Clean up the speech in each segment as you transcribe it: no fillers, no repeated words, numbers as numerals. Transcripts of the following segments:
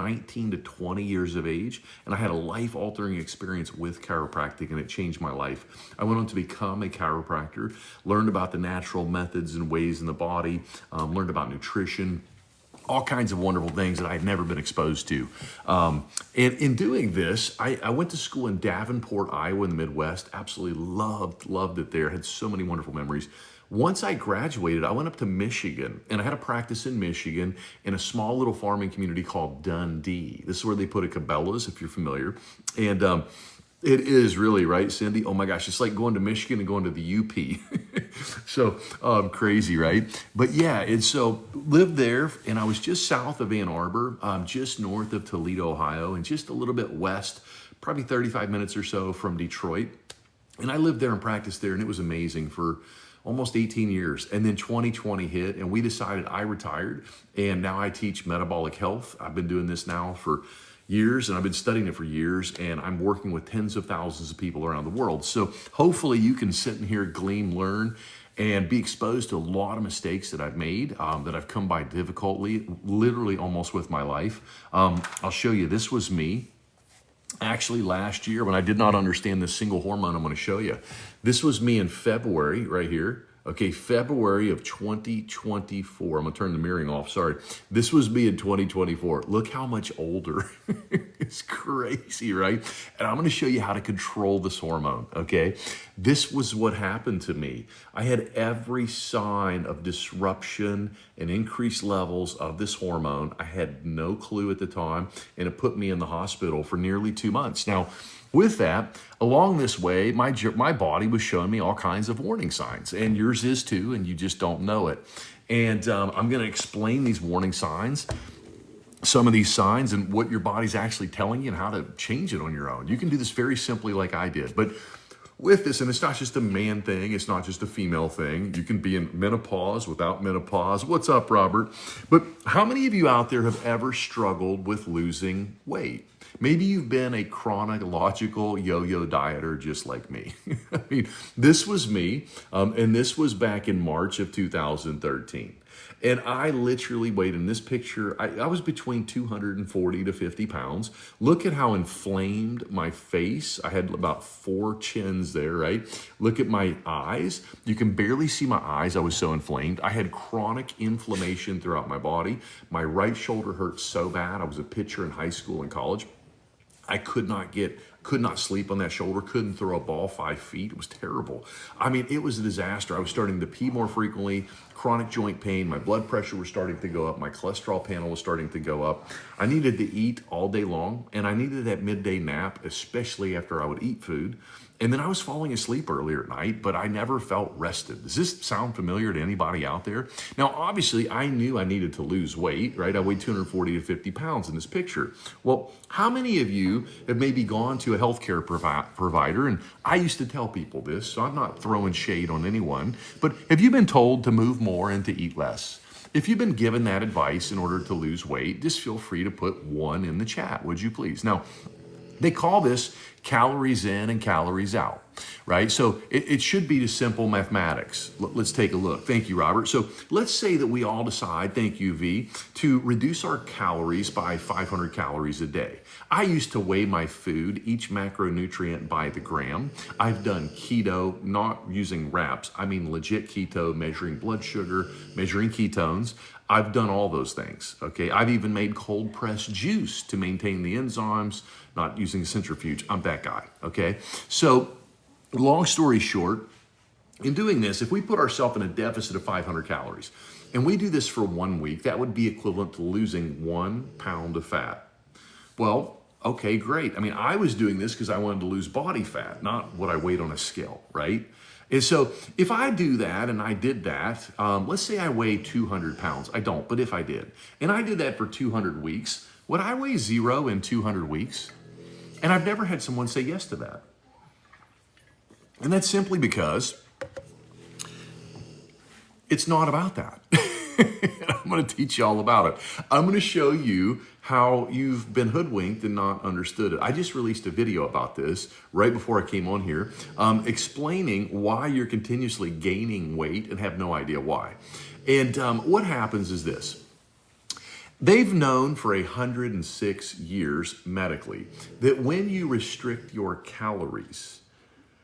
19 to 20 years of age, and I had a life-altering experience with chiropractic, and it changed my life. I went on to become a chiropractor, learned about the natural methods and ways in the body, learned about nutrition, all kinds of wonderful things that I had never been exposed to. And in doing this, I went to school in Davenport, Iowa in the Midwest. Absolutely loved it there. Had so many wonderful memories. Once I graduated, I went up to Michigan, and I had a practice in Michigan in a small little farming community called Dundee. This is where they put a Cabela's, if you're familiar. And it is really, right, Cindy? Oh my gosh, it's like going to Michigan and going to the UP. So crazy, right? But yeah, and so lived there, and I was just south of Ann Arbor, just north of Toledo, Ohio, and just a little bit west, probably 35 minutes or so from Detroit. And I lived there and practiced there, and it was amazing for almost 18 years. And then 2020 hit, and we decided I retired, and now I teach metabolic health. I've been doing this now for years, and I've been studying it for years, and I'm working with tens of thousands of people around the world. So hopefully you can sit in here, glean, learn, and be exposed to a lot of mistakes that I've made, that I've come by difficultly, literally almost with my life. I'll show you, this was me. Actually, last year, when I did not understand this single hormone I'm going to show you, this was me in February, right here. Okay, February of 2024. I'm going to turn the mirroring off. Sorry. This was me in 2024. Look how much older. It's crazy, right? And I'm going to show you how to control this hormone, okay? This was what happened to me. I had every sign of disruption and increased levels of this hormone. I had no clue at the time, and it put me in the hospital for nearly 2 months. Now, with that, along this way, my body was showing me all kinds of warning signs, and yours is too, and you just don't know it. And I'm going to explain these warning signs, some of these signs, and what your body's actually telling you and how to change it on your own. You can do this very simply like I did. But with this, and it's not just a man thing, it's not just a female thing. You can be in menopause, without menopause. What's up, Robert? But how many of you out there have ever struggled with losing weight? Maybe you've been a chronological yo-yo dieter just like me. I mean, this was me, and this was back in March of 2013. And I literally weighed, in this picture, I was between 240 to 50 pounds. Look at how inflamed my face. I had about 4 chins there, right? Look at my eyes. You can barely see my eyes. I was so inflamed. I had chronic inflammation throughout my body. My right shoulder hurt so bad. I was a pitcher in high school and college. I could not sleep on that shoulder, couldn't throw a ball 5 feet. It was terrible. I mean, it was a disaster. I was starting to pee more frequently, chronic joint pain. My blood pressure was starting to go up. My cholesterol panel was starting to go up. I needed to eat all day long, and I needed that midday nap, especially after I would eat food. And then I was falling asleep earlier at night, but I never felt rested. Does this sound familiar to anybody out there? Now, obviously, I knew I needed to lose weight, right? I weighed 240 to 50 pounds in this picture. Well, how many of you have maybe gone to a healthcare provider? And I used to tell people this, so I'm not throwing shade on anyone, but have you been told to move more and to eat less? If you've been given that advice in order to lose weight, just feel free to put 1 in the chat, would you please? Now, they call this calories in and calories out, right? So it should be just simple mathematics. Let's take a look. Thank you, Robert. So let's say that we all decide, thank you, V, to reduce our calories by 500 calories a day. I used to weigh my food, each macronutrient by the gram. I've done keto, not using wraps. I mean legit keto, measuring blood sugar, measuring ketones. I've done all those things, okay? I've even made cold pressed juice to maintain the enzymes, not using a centrifuge. I'm that guy, okay? So long story short, in doing this, if we put ourselves in a deficit of 500 calories, and we do this for 1 week, that would be equivalent to losing 1 pound of fat. Well, okay, great. I mean, I was doing this because I wanted to lose body fat, not what I weighed on a scale, right? And so if I do that, and I did that, let's say I weigh 200 pounds. I don't, but if I did, and I did that for 200 weeks, would I weigh 0 in 200 weeks? And I've never had someone say yes to that. And that's simply because it's not about that. I'm going to teach you all about it. I'm going to show you how you've been hoodwinked and not understood it. I just released a video about this right before I came on here, explaining why you're continuously gaining weight and have no idea why. And what happens is this. They've known for 106 years medically that when you restrict your calories,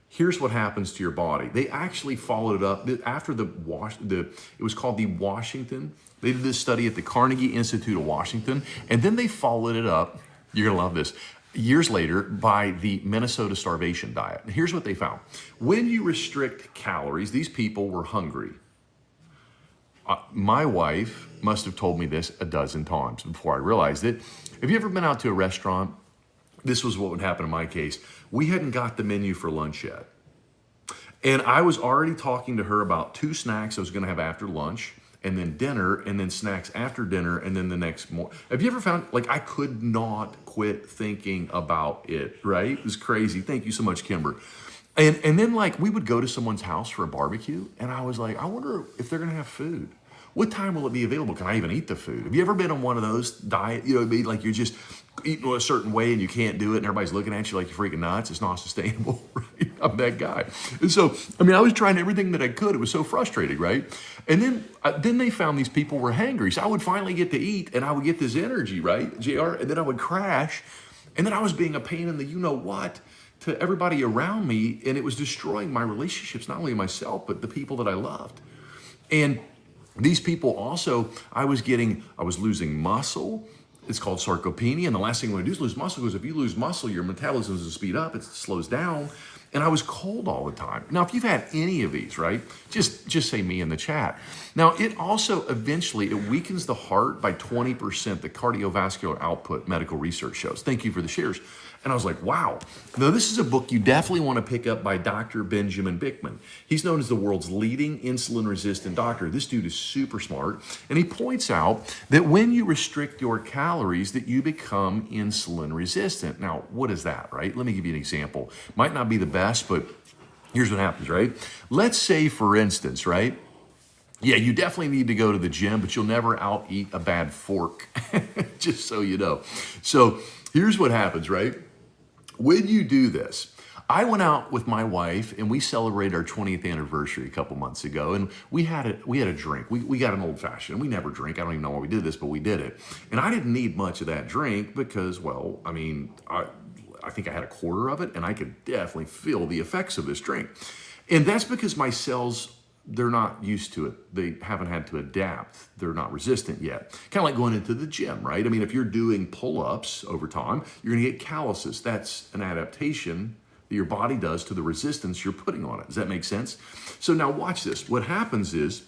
here's what happens to your body. They actually followed it up after it was called the Washington. They did this study at the Carnegie Institute of Washington, and then they followed it up, you're gonna love this, years later by the Minnesota starvation diet. And here's what they found. When you restrict calories, these people were hungry. My wife must have told me this a dozen times before I realized it. Have you ever been out to a restaurant? This was what would happen in my case. We hadn't got the menu for lunch yet. And I was already talking to her about 2 snacks I was gonna have after lunch, and then dinner, and then snacks after dinner, and then the next morning. Have you ever found, like, I could not quit thinking about it, right? It was crazy. Thank you so much, Kimber. And then, like, we would go to someone's house for a barbecue, and I was like, I wonder if they're gonna have food. What time will it be available? Can I even eat the food? Have you ever been on one of those diet, like you're just eating a certain way and you can't do it and everybody's looking at you like you're freaking nuts? It's not sustainable, right? I'm that guy. And so, I was trying everything that I could. It was so frustrating, right? And then they found these people were hangry. So I would finally get to eat and I would get this energy, right, JR? And then I would crash. And then I was being a pain in the you-know-what to everybody around me. And it was destroying my relationships, not only myself, but the people that I loved. And these people also, I was losing muscle. It's called sarcopenia. And the last thing you want to do is lose muscle, because if you lose muscle, your metabolism doesn't speed up, it slows down. And I was cold all the time. Now, if you've had any of these, right, just say me in the chat. Now, it also eventually, it weakens the heart by 20%, the cardiovascular output medical research shows. Thank you for the shares. And I was like, wow. Now, this is a book you definitely want to pick up by Dr. Benjamin Bickman. He's known as the world's leading insulin-resistant doctor. This dude is super smart. And he points out that when you restrict your calories, that you become insulin-resistant. Now, what is that, right? Let me give you an example. Might not be the best, but here's what happens, right? Let's say, for instance, right? Yeah, you definitely need to go to the gym, but you'll never out-eat a bad fork, just so you know. So here's what happens, right? When you do this, I went out with my wife and we celebrated our 20th anniversary a couple months ago, and we had a drink. We got an old fashioned. We never drink. I don't even know why we did this, but we did it. And I didn't need much of that drink because, well, I think I had a quarter of it, and I could definitely feel the effects of this drink. And that's because my cells, they're not used to it. They haven't had to adapt. They're not resistant yet. Kind of like going into the gym, right? If you're doing pull-ups over time, you're gonna get calluses. That's an adaptation that your body does to the resistance you're putting on it. Does that make sense? So now watch this. What happens is,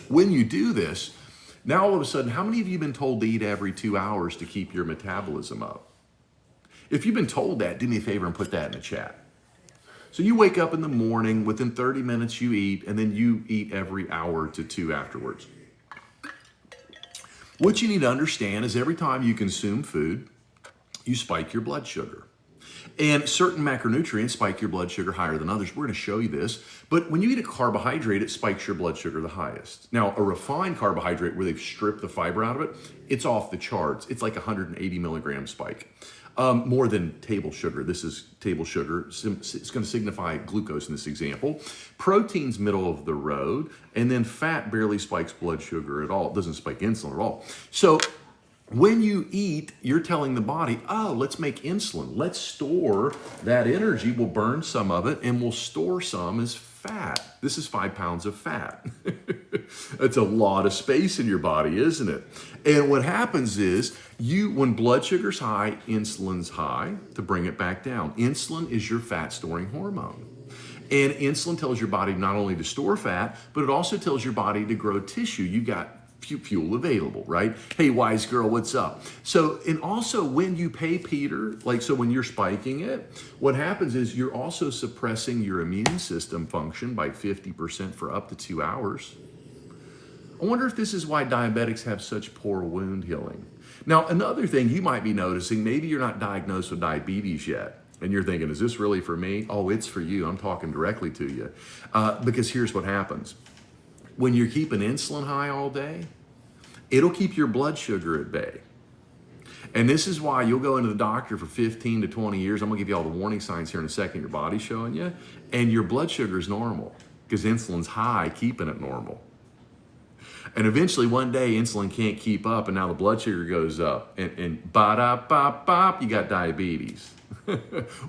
when you do this, now all of a sudden, how many of you have been told to eat every 2 hours to keep your metabolism up? If you've been told that, do me a favor and put that in the chat. So you wake up in the morning, within 30 minutes you eat, and then you eat every hour to 2 afterwards. What you need to understand is every time you consume food, you spike your blood sugar. And certain macronutrients spike your blood sugar higher than others. We're going to show you this. But when you eat a carbohydrate, it spikes your blood sugar the highest. Now, a refined carbohydrate where they've stripped the fiber out of it, it's off the charts. It's like 180 milligram spike. More than table sugar. This is table sugar. It's going to signify glucose in this example. Protein's middle of the road, and then fat barely spikes blood sugar at all. It doesn't spike insulin at all. So when you eat, you're telling the body, oh, let's make insulin. Let's store that energy. We'll burn some of it, and we'll store some as fat. This is 5 pounds of fat. That's a lot of space in your body, isn't it? And what happens is, when blood sugar's high, insulin's high to bring it back down. Insulin is your fat storing hormone. And insulin tells your body not only to store fat, but it also tells your body to grow tissue. You got fuel available, right? Hey, wise girl, what's up? So, and also when you pay Peter, so when you're spiking it, what happens is you're also suppressing your immune system function by 50% for up to 2 hours. I wonder if this is why diabetics have such poor wound healing. Now, another thing you might be noticing, maybe you're not diagnosed with diabetes yet, and you're thinking, is this really for me? Oh, it's for you. I'm talking directly to you. Because here's what happens. When you're keeping insulin high all day, it'll keep your blood sugar at bay. And this is why you'll go into the doctor for 15 to 20 years. I'm gonna give you all the warning signs here in a second, your body's showing you, and your blood sugar is normal because insulin's high, keeping it normal. And eventually one day insulin can't keep up and now the blood sugar goes up and ba-da-bop-bop, you got diabetes.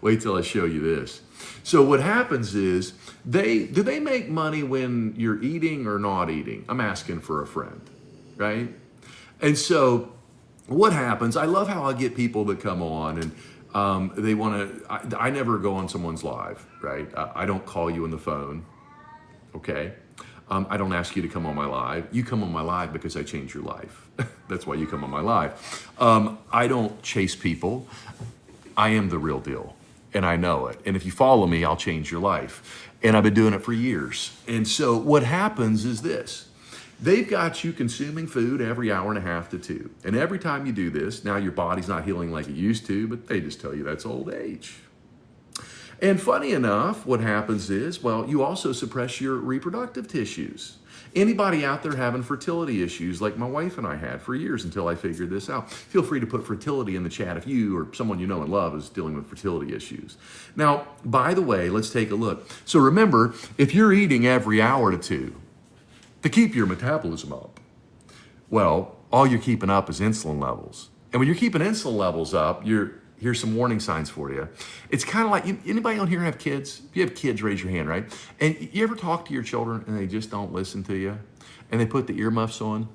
Wait till I show you this. So what happens is, do they make money when you're eating or not eating? I'm asking for a friend, right? And so what happens, I love how I get people that come on and they want to, I never go on someone's live, right? I don't call you on the phone, okay? I don't ask you to come on my live. You come on my live because I changed your life. That's why you come on my live. I don't chase people. I am the real deal, and I know it. And if you follow me, I'll change your life. And I've been doing it for years. And so what happens is this. They've got you consuming food every hour and a half to 2. And every time you do this, now your body's not healing like it used to, but they just tell you that's old age. And funny enough, what happens is, well, you also suppress your reproductive tissues. Anybody out there having fertility issues like my wife and I had for years until I figured this out, feel free to put fertility in the chat if you or someone you know and love is dealing with fertility issues. Now, by the way, let's take a look. So remember, if you're eating every hour to 2 to keep your metabolism up, well, all you're keeping up is insulin levels. And when you're keeping insulin levels up, here's some warning signs for you. It's kind of like, anybody on here have kids? If you have kids, raise your hand, right? And you ever talk to your children and they just don't listen to you? And they put the earmuffs on?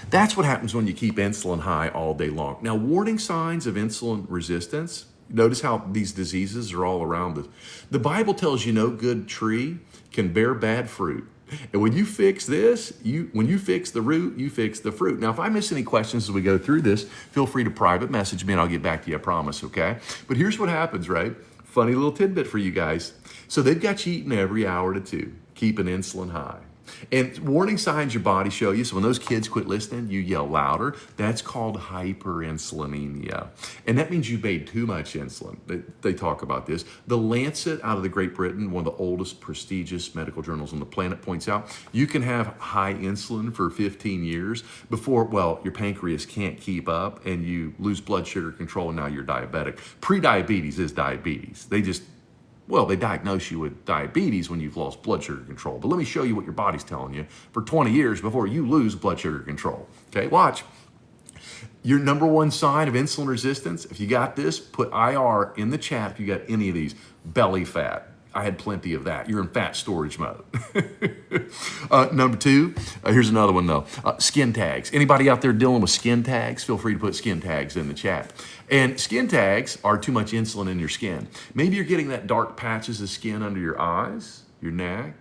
That's what happens when you keep insulin high all day long. Now, warning signs of insulin resistance, notice how these diseases are all around us. The Bible tells you no good tree can bear bad fruit. And when you fix this, when you fix the root, you fix the fruit. Now, if I miss any questions as we go through this, feel free to private message me and I'll get back to you, I promise, okay? But here's what happens, right? Funny little tidbit for you guys. So they've got you eating every hour to 2, keeping insulin high. And warning signs your body show you. So when those kids quit listening, you yell louder. That's called hyperinsulinemia. And that means you made too much insulin. They talk about this. The Lancet out of the Great Britain, one of the oldest prestigious medical journals on the planet, points out you can have high insulin for 15 years before, well, your pancreas can't keep up and you lose blood sugar control and now you're diabetic. Prediabetes is diabetes. They diagnose you with diabetes when you've lost blood sugar control. But let me show you what your body's telling you for 20 years before you lose blood sugar control. Okay, watch. Your number one sign of insulin resistance, if you got this, put IR in the chat if you got any of these. Belly fat. I had plenty of that. You're in fat storage mode. Number 2, here's another one though. Skin tags. Anybody out there dealing with skin tags? Feel free to put skin tags in the chat. And skin tags are too much insulin in your skin. Maybe you're getting that dark patches of skin under your eyes, your neck,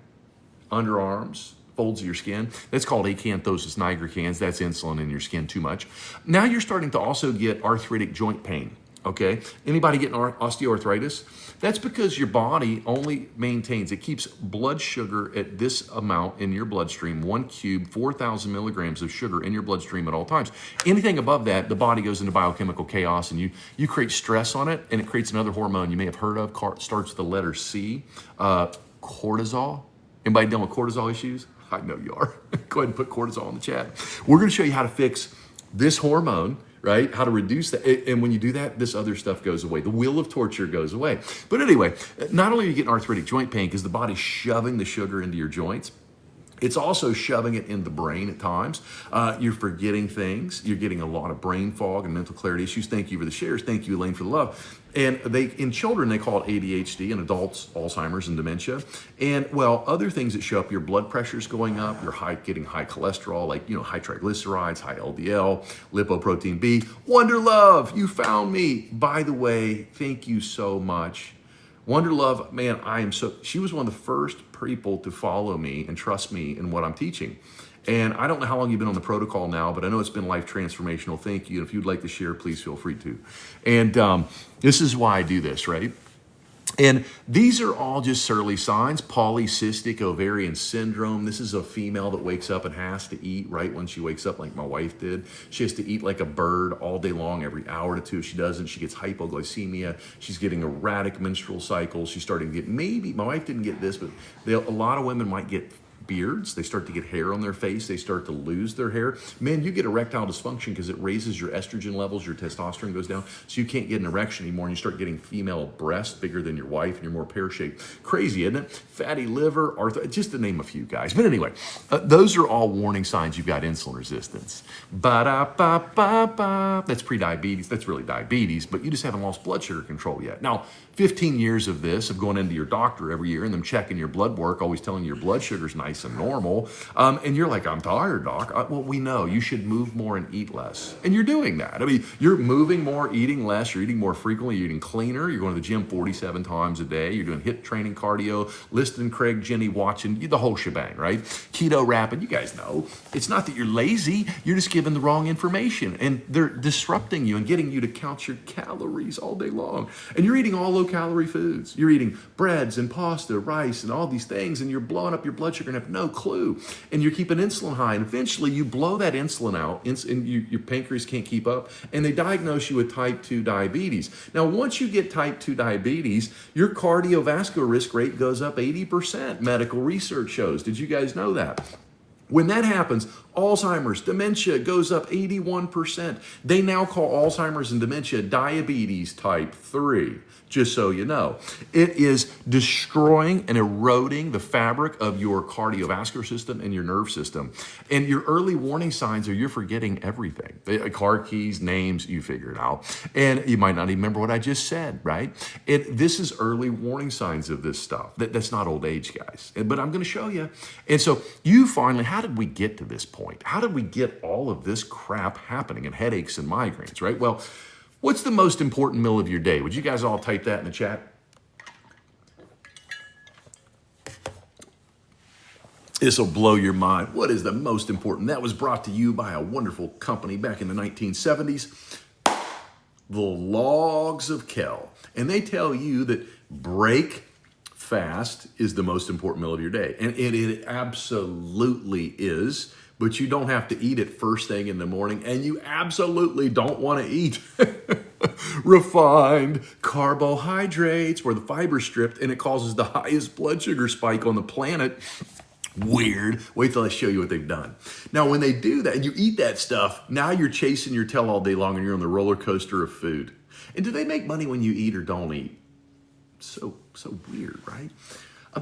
underarms, folds of your skin. That's called acanthosis nigricans. That's insulin in your skin too much. Now you're starting to also get arthritic joint pain. Okay, anybody getting osteoarthritis? That's because your body only maintains, it keeps blood sugar at this amount in your bloodstream, 1 cube, 4,000 milligrams of sugar in your bloodstream at all times. Anything above that, the body goes into biochemical chaos and you create stress on it and it creates another hormone you may have heard of, starts with the letter C, cortisol. Anybody dealing with cortisol issues? I know you are. Go ahead and put cortisol in the chat. We're gonna show you how to fix this hormone, right? How to reduce that. And when you do that, this other stuff goes away. The wheel of torture goes away. But anyway, not only are you getting arthritic joint pain because the body's shoving the sugar into your joints, it's also shoving it in the brain at times. You're forgetting things. You're getting a lot of brain fog and mental clarity issues. Thank you for the shares. Thank you, Elaine, for the love. And in children, they call it ADHD, in adults, Alzheimer's and dementia. And well, other things that show up, your blood pressure's going up, you're getting high cholesterol, like, high triglycerides, high LDL, lipoprotein B. Wonder Love, you found me. By the way, thank you so much. Wonder Love, man, she was one of the first people to follow me and trust me in what I'm teaching. And I don't know how long you've been on the protocol now, but I know it's been life transformational. Thank you. And if you'd like to share, please feel free to. And this is why I do this, right? And these are all just early signs. Polycystic ovarian syndrome. This is a female that wakes up and has to eat right when she wakes up, like my wife did. She has to eat like a bird all day long, every hour to 2. If she doesn't, she gets hypoglycemia. She's getting erratic menstrual cycles. She's starting to get, maybe, my wife didn't get this, but a lot of women might get beards. They start to get hair on their face. They start to lose their hair. Man, you get erectile dysfunction because it raises your estrogen levels. Your testosterone goes down. So you can't get an erection anymore. And you start getting female breasts bigger than your wife and you're more pear-shaped. Crazy, isn't it? Fatty liver, just to name a few, guys. But anyway, those are all warning signs you've got insulin resistance. Ba-da-ba-ba-ba. That's pre-diabetes. That's really diabetes, but you just haven't lost blood sugar control yet. Now, 15 years of this, of going into your doctor every year and them checking your blood work, always telling you your blood sugar's nice and normal, and you're like, I'm tired, doc. Well, we know you should move more and eat less. And you're doing that. I mean, you're moving more, eating less, you're eating more frequently, you're eating cleaner, you're going to the gym 47 times a day, you're doing HIIT training, cardio, listening, Craig, Jenny, watching, the whole shebang, right? Keto, rapid, you guys know. It's not that you're lazy, you're just given the wrong information, and they're disrupting you and getting you to count your calories all day long. And you're eating all low-calorie foods. You're eating breads and pasta, rice, and all these things, and you're blowing up your blood sugar and have no clue. And you're keeping insulin high, and eventually you blow that insulin out, and your pancreas can't keep up, and they diagnose you with type 2 diabetes. Now, once you get type 2 diabetes, your cardiovascular risk rate goes up 80%, medical research shows. Did you guys know that? When that happens, Alzheimer's, dementia goes up 81%. They now call Alzheimer's and dementia diabetes type 3, just so you know. It is destroying and eroding the fabric of your cardiovascular system and your nerve system. And your early warning signs are you're forgetting everything. Car keys, names, you figure it out. And you might not even remember what I just said, right? This is early warning signs of this stuff. That's not old age, guys. But I'm going to show you. And so you finally, how did we get to this point? How did we get all of this crap happening and headaches and migraines, right? Well, what's the most important meal of your day? Would you guys all type that in the chat? This will blow your mind. What is the most important? That was brought to you by a wonderful company back in the 1970s, the Logs of Kell. And they tell you that break fast is the most important meal of your day. And it absolutely is. But you don't have to eat it first thing in the morning, and you absolutely don't want to eat refined carbohydrates where the fiber's stripped and it causes the highest blood sugar spike on the planet. Weird. Wait till I show you what they've done. Now, when they do that and you eat that stuff, now you're chasing your tail all day long and you're on the roller coaster of food. And do they make money when you eat or don't eat? So weird, right?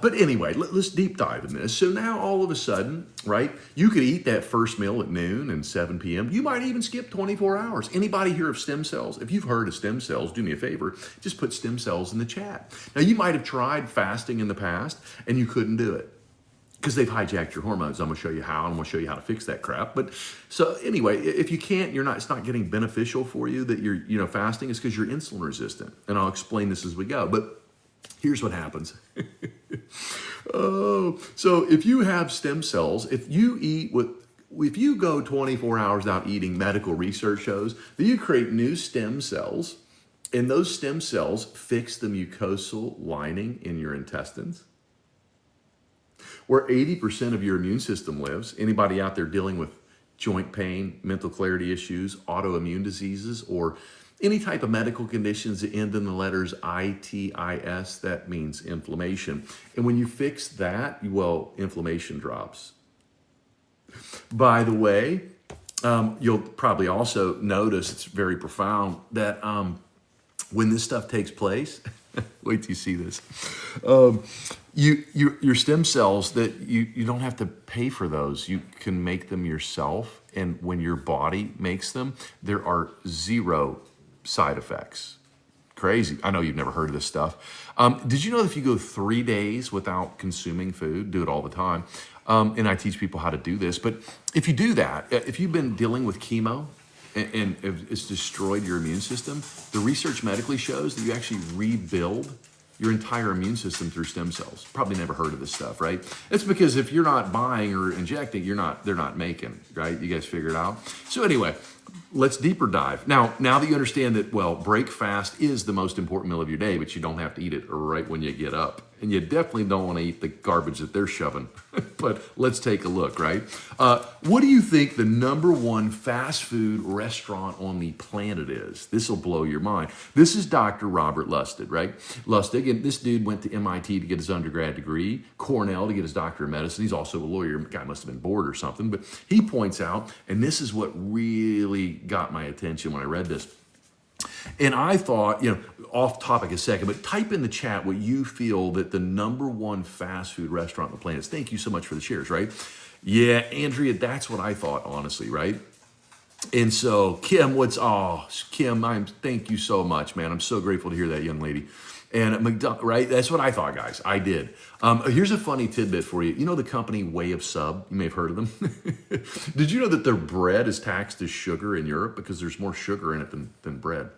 But anyway, let's deep dive in this. So now all of a sudden, right, you could eat that first meal at noon and 7 p.m. You might even skip 24 hours. Anybody hear of stem cells? If you've heard of stem cells, do me a favor, just put stem cells in the chat. Now, you might have tried fasting in the past and you couldn't do it because they've hijacked your hormones. I'm going to show you how, and I'm going to show you how to fix that crap. But so anyway, if you can't, it's not getting beneficial for you that you're fasting. It's because you're insulin resistant. And I'll explain this as we go. But here's what happens. So if you have stem cells, if you go 24 hours without eating, medical research shows that you create new stem cells, and those stem cells fix the mucosal lining in your intestines, where 80% of your immune system lives. Anybody out there dealing with joint pain, mental clarity issues, autoimmune diseases, or any type of medical conditions that end in the letters ITIS, that means inflammation. And when you fix that, inflammation drops. By the way, you'll probably also notice, it's very profound, that when this stuff takes place, wait till you see this, your stem cells, that you don't have to pay for those. You can make them yourself. And when your body makes them, there are zero side effects. Crazy. I know you've never heard of this stuff. Did you know that if you go 3 days without consuming food, do it all the time, and I teach people how to do this, but if you do that, if you've been dealing with chemo and it's destroyed your immune system, the research medically shows that you actually rebuild your entire immune system through stem cells. Probably never heard of this stuff, right? It's because if you're not buying or injecting, they're not making, right? You guys figure it out. So anyway, let's deeper dive. Now that you understand that, well, break fast is the most important meal of your day, but you don't have to eat it right when you get up. And you definitely don't want to eat the garbage that they're shoving. But let's take a look, right? What do you think the number one fast food restaurant on the planet is? This will blow your mind. This is Dr. Robert Lustig, right? Lustig, and this dude went to MIT to get his undergrad degree, Cornell to get his doctorate of medicine. He's also a lawyer. Guy must have been bored or something. But he points out, and this is what really got my attention when I read this. And I thought, off topic a second, but type in the chat what you feel that the number one fast food restaurant on the planet is. Thank you so much for the shares, right? Yeah, Andrea, that's what I thought, honestly, right? And so, Kim, Kim, thank you so much, man. I'm so grateful to hear that, young lady. And right, that's what I thought, guys. I did. Here's a funny tidbit for you. You know the company Way of Sub? You may have heard of them. Did you know that their bread is taxed as sugar in Europe because there's more sugar in it than bread?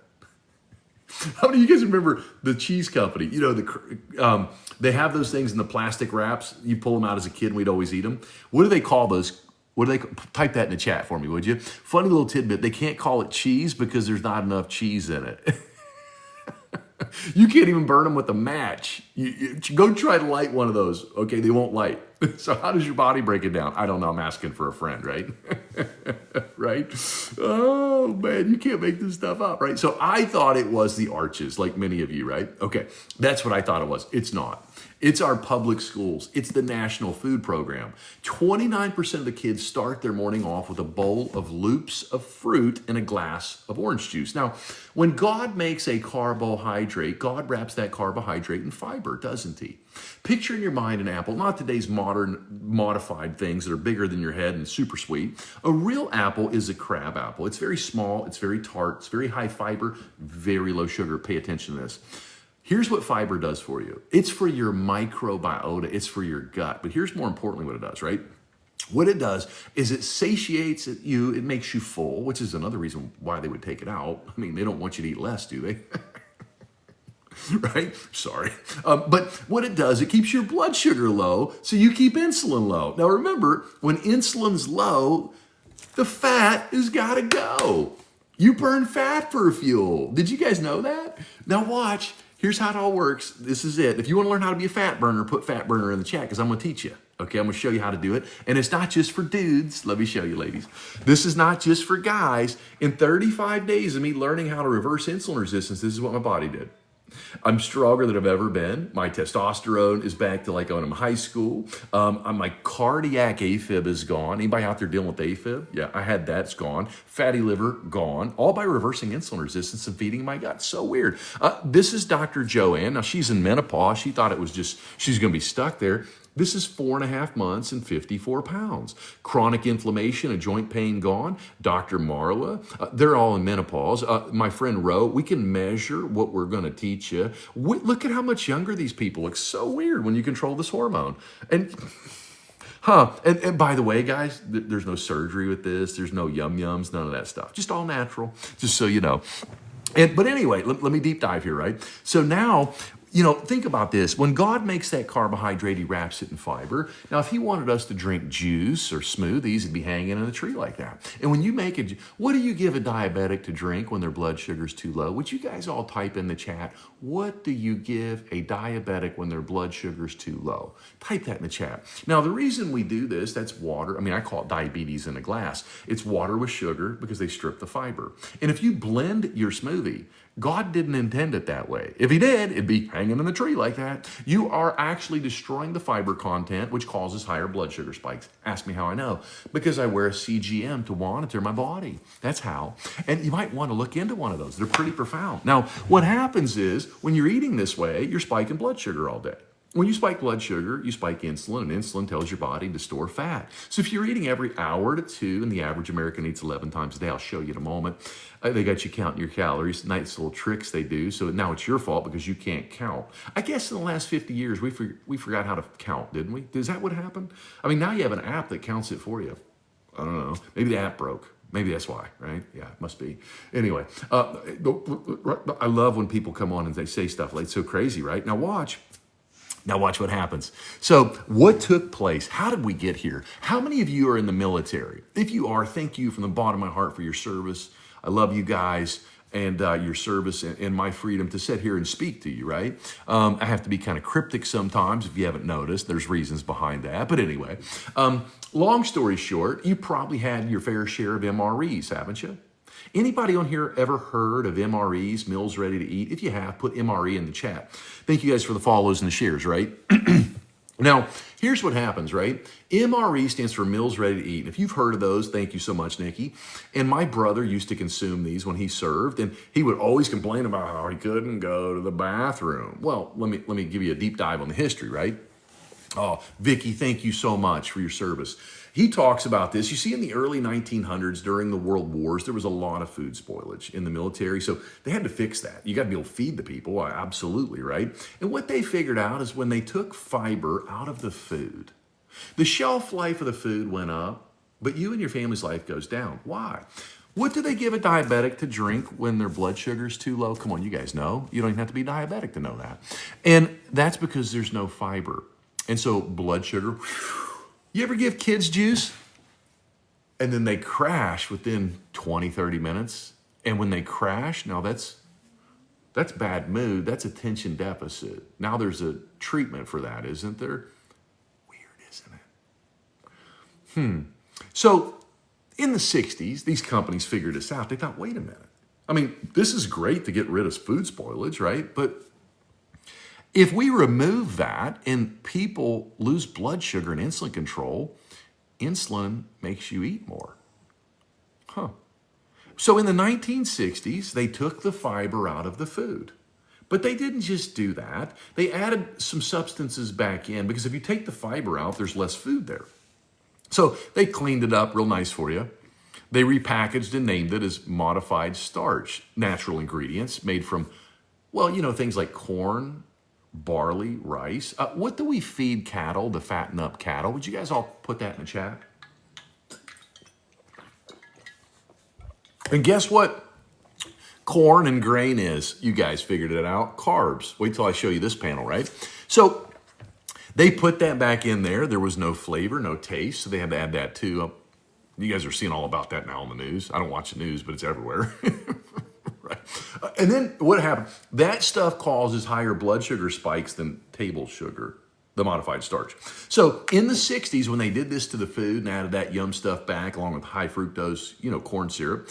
How many of you guys remember the cheese company? They have those things in the plastic wraps. You pull them out as a kid and we'd always eat them. What do they call those? Type that in the chat for me, would you? Funny little tidbit. They can't call it cheese because there's not enough cheese in it. You can't even burn them with a match. You go try to light one of those. Okay, they won't light. So how does your body break it down? I don't know. I'm asking for a friend, right? Right? Oh, man, you can't make this stuff up, right? So I thought it was the Arches, like many of you, right? Okay, that's what I thought it was. It's not. It's our public schools. It's the National Food Program. 29% of the kids start their morning off with a bowl of loops of fruit and a glass of orange juice. Now, when God makes a carbohydrate, God wraps that carbohydrate in fiber, doesn't he? Picture in your mind an apple, not today's modern modified things that are bigger than your head and super sweet. A real apple is a crab apple. It's very small, it's very tart, it's very high fiber, very low sugar. Pay attention to this. Here's what fiber does for you. It's for your microbiota. It's for your gut. But here's more importantly what it does, right? What it does is it satiates you. It makes you full, which is another reason why they would take it out. I mean, they don't want you to eat less, do they? Right? Sorry. But what it does, it keeps your blood sugar low, so you keep insulin low. Now remember, when insulin's low, the fat has got to go. You burn fat for fuel. Did you guys know that? Now watch. Here's how it all works. This is it. If you want to learn how to be a fat burner, put fat burner in the chat because I'm going to teach you. Okay, I'm going to show you how to do it. And it's not just for dudes. Let me show you, ladies. This is not just for guys. In 35 days of me learning how to reverse insulin resistance, this is what my body did. I'm stronger than I've ever been. My testosterone is back to like when I'm in high school. My cardiac AFib is gone. Anybody out there dealing with AFib? Yeah, I had that. It's gone. Fatty liver, gone. All by reversing insulin resistance and feeding my gut. So weird. This is Dr. Joanne. Now, she's in menopause. She thought it was just, she's going to be stuck there. This is 4.5 months and 54 pounds. Chronic inflammation and joint pain gone. Dr. Marla, they're all in menopause. My friend Ro, we can measure what we're going to teach you. Look at how much younger these people look. So weird when you control this hormone. And by the way, guys, there's no surgery with this. There's no yum-yums, none of that stuff. Just all natural, just so you know. But anyway, let me deep dive here, right? So now, think about this. When God makes that carbohydrate, he wraps it in fiber. Now, if he wanted us to drink juice or smoothies, it'd be hanging in a tree like that. And when you make it, what do you give a diabetic to drink when their blood sugar's too low? Would you guys all type in the chat, what do you give a diabetic when their blood sugar's too low? Type that in the chat. Now, the reason we do this, that's water. I mean, I call it diabetes in a glass. It's water with sugar because they strip the fiber. And if you blend your smoothie, God didn't intend it that way. If he did, it'd be hanging in the tree like that. You are actually destroying the fiber content, which causes higher blood sugar spikes. Ask me how I know. Because I wear a CGM to monitor my body. That's how. And you might want to look into one of those. They're pretty profound. Now, what happens is when you're eating this way, you're spiking blood sugar all day. When you spike blood sugar, you spike insulin, and insulin tells your body to store fat. So if you're eating every hour to two, and the average American eats 11 times a day, I'll show you in a moment, they got you counting your calories, nice little tricks they do, so now it's your fault because you can't count. I guess in the last 50 years, we forgot how to count, didn't we? Is that what happened? I mean, now you have an app that counts it for you. I don't know. Maybe the app broke. Maybe that's why, right? Yeah, it must be. Anyway, I love when people come on and they say stuff like, it's so crazy, right? Now watch what happens. So what took place? How did we get here? How many of you are in the military? If you are, thank you from the bottom of my heart for your service. I love you guys and your service and my freedom to sit here and speak to you, right? I have to be kind of cryptic sometimes, if you haven't noticed. There's reasons behind that. But anyway, long story short, you probably had your fair share of MREs, haven't you? Anybody on here ever heard of MREs, meals ready to eat? If you have, put MRE in the chat. Thank you guys for the follows and the shares, right? Now, here's what happens, right? MRE stands for meals ready to eat. And if you've heard of those, thank you so much, Nikki. And my brother used to consume these when he served, and he would always complain about how he couldn't go to the bathroom. Well, let me give you a deep dive on the history, right? Oh, Vicky, thank you so much for your service. He talks about this. You see, in the early 1900s, during the World Wars, there was a lot of food spoilage in the military. So they had to fix that. You got to be able to feed the people. Absolutely, right? And what they figured out is when they took fiber out of the food, the shelf life of the food went up, but you and your family's life goes down. Why? What do they give a diabetic to drink when their blood sugar is too low? Come on, you guys know. You don't even have to be diabetic to know that. And that's because there's no fiber. And so blood sugar, you ever give kids juice and then they crash within 20, 30 minutes? And when they crash, now that's bad mood. That's attention deficit. Now there's a treatment for that, isn't there? Weird, isn't it? So in the 60s, these companies figured this out. They thought, wait a minute. I mean, this is great to get rid of food spoilage, right? But if we remove that and people lose blood sugar and insulin control, insulin makes you eat more. So in the 1960s, they took the fiber out of the food. But they didn't just do that. They added some substances back in because if you take the fiber out, there's less food there. So they cleaned it up real nice for you. They repackaged and named it as modified starch, natural ingredients made from, well, things like corn, barley, rice. What do we feed cattle to fatten up cattle? Would you guys all put that in the chat? And guess what corn and grain is? You guys figured it out. Carbs. Wait till I show you this panel, right? So they put that back in there. There was no flavor, no taste, so they had to add that too. You guys are seeing all about that now on the news. I don't watch the news, but it's everywhere. And then what happened? That stuff causes higher blood sugar spikes than table sugar, the modified starch. So in the 60s, when they did this to the food and added that yum stuff back along with high fructose, corn syrup,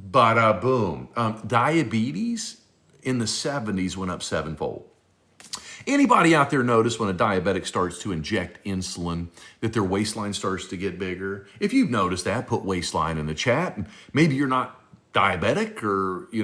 bada boom. Diabetes in the 70s went up 7-fold. Anybody out there notice when a diabetic starts to inject insulin that their waistline starts to get bigger? If you've noticed that, put waistline in the chat. And maybe you're not diabetic or, I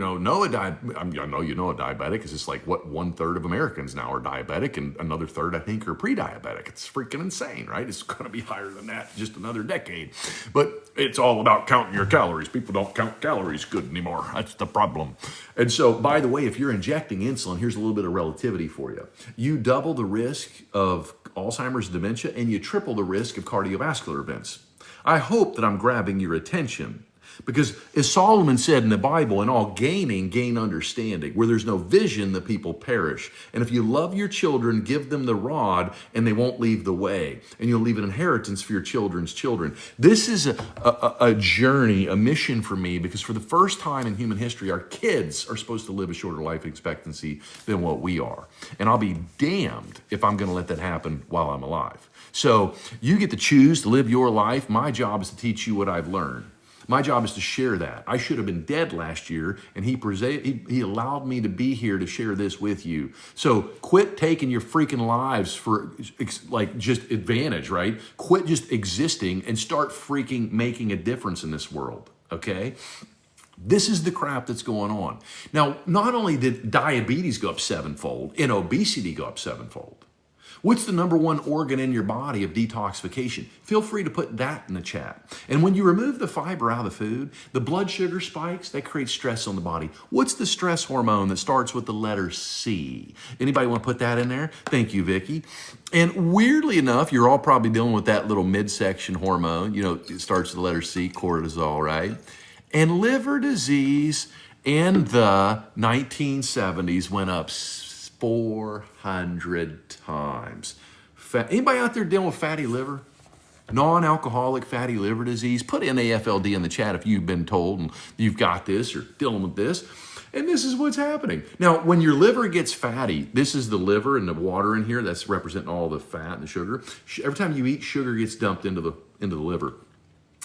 know you know a diabetic because it's like, 1/3 of Americans now are diabetic and another third, I think, are pre-diabetic. It's freaking insane, right? It's going to be higher than that just another decade. But it's all about counting your calories. People don't count calories good anymore. That's the problem. And so, by the way, if you're injecting insulin, here's a little bit of relativity for you. You double the risk of Alzheimer's, dementia, and you triple the risk of cardiovascular events. I hope that I'm grabbing your attention. Because as Solomon said in the Bible, in all gaining, gain understanding. Where there's no vision, the people perish. And if you love your children, give them the rod, and they won't leave the way. And you'll leave an inheritance for your children's children. This is a journey, a mission for me, because for the first time in human history, our kids are supposed to live a shorter life expectancy than what we are. And I'll be damned if I'm going to let that happen while I'm alive. So you get to choose to live your life. My job is to teach you what I've learned. My job is to share that. I should have been dead last year, and he allowed me to be here to share this with you. So quit taking your freaking lives for just advantage, right? Quit just existing and start freaking making a difference in this world, okay? This is the crap that's going on. Now, not only did diabetes go up 7-fold, and obesity go up 7-fold. What's the number one organ in your body of detoxification? Feel free to put that in the chat. And when you remove the fiber out of the food, the blood sugar spikes, that creates stress on the body. What's the stress hormone that starts with the letter C? Anybody want to put that in there? Thank you, Vicky. And weirdly enough, you're all probably dealing with that little midsection hormone. It starts with the letter C, cortisol, right? And liver disease in the 1970s went up 400 times. Anybody out there dealing with fatty liver? Non-alcoholic fatty liver disease. Put NAFLD in the chat if you've been told and you've got this or dealing with this. And this is what's happening. Now, when your liver gets fatty, this is the liver and the water in here. That's representing all the fat and the sugar. Every time you eat, sugar gets dumped into the liver.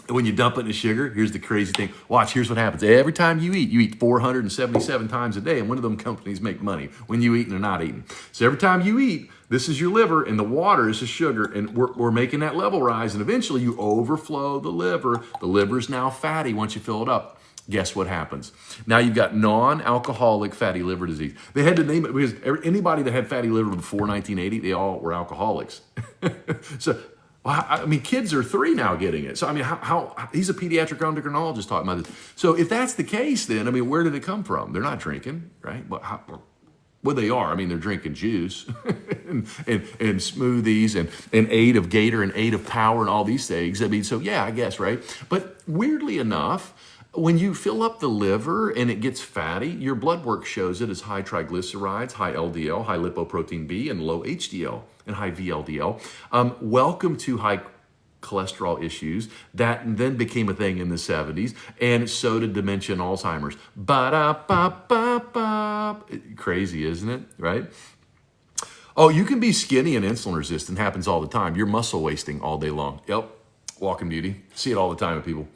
And when you dump it into sugar, here's the crazy thing. Watch, here's what happens. Every time you eat 477 times a day. And when do them companies make money? When you eat and they're not eating. So every time you eat, this is your liver, and the water is the sugar, and we're making that level rise, and eventually you overflow the liver. The liver's now fatty once you fill it up. Guess what happens? Now you've got non-alcoholic fatty liver disease. They had to name it because anybody that had fatty liver before 1980, they all were alcoholics. So, I mean, kids are 3 now getting it. So, I mean, how he's a pediatric endocrinologist talking about this. So if that's the case, then, I mean, where did it come from? They're not drinking, right? Well, they are. I mean, they're drinking juice and smoothies and 8 of Gator and 8 of Power and all these things. I mean, so yeah, I guess, right? But weirdly enough, when you fill up the liver and it gets fatty, your blood work shows it as high triglycerides, high LDL, high lipoprotein B, and low HDL and high VLDL. Welcome to high cholesterol issues. That then became a thing in the 70s, and so did dementia and Alzheimer's. Ba-da-ba-ba-ba. Crazy, isn't it? Right? Oh, you can be skinny and insulin resistant. Happens all the time. You're muscle wasting all day long. Yep. Walking beauty. See it all the time with people.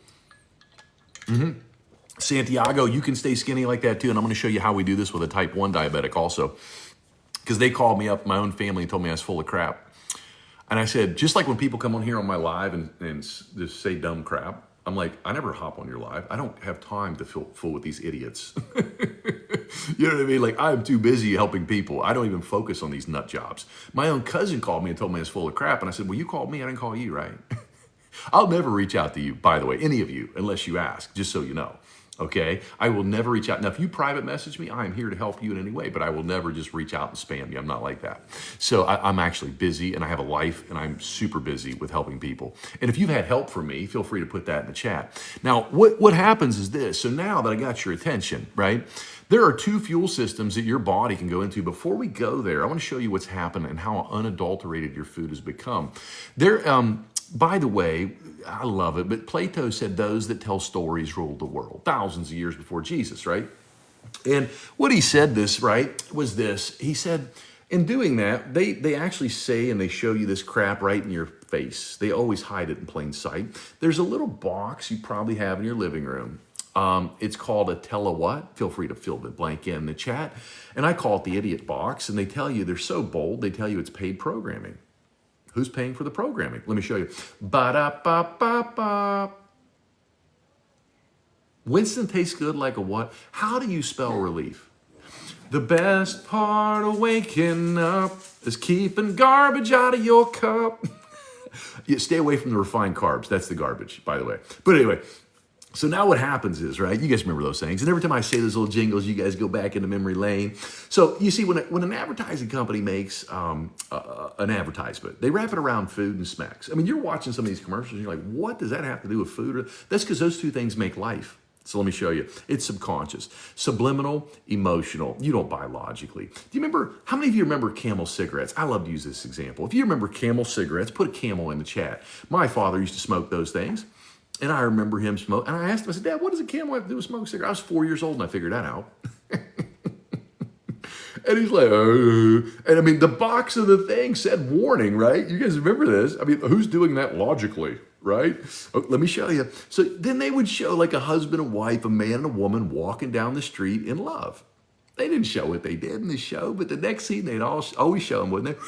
Santiago, you can stay skinny like that too. And I'm going to show you how we do this with a type 1 diabetic also. Because they called me up, my own family, and told me I was full of crap. And I said, just like when people come on here on my live and just say dumb crap, I'm like, I never hop on your live. I don't have time to fool with these idiots. You know what I mean? Like, I'm too busy helping people. I don't even focus on these nut jobs. My own cousin called me and told me I was full of crap. And I said, well, you called me. I didn't call you, right? I'll never reach out to you, by the way, any of you, unless you ask, just so you know. Okay? I will never reach out. Now, if you private message me, I am here to help you in any way, but I will never just reach out and spam you. I'm not like that. So I'm actually busy, and I have a life, and I'm super busy with helping people. And if you've had help from me, feel free to put that in the chat. Now, what happens is this. So now that I got your attention, right, there are 2 fuel systems that your body can go into. Before we go there, I want to show you what's happened and how unadulterated your food has become. By the way, I love it, but Plato said those that tell stories ruled the world thousands of years before Jesus, right? And what he said this, right, was this. He said, in doing that, they actually say and they show you this crap right in your face. They always hide it in plain sight. There's a little box you probably have in your living room. It's called a tell-a-what. Feel free to fill the blank in the chat. And I call it the idiot box. And they tell you, they're so bold, they tell you it's paid programming. Who's paying for the programming? Let me show you. Ba-da-ba-ba-ba. Winston tastes good like a what? How do you spell relief? The best part of waking up is keeping garbage out of your cup. You stay away from the refined carbs. That's the garbage, by the way. But anyway, so now what happens is, right, you guys remember those things. And every time I say those little jingles, you guys go back into memory lane. So you see, when an advertising company makes an advertisement, they wrap it around food and smacks. I mean, you're watching some of these commercials, and you're like, what does that have to do with food? That's because those 2 things make life. So let me show you. It's subconscious. Subliminal, emotional. You don't biologically. Do you remember, how many of you remember Camel cigarettes? I love to use this example. If you remember Camel cigarettes, put a Camel in the chat. My father used to smoke those things. And I remember him smoke. And I asked him, I said, Dad, what does a Camel have to do with smoking cigarettes? I was 4 years old and I figured that out. And he's like, and I mean, the box of the thing said warning, right? You guys remember this? I mean, who's doing that logically, right? Oh, let me show you. So then they would show like a husband and wife, a man and a woman walking down the street in love. They didn't show what they did in the show, but the next scene they'd always show them, wouldn't they?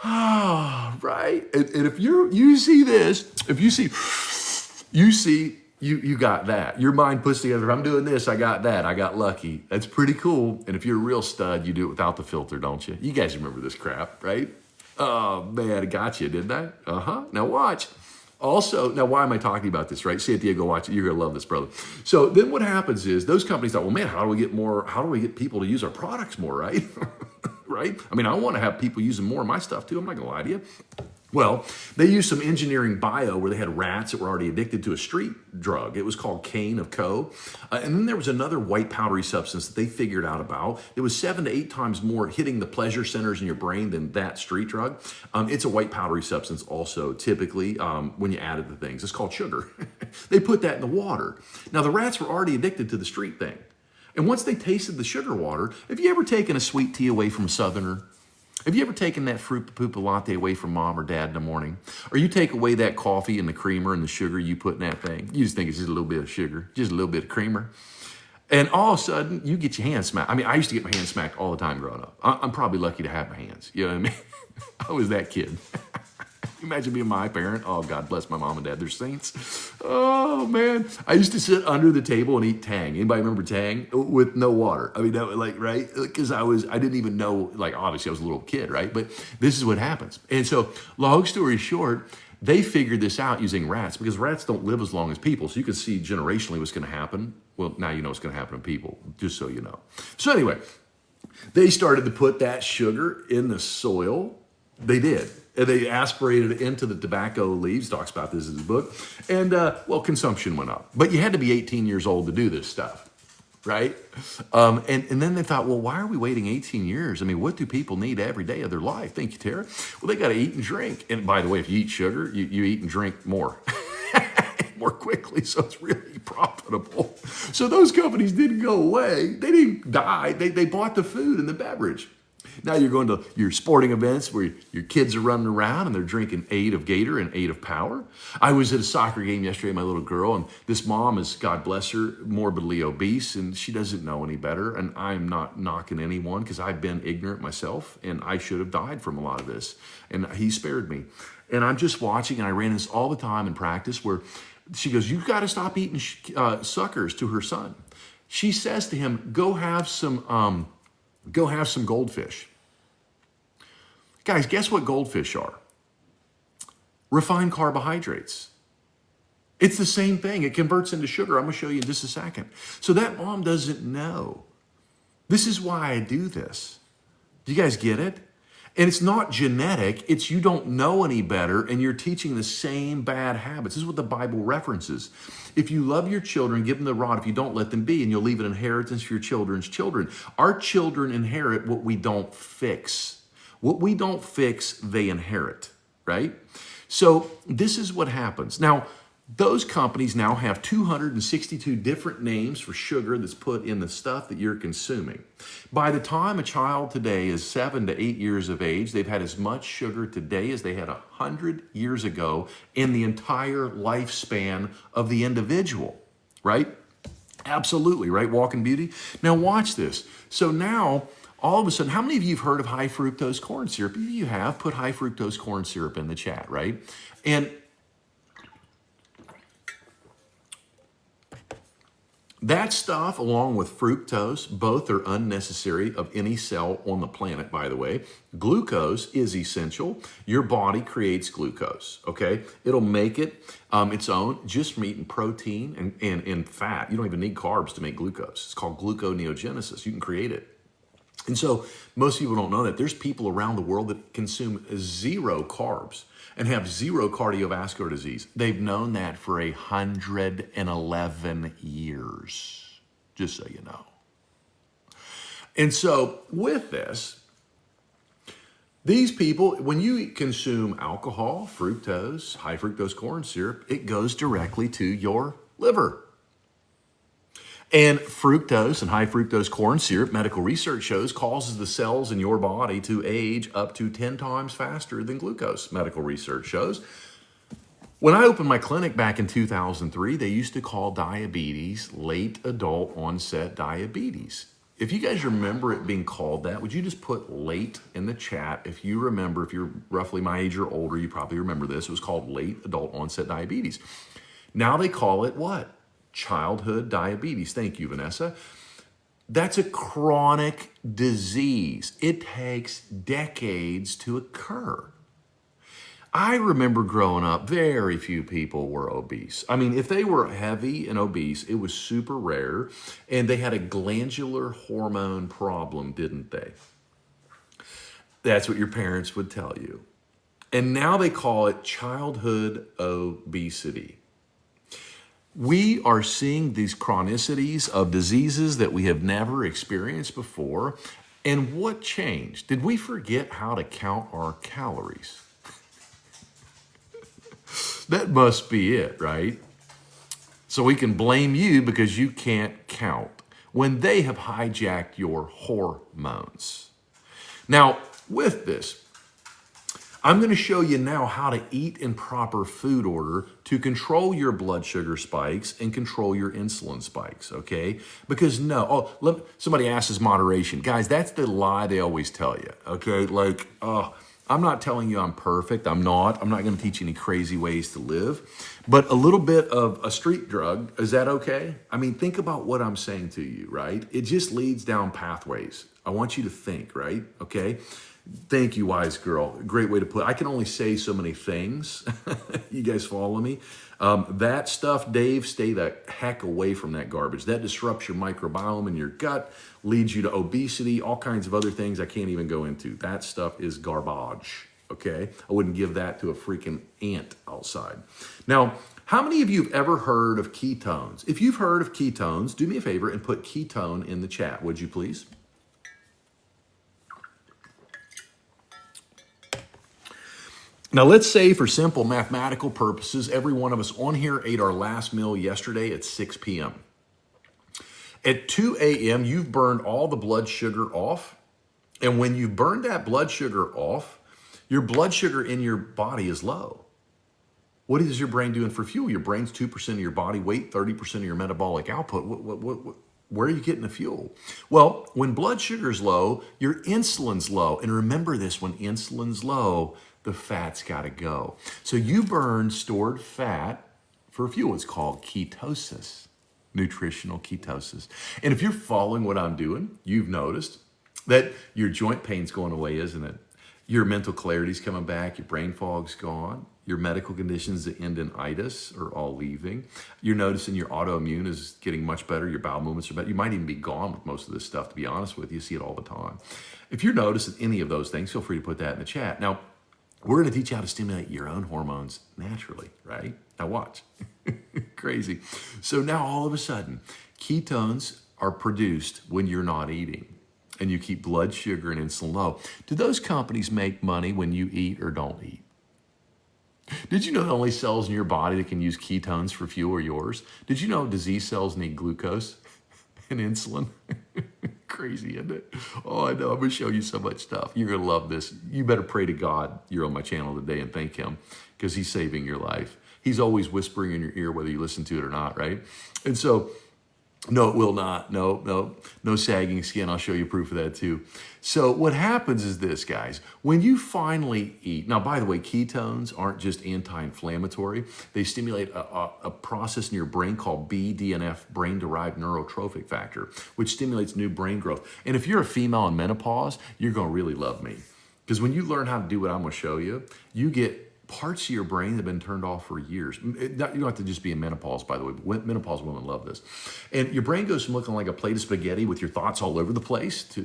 Ah, right. And if you see this, if you see, you got that. Your mind puts together, if I'm doing this, I got that. I got lucky. That's pretty cool. And if you're a real stud, you do it without the filter, don't you? You guys remember this crap, right? Oh, man, I got you, didn't I? Uh-huh. Now watch. Also, now why am I talking about this, right? Santiago, watch it. You're going to love this, brother. So then what happens is those companies thought, well, man, how do we get people to use our products more, right? Right? I mean, I want to have people using more of my stuff too. I'm not going to lie to you. Well, they used some engineering bio where they had rats that were already addicted to a street drug. It was called cane of co. And then there was another white powdery substance that they figured out about. It was 7 to 8 times more hitting the pleasure centers in your brain than that street drug. It's a white powdery substance also, typically, when you add it to things. It's called sugar. They put that in the water. Now, the rats were already addicted to the street thing. And once they tasted the sugar water, have you ever taken a sweet tea away from a Southerner? Have you ever taken that fruit poopa latte away from mom or dad in the morning? Or you take away that coffee and the creamer and the sugar you put in that thing. You just think it's just a little bit of sugar, just a little bit of creamer. And all of a sudden, you get your hands smacked. I mean, I used to get my hands smacked all the time growing up. I'm probably lucky to have my hands. You know what I mean? I was that kid. Imagine being my parent. Oh, God bless my mom and dad. They're saints. Oh, man. I used to sit under the table and eat Tang. Anybody remember Tang? With no water. I mean, that was like, right? Because I didn't even know, like, obviously I was a little kid, right? But this is what happens. And so, long story short, they figured this out using rats because rats don't live as long as people. So you can see generationally what's going to happen. Well, now you know what's going to happen to people, just so you know. So anyway, they started to put that sugar in the soil. They did. And they aspirated it into the tobacco leaves, talks about this in his book, and well, consumption went up. But you had to be 18 years old to do this stuff, right? And then they thought, well, why are we waiting 18 years? I mean, what do people need every day of their life? Thank you, Tara. Well, they got to eat and drink. And by the way, if you eat sugar, you eat and drink more. More quickly, so it's really profitable. So those companies didn't go away. They didn't die. They bought the food and the beverage. Now you're going to your sporting events where your kids are running around and they're drinking 8 of Gator and 8 of Power. I was at a soccer game yesterday, my little girl, and this mom is, God bless her, morbidly obese, and she doesn't know any better. And I'm not knocking anyone because I've been ignorant myself, and I should have died from a lot of this. And he spared me. And I'm just watching, and I ran this all the time in practice where she goes, "You've got to stop eating suckers," to her son. She says to him, go have some goldfish. Guys, guess what goldfish are? Refined carbohydrates. It's the same thing. It converts into sugar. I'm going to show you in just a second. So that mom doesn't know. This is why I do this. Do you guys get it? And it's not genetic. It's you don't know any better and you're teaching the same bad habits. This is what the Bible references. If you love your children, give them the rod. If you don't, let them be, and you'll leave an inheritance for your children's children. Our children inherit what we don't fix. What we don't fix, they inherit, right? So this is what happens. Now, those companies now have 262 different names for sugar that's put in the stuff that you're consuming. By the time a child today is 7 to 8 years of age, they've had as much sugar today as they had 100 years ago in the entire lifespan of the individual, right? Absolutely, right? Walking Beauty. Now watch this. So now, all of a sudden, how many of you have heard of high fructose corn syrup? If you have, put high fructose corn syrup in the chat, right? And that stuff, along with fructose, both are unnecessary of any cell on the planet, by the way. Glucose is essential. Your body creates glucose, okay? It'll make it its own just from eating protein and fat. You don't even need carbs to make glucose. It's called gluconeogenesis. You can create it. And so most people don't know that. There's people around the world that consume 0 carbs and have 0 cardiovascular disease. They've known that for 111 years, just so you know. And so with this, these people, when you consume alcohol, fructose, high fructose corn syrup, it goes directly to your liver. And fructose and high fructose corn syrup, medical research shows, causes the cells in your body to age up to 10 times faster than glucose, medical research shows. When I opened my clinic back in 2003, they used to call diabetes late adult onset diabetes. If you guys remember it being called that, would you just put late in the chat? If you remember, if you're roughly my age or older, you probably remember this. It was called late adult onset diabetes. Now they call it what? Childhood diabetes. Thank you, Vanessa. That's a chronic disease. It takes decades to occur. I remember growing up, very few people were obese. I mean, if they were heavy and obese, it was super rare, and they had a glandular hormone problem, didn't they? That's what your parents would tell you. And now they call it childhood obesity. We are seeing these chronicities of diseases that we have never experienced before. And what changed? Did we forget how to count our calories? That must be it, right? So we can blame you because you can't count when they have hijacked your hormones. Now, with this, I'm going to show you now how to eat in proper food order to control your blood sugar spikes and control your insulin spikes, okay? Because somebody asks moderation. Guys, that's the lie they always tell you, okay? Like, I'm not telling you I'm perfect. I'm not going to teach you any crazy ways to live. But a little bit of a street drug, is that okay? I mean, think about what I'm saying to you, right? It just leads down pathways. I want you to think, right? Okay? Thank you, wise girl. Great way to put it. I can only say so many things. You guys follow me? That stuff, Dave, stay the heck away from that garbage. That disrupts your microbiome in your gut, leads you to obesity, all kinds of other things I can't even go into. That stuff is garbage, okay? I wouldn't give that to a freaking ant outside. Now, how many of you have ever heard of ketones? If you've heard of ketones, do me a favor and put ketone in the chat, would you please? Now, let's say for simple mathematical purposes, every one of us on here ate our last meal yesterday at 6 p.m. At 2 a.m., you've burned all the blood sugar off. And when you've burned that blood sugar off, your blood sugar in your body is low. What is your brain doing for fuel? Your brain's 2% of your body weight, 30% of your metabolic output. Where are you getting the fuel? Well, when blood sugar's low, your insulin's low. And remember this, when insulin's low, the fat's got to go. So you burn stored fat for fuel. It's called ketosis, nutritional ketosis. And if you're following what I'm doing, you've noticed that your joint pain's going away, isn't it? Your mental clarity's coming back. Your brain fog's gone. Your medical conditions that end in itis are all leaving. You're noticing your autoimmune is getting much better. Your bowel movements are better. You might even be gone with most of this stuff, to be honest with you. You see it all the time. If you're noticing any of those things, feel free to put that in the chat. Now, we're going to teach you how to stimulate your own hormones naturally, right? Now watch. Crazy. So now all of a sudden, ketones are produced when you're not eating and you keep blood sugar and insulin low. Do those companies make money when you eat or don't eat? Did you know the only cells in your body that can use ketones for fuel are yours? Did you know disease cells need glucose and insulin? Crazy, isn't it? Oh, I know. I'm going to show you so much stuff. You're going to love this. You better pray to God you're on my channel today and thank him because he's saving your life. He's always whispering in your ear whether you listen to it or not, right? And so, no, it will not. No sagging skin. I'll show you proof of that too. So what happens is this, guys. When you finally eat, now, by the way, ketones aren't just anti-inflammatory. They stimulate a process in your brain called BDNF, brain-derived neurotrophic factor, which stimulates new brain growth. And if you're a female in menopause, you're going to really love me. Because when you learn how to do what I'm going to show you, you get parts of your brain that have been turned off for years. You don't have to just be in menopause, by the way, but menopause women love this. And your brain goes from looking like a plate of spaghetti with your thoughts all over the place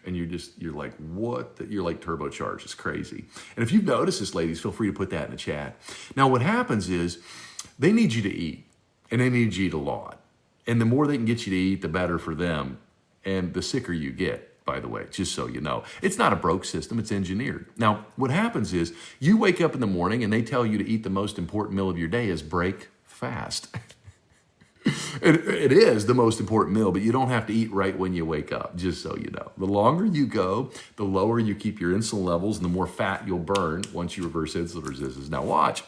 and you're like, what? You're like turbocharged. It's crazy. And if you've noticed this, ladies, feel free to put that in the chat. Now, what happens is they need you to eat, and they need you to eat a lot. And the more they can get you to eat, the better for them. And the sicker you get, by the way, just so you know. It's not a broke system, it's engineered. Now, what happens is you wake up in the morning and they tell you to eat the most important meal of your day is break fast. It is the most important meal, but you don't have to eat right when you wake up, just so you know. The longer you go, the lower you keep your insulin levels and the more fat you'll burn once you reverse insulin resistance. Now watch.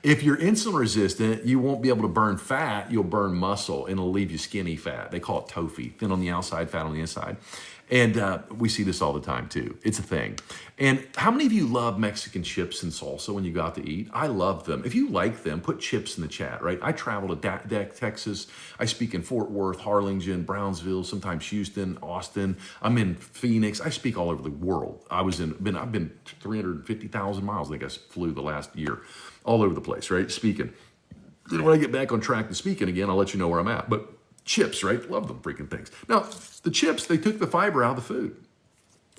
If you're insulin resistant, you won't be able to burn fat, you'll burn muscle, and it'll leave you skinny fat. They call it TOFI, thin on the outside, fat on the inside. And we see this all the time too. It's a thing. And how many of you love Mexican chips and salsa when you go out to eat? I love them. If you like them, put chips in the chat, right? I travel to Texas. I speak in Fort Worth, Harlingen, Brownsville, sometimes Houston, Austin. I'm in Phoenix. I speak all over the world. I've been 350,000 miles. I think I flew the last year. All over the place, right? Speaking. Then when I get back on track to speaking again, I'll let you know where I'm at. But chips, right? Love them freaking things. Now, the chips, they took the fiber out of the food.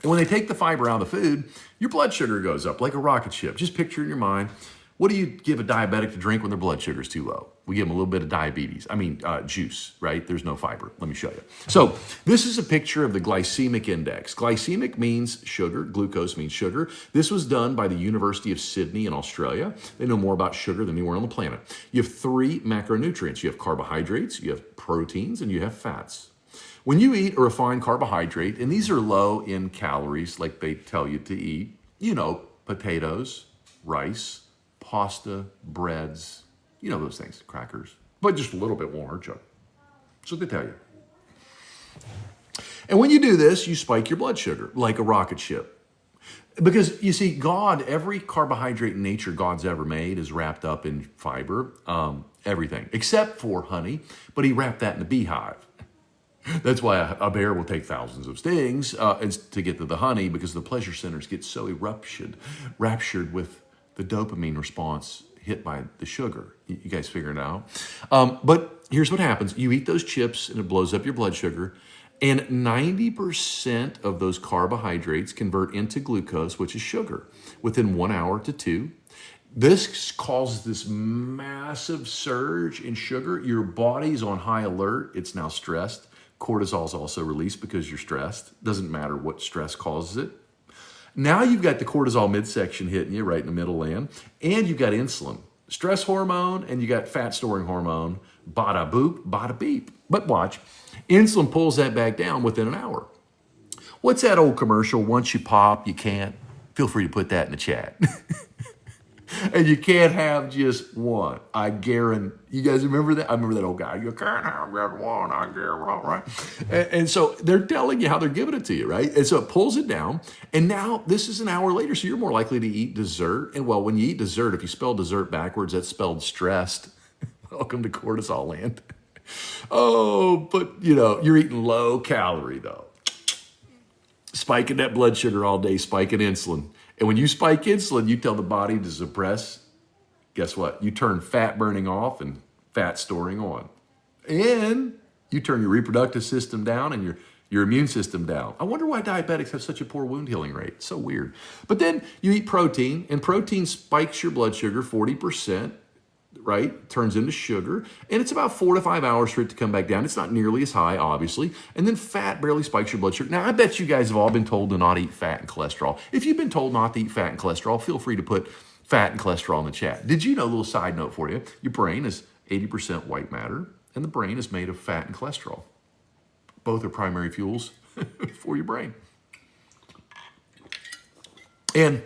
And when they take the fiber out of the food, your blood sugar goes up like a rocket ship. Just picture in your mind, what do you give a diabetic to drink when their blood sugar is too low? We give them a little bit of juice, right? There's no fiber. Let me show you. So this is a picture of the glycemic index. Glycemic means sugar. Glucose means sugar. This was done by the University of Sydney in Australia. They know more about sugar than anywhere on the planet. You have 3 macronutrients. You have carbohydrates, you have proteins, and you have fats. When you eat a refined carbohydrate, and these are low in calories like they tell you to eat, potatoes, rice, pasta, breads, those things, crackers, but just a little bit won't hurt you. That's what they tell you. And when you do this, you spike your blood sugar like a rocket ship. Because you see, every carbohydrate in nature God's ever made is wrapped up in fiber, everything, except for honey, but he wrapped that in a beehive. That's why a bear will take thousands of stings to get to the honey, because the pleasure centers get so raptured with the dopamine response hit by the sugar. You guys figure it out. But here's what happens. You eat those chips and it blows up your blood sugar, and 90% of those carbohydrates convert into glucose, which is sugar, within 1 hour to 2. This causes this massive surge in sugar. Your body's on high alert. It's now stressed. Cortisol is also released because you're stressed. Doesn't matter what stress causes it. Now you've got the cortisol midsection hitting you right in the middle land, and you've got insulin, stress hormone, and you got fat storing hormone, bada boop, bada beep. But watch, insulin pulls that back down within an hour. What's that old commercial? Once you pop, you can't. Feel free to put that in the chat. And you can't have just one. I guarantee. You guys remember that? I remember that old guy. You can't have just one. I guarantee, right? And so they're telling you how they're giving it to you, right? And so it pulls it down. And now this is an hour later, so you're more likely to eat dessert. And when you eat dessert, if you spell dessert backwards, that's spelled stressed. Welcome to cortisol land. Oh, but you're eating low calorie though. Spiking that blood sugar all day, spiking insulin. And when you spike insulin, you tell the body to suppress. Guess what? You turn fat burning off and fat storing on. And you turn your reproductive system down and your immune system down. I wonder why diabetics have such a poor wound healing rate. It's so weird. But then you eat protein, and protein spikes your blood sugar 40%. Right? Turns into sugar. And it's about 4 to 5 hours for it to come back down. It's not nearly as high, obviously. And then fat barely spikes your blood sugar. Now, I bet you guys have all been told to not eat fat and cholesterol. If you've been told not to eat fat and cholesterol, feel free to put fat and cholesterol in the chat. Did you know, a little side note for you, your brain is 80% white matter, and the brain is made of fat and cholesterol. Both are primary fuels for your brain. And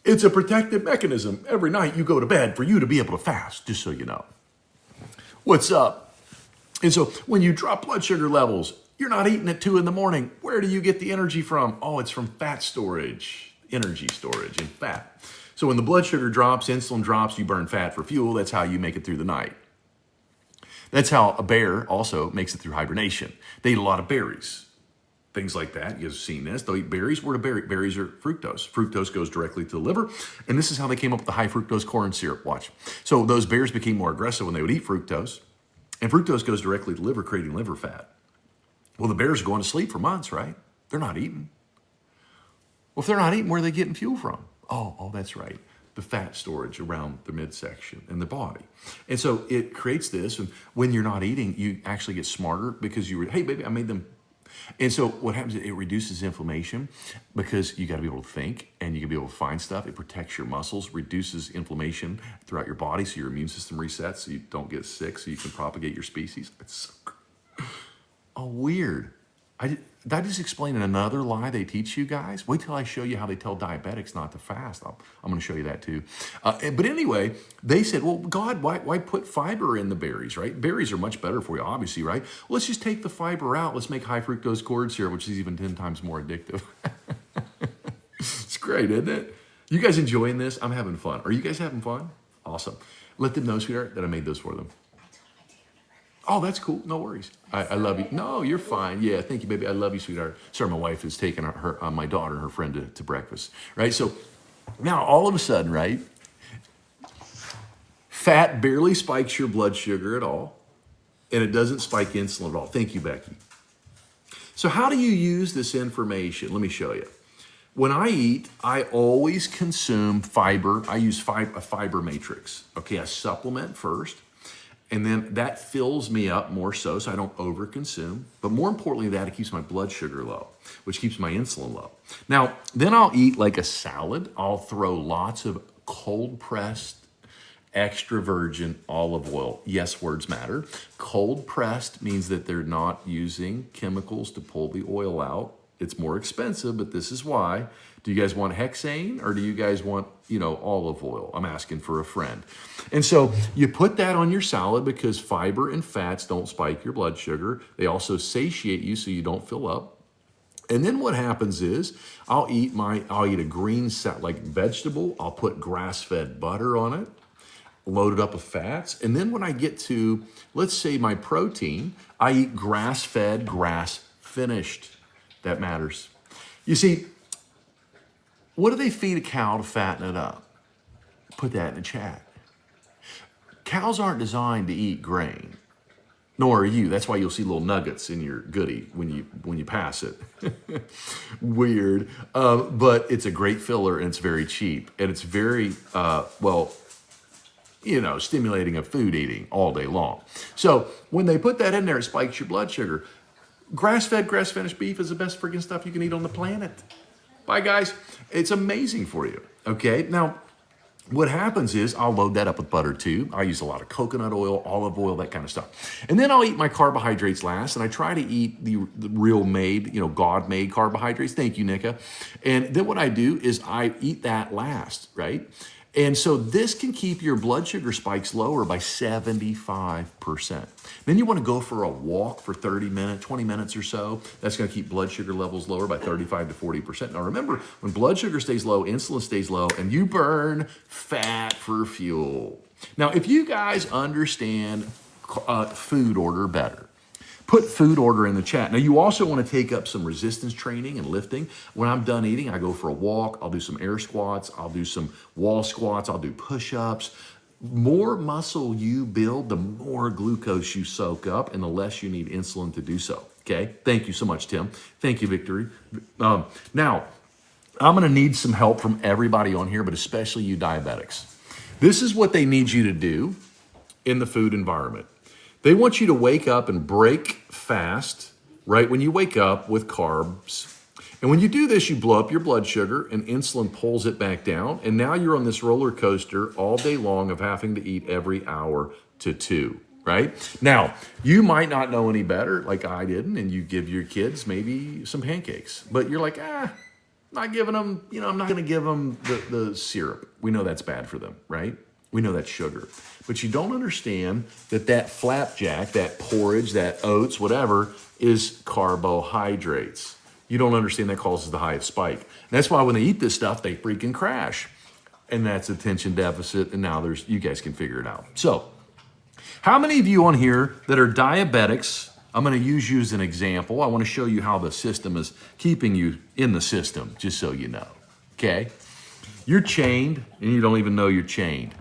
it's a protective mechanism. Every night you go to bed for you to be able to fast, just so you know. What's up? And so when you drop blood sugar levels, you're not eating at 2 in the morning. Where do you get the energy from? Oh, it's from fat storage, energy storage in fat. So when the blood sugar drops, insulin drops, you burn fat for fuel. That's how you make it through the night. That's how a bear also makes it through hibernation. They eat a lot of berries. Things like that. You've seen this. They'll eat berries. Where do berries are fructose? Fructose goes directly to the liver. And this is how they came up with the high fructose corn syrup. Watch. So those bears became more aggressive when they would eat fructose. And fructose goes directly to the liver, creating liver fat. Well, the bears are going to sleep for months, right? They're not eating. Well, if they're not eating, where are they getting fuel from? Oh, that's right. The fat storage around the midsection in the body. And so it creates this. And when you're not eating, you actually get smarter because hey, baby, I made them. And so what happens is it reduces inflammation because you got to be able to think and you can be able to find stuff. It protects your muscles, reduces inflammation throughout your body so your immune system resets so you don't get sick, so you can propagate your species. It's so weird. Did I just explain another lie they teach you guys? Wait till I show you how they tell diabetics not to fast. I'm going to show you that too. But anyway, they said, well, God, why put fiber in the berries, right? Berries are much better for you, obviously, right? Well, let's just take the fiber out. Let's make high fructose corn syrup, which is even 10 times more addictive. It's great, isn't it? You guys enjoying this? I'm having fun. Are you guys having fun? Awesome. Let them know, sweetheart, that I made those for them. Oh, that's cool. No worries. I love you. No, you're fine. Yeah, thank you, baby. I love you, sweetheart. Sorry, my wife is taking my daughter and her friend to breakfast, right? So now all of a sudden, right, fat barely spikes your blood sugar at all, and it doesn't spike insulin at all. Thank you, Becky. So how do you use this information? Let me show you. When I eat, I always consume fiber. I use a fiber matrix. Okay, I supplement first, and then that fills me up more so I don't overconsume. But more importantly, that it keeps my blood sugar low, which keeps my insulin low. Now, then I'll eat like a salad. I'll throw lots of cold pressed extra virgin olive oil. Yes, words matter. Cold pressed means that they're not using chemicals to pull the oil out. It's more expensive, but this is why. Do you guys want hexane or do you guys want, olive oil? I'm asking for a friend. And so you put that on your salad because fiber and fats don't spike your blood sugar. They also satiate you so you don't fill up. And then what happens is I'll eat a green like vegetable. I'll put grass-fed butter on it, loaded up with fats. And then when I get to, let's say my protein, I eat grass-fed, grass-finished. That matters. You see, what do they feed a cow to fatten it up? Put that in the chat. Cows aren't designed to eat grain, nor are you. That's why you'll see little nuggets in your goodie when you pass it. Weird, but it's a great filler and it's very cheap and it's very stimulating of food eating all day long. So when they put that in there, it spikes your blood sugar. Grass-fed, grass-finished beef is the best freaking stuff you can eat on the planet. Bye, guys. It's amazing for you, okay? Now, what happens is I'll load that up with butter too. I use a lot of coconut oil, olive oil, that kind of stuff. And then I'll eat my carbohydrates last, and I try to eat the real made, God-made carbohydrates. Thank you, Nika. And then what I do is I eat that last, right? And so this can keep your blood sugar spikes lower by 75%. Then you want to go for a walk for 30 minutes, 20 minutes or so. That's going to keep blood sugar levels lower by 35 to 40%. Now remember, when blood sugar stays low, insulin stays low, and you burn fat for fuel. Now, if you guys understand food order better, put food order in the chat. Now, you also want to take up some resistance training and lifting. When I'm done eating, I go for a walk. I'll do some air squats. I'll do some wall squats. I'll do push-ups. More muscle you build, the more glucose you soak up and the less you need insulin to do so. Okay? Thank you so much, Tim. Thank you, Victory. Now, I'm going to need some help from everybody on here, but especially you diabetics. This is what they need you to do in the food environment. They want you to wake up and break fast right when you wake up with carbs. And when you do this, you blow up your blood sugar and insulin pulls it back down. And now you're on this roller coaster all day long of having to eat every hour to two, right? Now, you might not know any better like I didn't, and you give your kids maybe some pancakes. But you're like, not giving them, I'm not going to give them the syrup. We know that's bad for them, right? We know that's sugar. But you don't understand that flapjack, that porridge, that oats, whatever, is carbohydrates. You don't understand that causes the highest spike. And that's why when they eat this stuff, they freaking crash. And that's attention deficit. And now you guys can figure it out. So how many of you on here that are diabetics, I'm going to use you as an example. I want to show you how the system is keeping you in the system, just so you know. Okay? You're chained and you don't even know you're chained.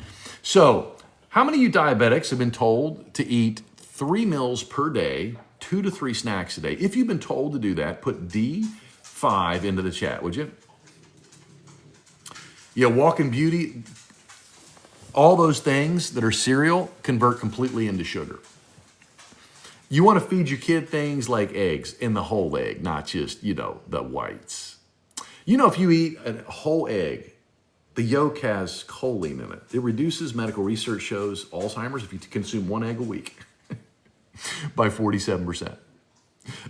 So how many of you diabetics have been told to eat 3 meals per day, 2 to 3 snacks a day? If you've been told to do that, put D5 into the chat, would you? Yeah, Walking Beauty, all those things that are cereal convert completely into sugar. You want to feed your kid things like eggs in the whole egg, not just, the whites. If you eat a whole egg, the yolk has choline in it. It reduces, medical research shows, Alzheimer's if you consume 1 egg a week by 47%.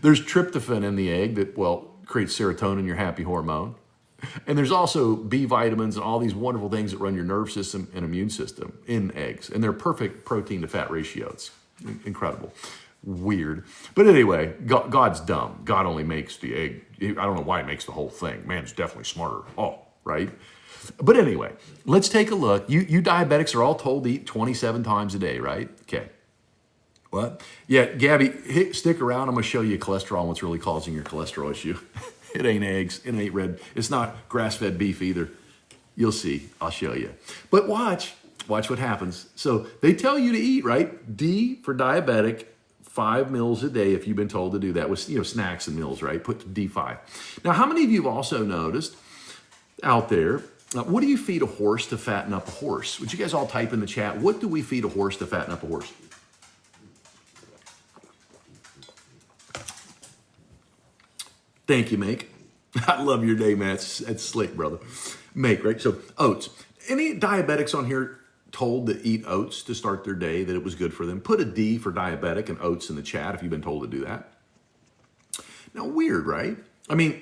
There's tryptophan in the egg that, creates serotonin, your happy hormone. And there's also B vitamins and all these wonderful things that run your nerve system and immune system in eggs. And they're perfect protein to fat ratios. Incredible. Weird. But anyway, God's dumb. God only makes the egg. I don't know why he makes the whole thing. Man's definitely smarter. Right? But anyway, let's take a look. You diabetics are all told to eat 27 times a day, right? Okay. What? Yeah, Gabby, stick around. I'm going to show you cholesterol and what's really causing your cholesterol issue. It ain't eggs. It ain't red. It's not grass-fed beef either. You'll see. I'll show you. But watch what happens. So they tell you to eat, right? D for diabetic, 5 meals a day if you've been told to do that with, snacks and meals, right? Put D5. Now, how many of you have also noticed out there, what do you feed a horse to fatten up a horse? Would you guys all type in the chat, what do we feed a horse to fatten up a horse? Thank you, Make. I love your name, man. That's slick, brother. Make, right? So oats. Any diabetics on here told to eat oats to start their day, that it was good for them? Put a D for diabetic and oats in the chat if you've been told to do that. Now, weird, right? I mean,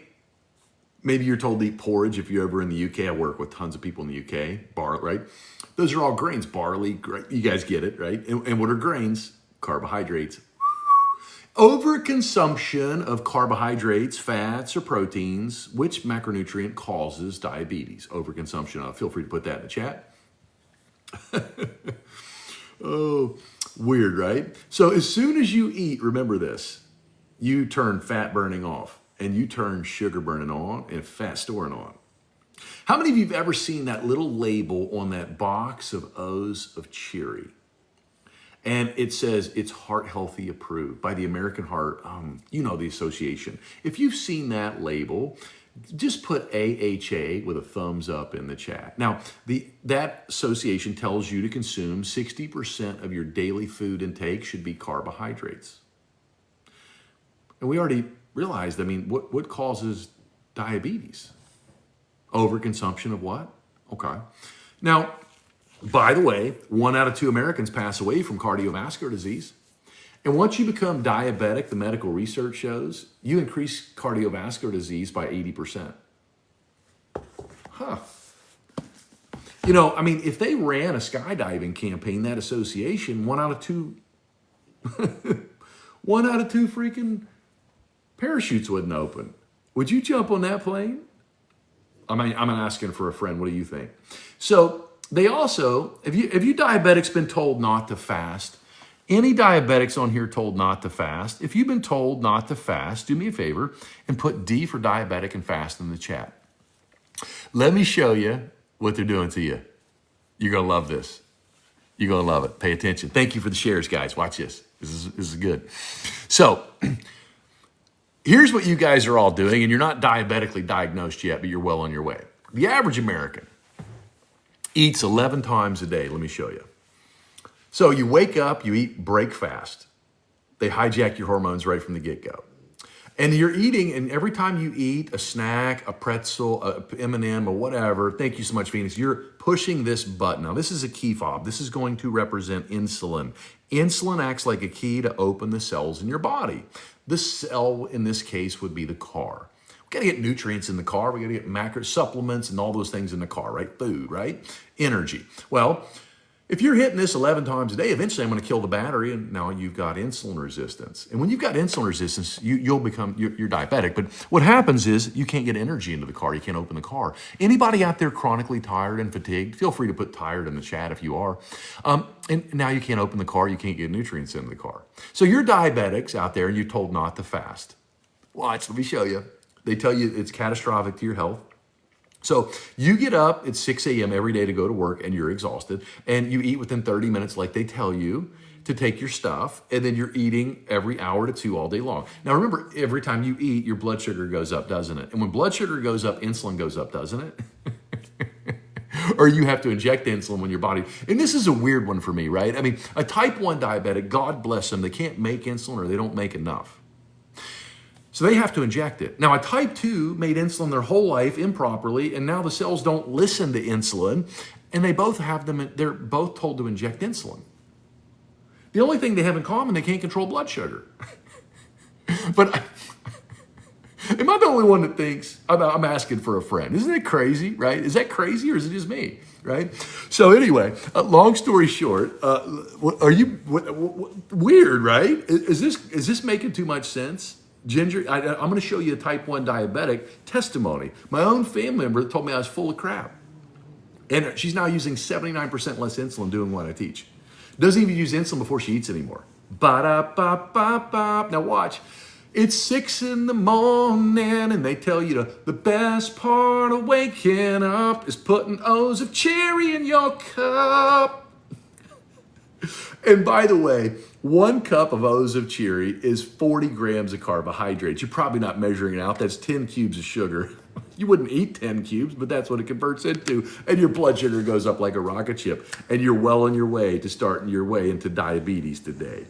maybe you're told to eat porridge if you're over in the UK. I work with tons of people in the UK. Barley, right? Those are all grains. Barley, you guys get it, right? And what are grains? Carbohydrates. Overconsumption of carbohydrates, fats, or proteins, which macronutrient causes diabetes? Overconsumption of. Feel free to put that in the chat. Oh, weird, right? So as soon as you eat, remember this, you turn fat burning off and you turn sugar burning on and fat storing on. How many of you have ever seen that little label on that box of O's of Cheery? And it says it's heart healthy approved by the American Heart, the association. If you've seen that label, just put AHA with a thumbs up in the chat. Now, that association tells you to consume 60% of your daily food intake should be carbohydrates. And we already realized, what causes diabetes? Overconsumption of what? Okay. Now, by the way, 1 out of 2 Americans pass away from cardiovascular disease. And once you become diabetic, the medical research shows, you increase cardiovascular disease by 80%. Huh. If they ran a skydiving campaign, that association, 1 out of 2, 1 out of 2 freaking parachutes wouldn't open. Would you jump on that plane? I'm asking for a friend. What do you think? So, they also, if you diabetics been told not to fast, any diabetics on here told not to fast, if you've been told not to fast, do me a favor and put D for diabetic and fast in the chat. Let me show you what they're doing to you. You're going to love this. You're going to love it. Pay attention. Thank you for the shares, guys. Watch this. This is good. So, here's what you guys are all doing, and you're not diabetically diagnosed yet, but you're well on your way. The average American eats 11 times a day. Let me show you. So you wake up, you eat break fast. They hijack your hormones right from the get-go. And you're eating, and every time you eat a snack, a pretzel, a M&M, or whatever, thank you so much, Phoenix, you're pushing this button. Now, this is a key fob. This is going to represent insulin. Insulin acts like a key to open the cells in your body. The cell, in this case, would be the car. We got to get nutrients in the car. We got to get macro supplements and all those things in the car, right? Food, right? Energy. Well, if you're hitting this 11 times a day, eventually I'm going to kill the battery, and now you've got insulin resistance. And when you've got insulin resistance, you're diabetic. But what happens is you can't get energy into the car. You can't open the car. Anybody out there chronically tired and fatigued? Feel free to put tired in the chat if you are. And now you can't open the car. You can't get nutrients into the car. So you're diabetics out there, and you're told not to fast. Watch. Let me show you. They tell you it's catastrophic to your health. So you get up at 6 a.m. every day to go to work, and you're exhausted, and you eat within 30 minutes like they tell you to take your stuff, and then you're eating every hour to 2 all day long. Now remember, every time you eat, your blood sugar goes up, doesn't it? And when blood sugar goes up, insulin goes up, doesn't it? Or you have to inject insulin when your body, and this is a weird one for me, right? A type 1 diabetic, God bless them, they can't make insulin or they don't make enough. So they have to inject it. Now, a type 2 made insulin their whole life improperly, and now the cells don't listen to insulin, and they're both told to inject insulin. The only thing they have in common, they can't control blood sugar. But am I the only one that thinks I'm asking for a friend? Isn't it crazy, right? Is that crazy, or is it just me, right? So anyway, long story short, are you weird, right? Is this making too much sense? Ginger, I'm going to show you a type 1 diabetic testimony. My own family member told me I was full of crap. And she's now using 79% less insulin doing what I teach. Doesn't even use insulin before she eats anymore. Ba-da-ba-ba-ba. Now watch. It's 6 in the morning and they tell you the best part of waking up is putting O's of cherry in your cup. And by the way, 1 cup of O's of Cheery is 40 grams of carbohydrates. You're probably not measuring it out. That's 10 cubes of sugar. You wouldn't eat 10 cubes, but that's what it converts into. And your blood sugar goes up like a rocket ship. And you're well on your way to starting your way into diabetes today.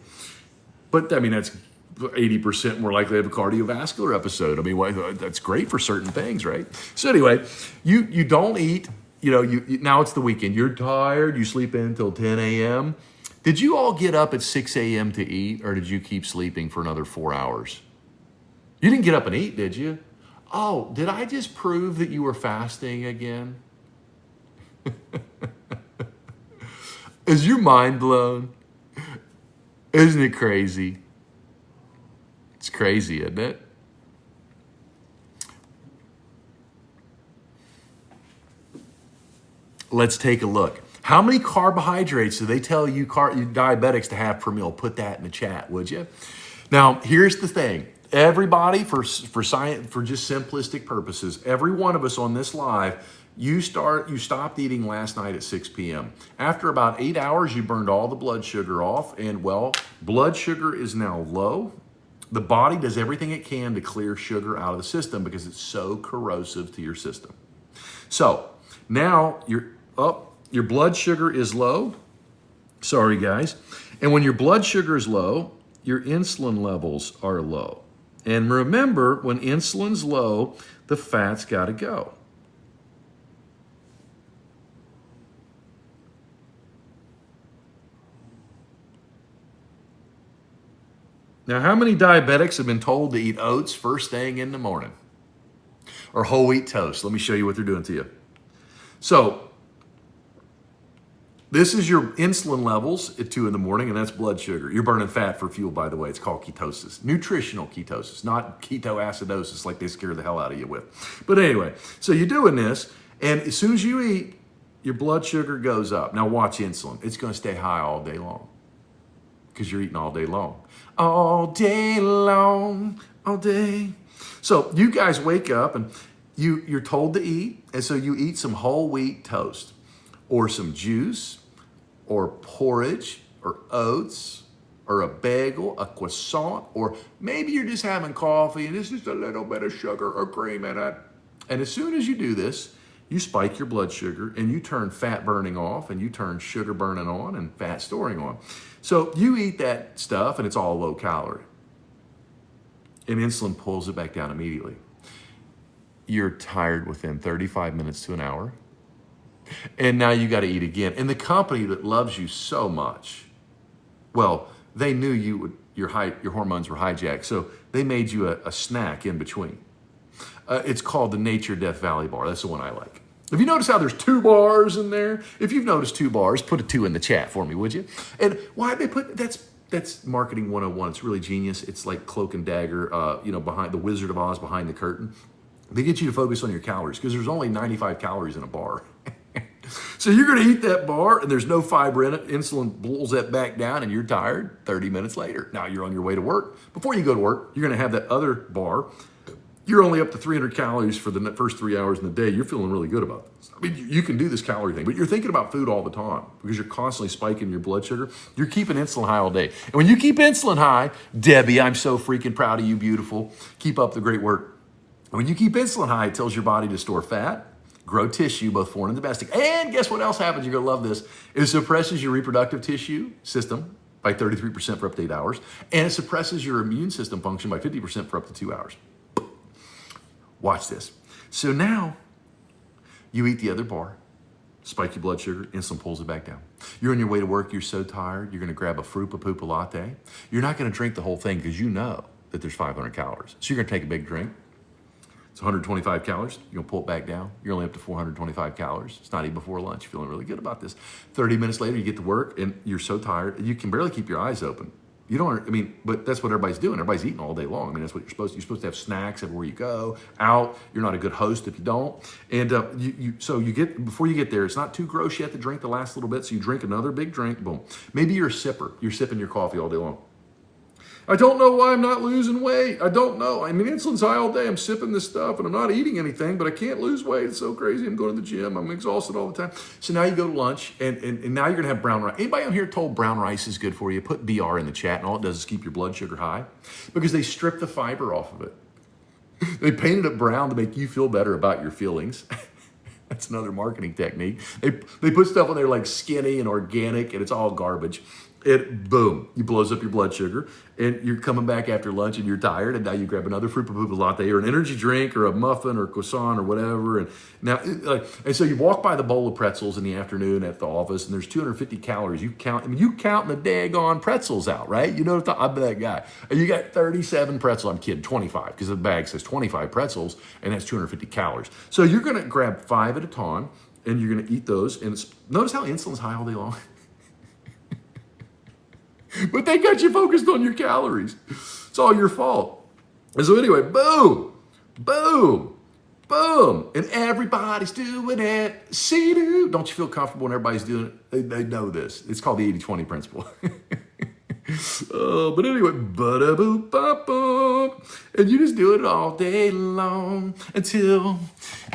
But I mean, that's 80% more likely to have a cardiovascular episode. I mean, that's great for certain things, right? So anyway, you don't eat, now it's the weekend. You're tired, you sleep in until 10 a.m. Did you all get up at 6 a.m. to eat, or did you keep sleeping for another 4 hours? You didn't get up and eat, did you? Oh, did I just prove that you were fasting again? Is your mind blown? Isn't it crazy? It's crazy, isn't it? Let's take a look. How many carbohydrates do they tell you diabetics to have per meal? Put that in the chat, would you? Now, here's the thing. Everybody, for science, for just simplistic purposes, every one of us on this live, you stopped eating last night at 6 p.m. After about 8 hours, you burned all the blood sugar off, and well, blood sugar is now low. The body does everything it can to clear sugar out of the system because it's so corrosive to your system. So now your blood sugar is low. Sorry, guys. And when your blood sugar is low, your insulin levels are low. And remember, when insulin's low, the fat's got to go. Now, how many diabetics have been told to eat oats first thing in the morning? Or whole wheat toast? Let me show you what they're doing to you. So, this is your insulin levels at 2 in the morning, and that's blood sugar. You're burning fat for fuel, by the way. It's called ketosis. Nutritional ketosis, not ketoacidosis like they scare the hell out of you with. But anyway, so you're doing this, and as soon as you eat, your blood sugar goes up. Now watch insulin. It's going to stay high all day long because you're eating all day long. All day long, all day. So you guys wake up, and you're told to eat, and so you eat some whole wheat toast or some juice, or porridge, or oats, or a bagel, a croissant, or maybe you're just having coffee and it's just a little bit of sugar or cream in it. And as soon as you do this, you spike your blood sugar and you turn fat burning off and you turn sugar burning on and fat storing on. So you eat that stuff and it's all low calorie. And insulin pulls it back down immediately. You're tired within 35 minutes to an hour. And now you got to eat again. And the company that loves you so much, well, they knew your hormones were hijacked, so they made you a snack in between. It's called the Nature Death Valley bar. That's the one I like. Have you noticed how there's 2 bars in there? If you've noticed 2 bars, put a 2 in the chat for me, would you? And why they put that's marketing 101. It's really genius. It's like Cloak and Dagger, behind the Wizard of Oz behind the curtain. They get you to focus on your calories because there's only 95 calories in a bar. So you're going to eat that bar and there's no fiber in it. Insulin pulls that back down and you're tired 30 minutes later. Now you're on your way to work. Before you go to work, you're going to have that other bar. You're only up to 300 calories for the first 3 hours in the day. You're feeling really good about this. I mean, you can do this calorie thing, but you're thinking about food all the time because you're constantly spiking your blood sugar. You're keeping insulin high all day. And when you keep insulin high, Debbie, I'm so freaking proud of you, beautiful. Keep up the great work. When you keep insulin high, it tells your body to store fat, grow tissue, both foreign and domestic. And guess what else happens? You're going to love this. It suppresses your reproductive tissue system by 33% for up to 8 hours. And it suppresses your immune system function by 50% for up to 2 hours. Watch this. So now you eat the other bar, spike your blood sugar, insulin pulls it back down. You're on your way to work. You're so tired. You're going to grab a Frupa Poopa latte. You're not going to drink the whole thing because you know that there's 500 calories. So you're going to take a big drink. It's 125 calories. You're going to pull it back down. You're only up to 425 calories. It's not even before lunch. You're feeling really good about this. 30 minutes later, you get to work and you're so tired. You can barely keep your eyes open. You don't, but that's what everybody's doing. Everybody's eating all day long. That's what you're supposed to. You're supposed to have snacks everywhere you go, out. You're not a good host if you don't. And so you get, before you get there, it's not too gross yet to drink the last little bit. So you drink another big drink, boom. Maybe you're a sipper. You're sipping your coffee all day long. I don't know why I'm not losing weight. I don't know. I mean, insulin's high all day. I'm sipping this stuff and I'm not eating anything, but I can't lose weight. It's so crazy. I'm going to the gym. I'm exhausted all the time. So now you go to lunch and now you're going to have brown rice. Anybody on here told brown rice is good for you? Put BR in the chat, and all it does is keep your blood sugar high because they strip the fiber off of it. They painted it brown to make you feel better about your feelings. That's another marketing technique. They put stuff on there like skinny and organic, and it's all garbage. Boom, you blows up your blood sugar, and you're coming back after lunch and you're tired, and now you grab another fruit poo latte or an energy drink or a muffin or croissant or whatever, and now and so you walk by the bowl of pretzels in the afternoon at the office, and there's 250 calories. You count, I mean, you counting the daggone pretzels out, right? You know what I'm that guy. And you got 37 pretzels. I'm kidding, 25, because the bag says 25 pretzels, and that's 250 calories. So you're gonna grab 5 at a time, and you're gonna eat those. And notice how insulin's high all day long. But they got you focused on your calories. It's all your fault. And so anyway, boom, boom, boom. And everybody's doing it. See, dude. Don't you feel comfortable when everybody's doing it? They know this. It's called the 80-20 principle. But anyway, ba-da-boop-ba-boom. And you just do it all day long until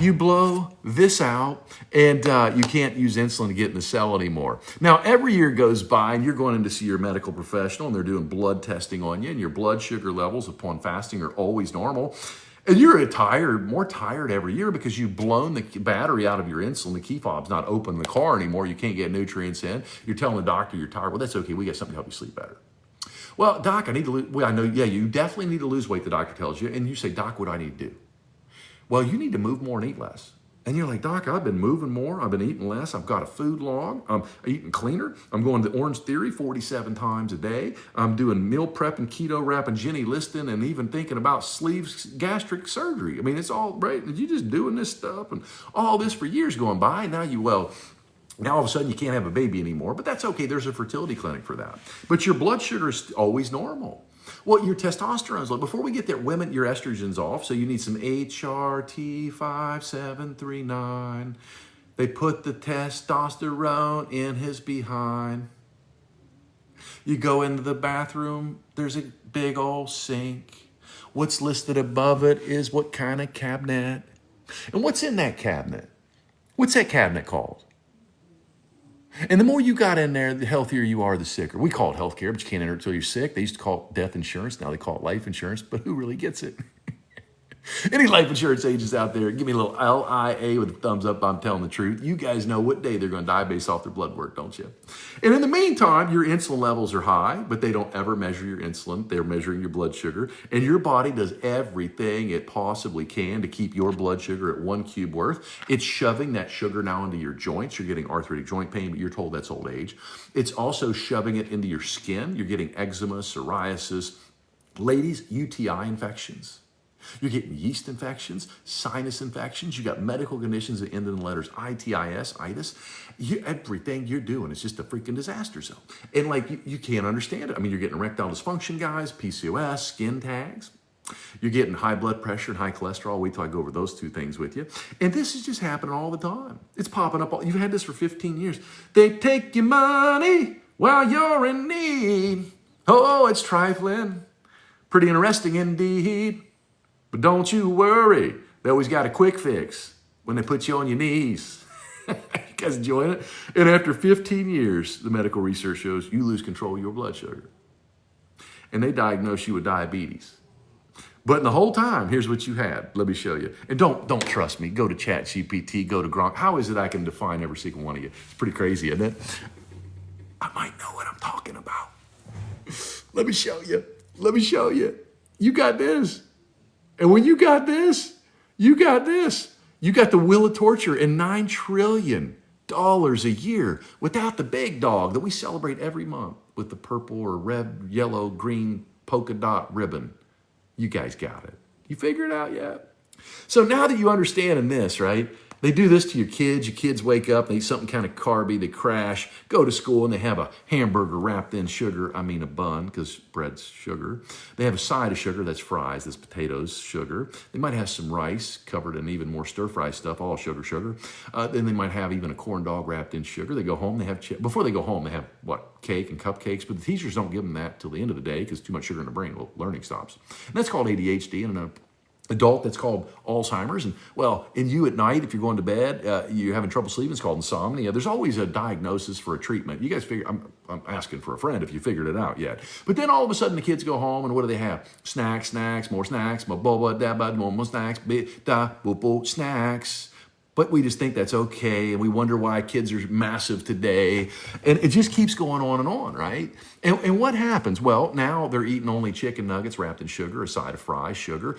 you blow this out and you can't use insulin to get in the cell anymore. Now, every year goes by and you're going in to see your medical professional and they're doing blood testing on you, and your blood sugar levels upon fasting are always normal. And you're more tired every year because you've blown the battery out of your insulin. The key fob's not open in the car anymore. You can't get nutrients in. You're telling the doctor you're tired. Well, that's okay. We got something to help you sleep better. Well, doc, I need to lose. Well, I know, yeah, you definitely need to lose weight, the doctor tells you. And you say, doc, what do I need to do? Well, you need to move more and eat less. And you're like, doc, I've been moving more. I've been eating less. I've got a food log. I'm eating cleaner. I'm going to Orange Theory 47 times a day. I'm doing meal prep and keto rap and Jenny Liston, and even thinking about sleeves gastric surgery. I mean, it's all right. You just doing this stuff and all this for years going by. Now now all of a sudden you can't have a baby anymore, but that's okay. There's a fertility clinic for that. But your blood sugar is always normal. Well, your testosterone's low. Before we get there, women, your estrogen's off, so you need some HRT 5739. They put the testosterone in his behind. You go into the bathroom, there's a big old sink. What's listed above it is what kind of cabinet. And what's in that cabinet? What's that cabinet called? And the more you got in there, the healthier you are, the sicker. We call it healthcare, but you can't enter it until you're sick. They used to call it death insurance. Now they call it life insurance, but who really gets it? Any life insurance agents out there, give me a little LIA with a thumbs up. I'm telling the truth. You guys know what day they're going to die based off their blood work, don't you? And in the meantime, your insulin levels are high, but they don't ever measure your insulin. They're measuring your blood sugar. And your body does everything it possibly can to keep your blood sugar at 1 cube worth. It's shoving that sugar now into your joints. You're getting arthritic joint pain, but you're told that's old age. It's also shoving it into your skin. You're getting eczema, psoriasis. Ladies, UTI infections. You're getting yeast infections, sinus infections. You got medical conditions that end in the letters ITIS, itis. Everything you're doing is just a freaking disaster zone. And you can't understand it. I mean, you're getting erectile dysfunction, guys, PCOS, skin tags. You're getting high blood pressure and high cholesterol. Wait till I go over those two things with you. And this is just happening all the time. It's popping up. You've had this for 15 years. They take your money while you're in need. Oh, it's trifling. Pretty interesting indeed. But don't you worry, they always got a quick fix when they put you on your knees. You guys enjoying it? And after 15 years, the medical research shows you lose control of your blood sugar. And they diagnose you with diabetes. But in the whole time, here's what you had. Let me show you. And don't trust me. Go to ChatGPT, go to Gronk. How is it I can define every single one of you? It's pretty crazy, isn't it? I might know what I'm talking about. Let me show you. Let me show you. You got this. And when you got this, you got this. You got the wheel of torture and $9 trillion a year without the big dog that we celebrate every month with the purple or red, yellow, green polka dot ribbon. You guys got it. You figured it out yet? So now that you understand in this, right, They do this to your kids. Your kids wake up, they eat something kind of carby, they crash, go to school, and they have a hamburger wrapped in sugar. I mean a bun, because bread's sugar. They have a side of sugar, that's fries, that's potatoes, sugar. They might have some rice covered in even more stir-fry stuff, all sugar, sugar. Then they might have even a corn dog wrapped in sugar. They go home, they have before they go home, they have what? Cake and cupcakes, but the teachers don't give them that till the end of the day because too much sugar in the brain, well, learning stops. And that's called ADHD, and adult, that's called Alzheimer's. And well, in you at night, if you're going to bed, you're having trouble sleeping, it's called insomnia. There's always a diagnosis for a treatment. You guys figure, I'm asking for a friend if you figured it out yet. But then all of a sudden the kids go home and what do they have? Snacks, more snacks, more snacks, snacks. But we just think that's okay, and we wonder why kids are massive today. And it just keeps going on, right? And what happens? Well, now they're eating only chicken nuggets wrapped in sugar, a side of fries, sugar.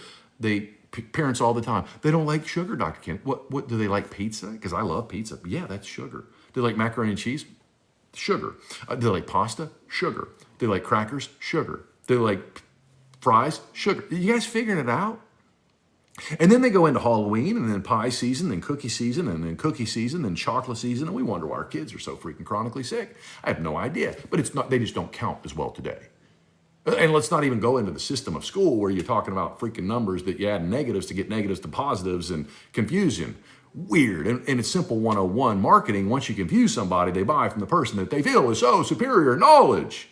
Parents all the time, they don't like sugar, Dr. Ken. What do they like? Pizza? Because I love pizza. Yeah, that's sugar. Do they like macaroni and cheese? Sugar. Do they like pasta? Sugar. Do they like crackers? Sugar. Do they like fries? Sugar. You guys figuring it out? And then they go into Halloween, and then pie season, then cookie season, and then cookie season, then chocolate season, and we wonder why our kids are so freaking chronically sick. I have no idea, but it's not. They just don't count as well today. And let's not even go into the system of school where you're talking about freaking numbers that you add negatives to get negatives to positives and confusion. Weird. And it's simple 101 marketing. Once you confuse somebody, they buy from the person that they feel is so superior knowledge.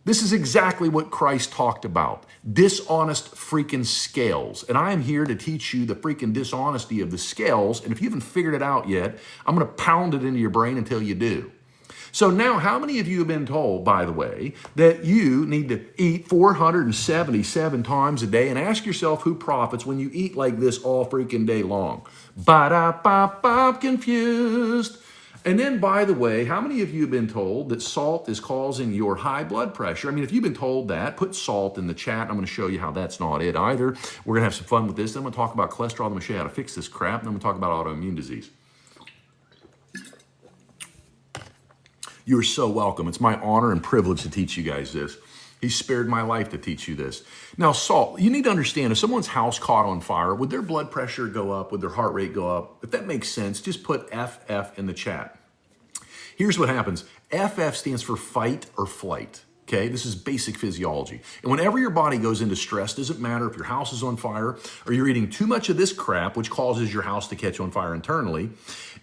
This is exactly what Christ talked about. Dishonest freaking scales. And I am here to teach you the freaking dishonesty of the scales. And if you haven't figured it out yet, I'm going to pound it into your brain until you do. So now, how many of you have been told, by the way, that you need to eat 477 times a day? And ask yourself who profits when you eat like this all freaking day long. Ba-da-ba-ba, confused. And then, by the way, how many of you have been told that salt is causing your high blood pressure? I mean, if you've been told that, put salt in the chat. I'm going to show you how that's not it either. We're going to have some fun with this. Then I'm going to talk about cholesterol. I'm going to show you how to fix this crap. And then I'm going to talk about autoimmune disease. You are so welcome. It's my honor and privilege to teach you guys this. He spared my life to teach you this. Now, salt, you need to understand, if someone's house caught on fire, would their blood pressure go up? Would their heart rate go up? If that makes sense, just put FF in the chat. Here's what happens. FF stands for fight or flight. Okay, this is basic physiology. And whenever your body goes into stress, doesn't matter if your house is on fire or you're eating too much of this crap, which causes your house to catch on fire internally,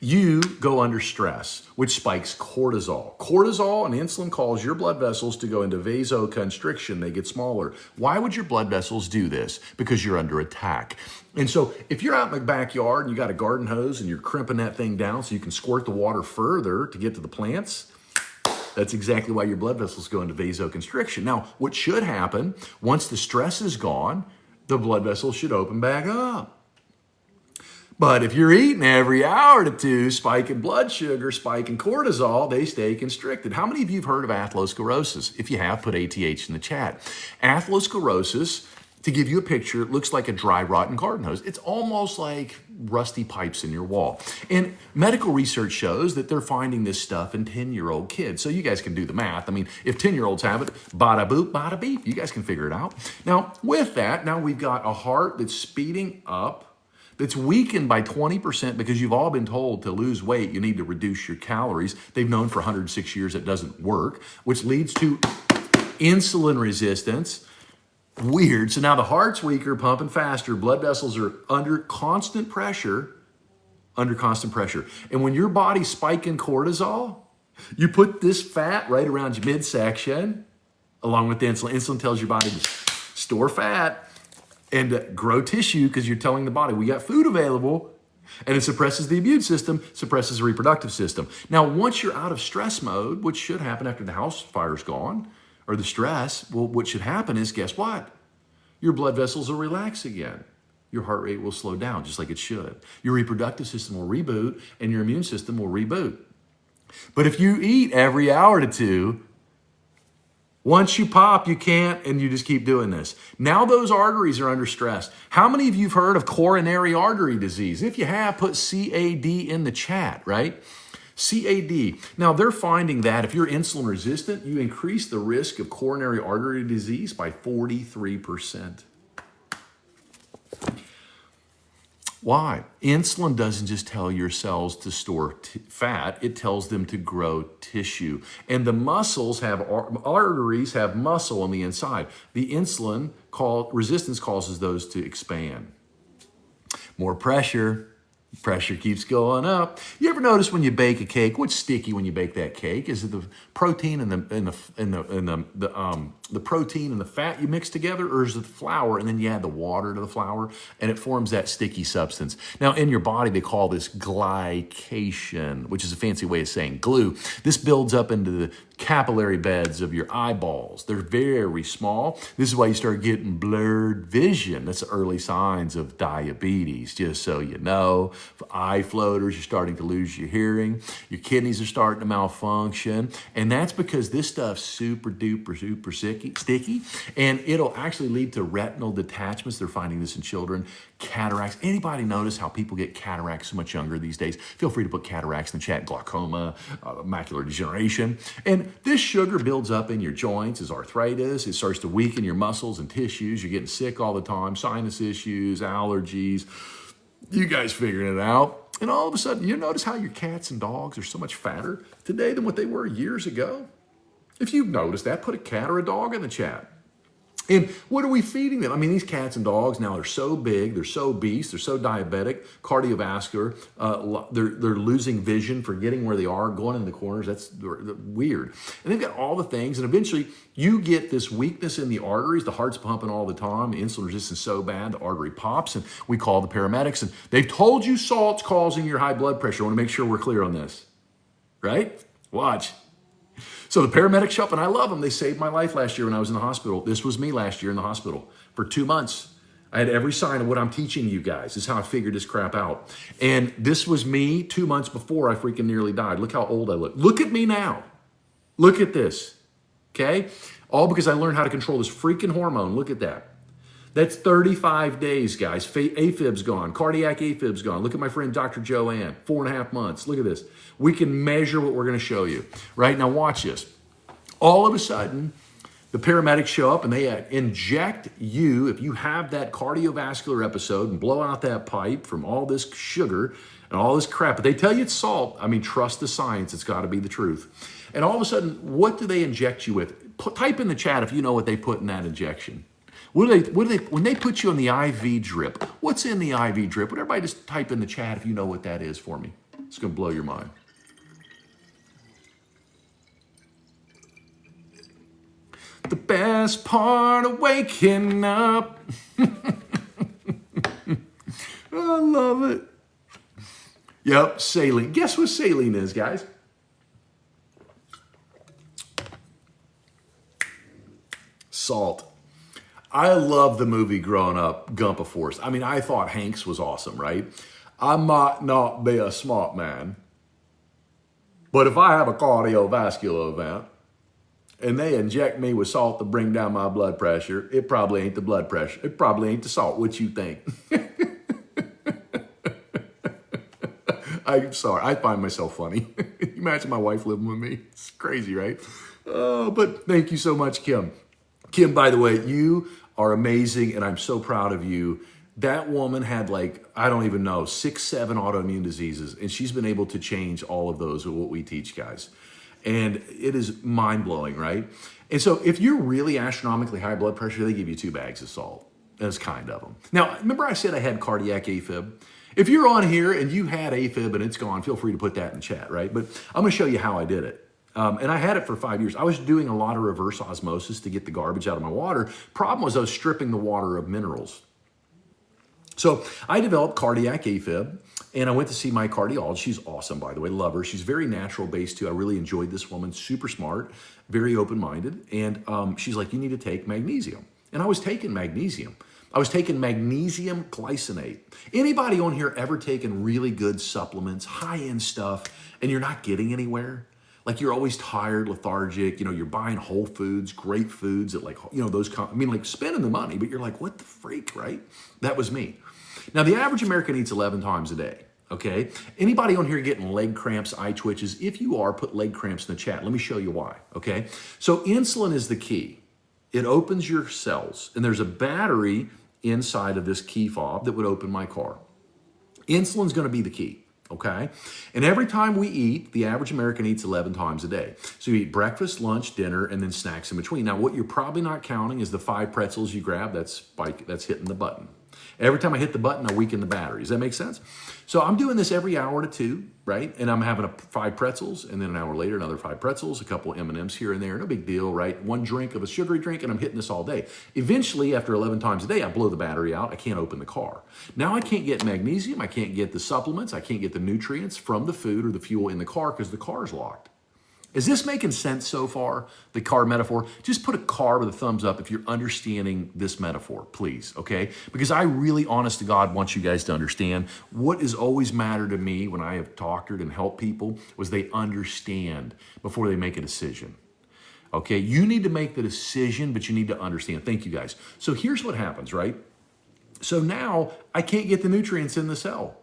you go under stress, which spikes cortisol. Cortisol and insulin cause your blood vessels to go into vasoconstriction. They get smaller. Why would your blood vessels do this? Because you're under attack. And so if you're out in the backyard and you got a garden hose and you're crimping that thing down so you can squirt the water further to get to the plants, that's exactly why your blood vessels go into vasoconstriction. Now, what should happen, once the stress is gone, the blood vessels should open back up. But if you're eating every hour to two, spiking blood sugar, spiking cortisol, they stay constricted. How many of you have heard of atherosclerosis? If you have, put ATH in the chat. Atherosclerosis, to give you a picture, it looks like a dry, rotten garden hose. It's almost like rusty pipes in your wall. And medical research shows that they're finding this stuff in 10-year-old kids. So you guys can do the math. I mean, if 10-year-olds have it, bada boop, bada beep. You guys can figure it out. Now, with that, now we've got a heart that's speeding up, that's weakened by 20% because you've all been told to lose weight, you need to reduce your calories. They've known for 106 years it doesn't work, which leads to insulin resistance. Weird. So now the heart's weaker, pumping faster, blood vessels are under constant pressure. And when your body's spiking cortisol, you put this fat right around your midsection, along with the insulin. Insulin tells your body to store fat and grow tissue because you're telling the body, we got food available, and it suppresses the immune system, suppresses the reproductive system. Now, once you're out of stress mode, which should happen after the house fire's gone, or the stress, well, what should happen is, guess what? Your blood vessels will relax again. Your heart rate will slow down just like it should. Your reproductive system will reboot, and your immune system will reboot. But if you eat every hour to two, once you pop, you can't, and you just keep doing this. Now those arteries are under stress. How many of you have heard of coronary artery disease? If you have, put CAD in the chat, right? CAD. Now they're finding that if you're insulin resistant, you increase the risk of coronary artery disease by 43%. Why? Insulin doesn't just tell your cells to store fat, it tells them to grow tissue. And the muscles have, arteries have muscle on the inside. The insulin resistance causes those to expand. More pressure. Pressure keeps going up. You ever notice when you bake a cake, what's sticky when you bake that cake? Is it the protein and the protein and the fat you mix together, or is it the flour and then you add the water to the flour and it forms that sticky substance? Now in your body they call this glycation, which is a fancy way of saying glue. This builds up into the capillary beds of your eyeballs. They're very small. This is why you start getting blurred vision. That's the early signs of diabetes, just so you know. For eye floaters, you're starting to lose your hearing. Your kidneys are starting to malfunction. And that's because this stuff's super duper, super sticky. And it'll actually lead to retinal detachments. They're finding this in children. Cataracts. Anybody notice how people get cataracts so much younger these days? Feel free to put cataracts in the chat. Glaucoma, macular degeneration. And this sugar builds up in your joints as arthritis. It starts to weaken your muscles and tissues. You're getting sick all the time, sinus issues, allergies. You guys figuring it out. And all of a sudden, you notice how your cats and dogs are so much fatter today than what they were years ago? If you've noticed that, put a cat or a dog in the chat. And what are we feeding them? I mean, these cats and dogs now are so big, they're so obese, they're so diabetic, cardiovascular, they're losing vision, forgetting where they are, going in the corners. That's weird. And they've got all the things, and eventually you get this weakness in the arteries. The heart's pumping all the time. The insulin resistance is so bad, the artery pops, and we call the paramedics. And they've told you salt's causing your high blood pressure. I want to make sure we're clear on this, right? Watch. So the paramedics show up, and I love them. They saved my life last year when I was in the hospital. This was me last year in the hospital for 2 months. I had every sign of what I'm teaching you guys. This is how I figured this crap out. And this was me 2 months before I freaking nearly died. Look how old I look. Look at me now. Look at this, okay? All because I learned how to control this freaking hormone. Look at that. That's 35 days, guys. AFib's gone. Cardiac AFib's gone. Look at my friend Dr. Joanne, 4.5 months. Look at this. We can measure what we're going to show you. Right now, watch this. All of a sudden, the paramedics show up and they inject you, if you have that cardiovascular episode, and blow out that pipe from all this sugar and all this crap. But they tell you it's salt. I mean, trust the science. It's got to be the truth. And all of a sudden, what do they inject you with? Type in the chat if you know what they put in that injection. When they put you on the IV drip, what's in the IV drip? Would everybody just type in the chat if you know what that is for me? It's going to blow your mind. The best part of waking up. I love it. Yep, saline. Guess what saline is, guys? Salt. I love the movie growing up, Gump of Force. I mean, I thought Hanks was awesome, right? I might not be a smart man, but if I have a cardiovascular event and they inject me with salt to bring down my blood pressure, it probably ain't the blood pressure. It probably ain't the salt. What you think? I'm sorry. I find myself funny. Imagine my wife living with me. It's crazy, right? Oh, but thank you so much, Kim. Kim, by the way, you are amazing, and I'm so proud of you. That woman had I don't even know, 6, 7 autoimmune diseases, and she's been able to change all of those with what we teach, guys. And it is mind-blowing, right? And so if you're really astronomically high blood pressure, they give you 2 bags of salt. That's kind of them. Now, remember I said I had cardiac AFib? If you're on here and you had AFib and it's gone, feel free to put that in the chat, right? But I'm going to show you how I did it. And I had it for 5 years. I was doing a lot of reverse osmosis to get the garbage out of my water. Problem was I was stripping the water of minerals. So I developed cardiac AFib, and I went to see my cardiologist. She's awesome, by the way. Love her. She's very natural based too. I really enjoyed this woman. Super smart, very open-minded. And she's like, you need to take magnesium. And I was taking magnesium. I was taking magnesium glycinate. Anybody on here ever taken really good supplements, high-end stuff, and you're not getting anywhere? Like you're always tired, lethargic, you're buying Whole Foods, great foods at spending the money, but you're like, what the freak, right? That was me. Now, the average American eats 11 times a day, okay? Anybody on here getting leg cramps, eye twitches? If you are, put leg cramps in the chat. Let me show you why, okay? So insulin is the key. It opens your cells, and there's a battery inside of this key fob that would open my car. Insulin's going to be the key. Okay. And every time we eat, the average American eats 11 times a day. So you eat breakfast, lunch, dinner, and then snacks in between. Now, what you're probably not counting is the 5 pretzels you grab. That's hitting the button. Every time I hit the button, I weaken the battery. Does that make sense? So I'm doing this every hour to 2, right? And I'm having 5 pretzels, and then an hour later, another 5 pretzels, a couple of M&Ms here and there. No big deal, right? 1 drink of a sugary drink, and I'm hitting this all day. Eventually, after 11 times a day, I blow the battery out. I can't open the car. Now I can't get magnesium. I can't get the supplements. I can't get the nutrients from the food or the fuel in the car because the car's locked. Is this making sense so far, the car metaphor? Just put a car with a thumbs up if you're understanding this metaphor, please, okay? Because I really, honest to God, want you guys to understand what has always mattered to me when I have talked and helped people was they understand before they make a decision, okay? You need to make the decision, but you need to understand. Thank you, guys. So here's what happens, right? So now I can't get the nutrients in the cell.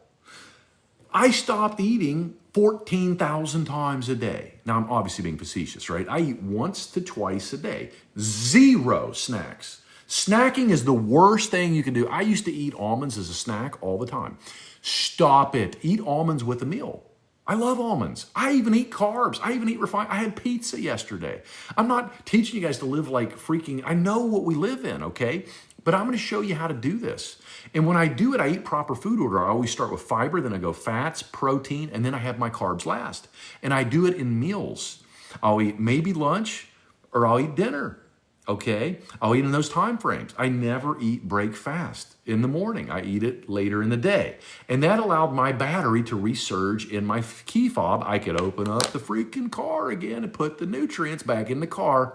I stopped eating 14,000 times a day. Now, I'm obviously being facetious, right? I eat once to twice a day. 0 snacks. Snacking is the worst thing you can do. I used to eat almonds as a snack all the time. Stop it. Eat almonds with a meal. I love almonds. I even eat carbs. I even eat refined. I had pizza yesterday. I'm not teaching you guys to live like freaking, I know what we live in, okay? But I'm going to show you how to do this. And when I do it, I eat proper food order. I always start with fiber, then I go fats, protein, and then I have my carbs last. And I do it in meals. I'll eat maybe lunch or I'll eat dinner, okay? I'll eat in those time frames. I never eat break fast in the morning. I eat it later in the day. And that allowed my battery to resurge in my key fob. I could open up the freaking car again and put the nutrients back in the car.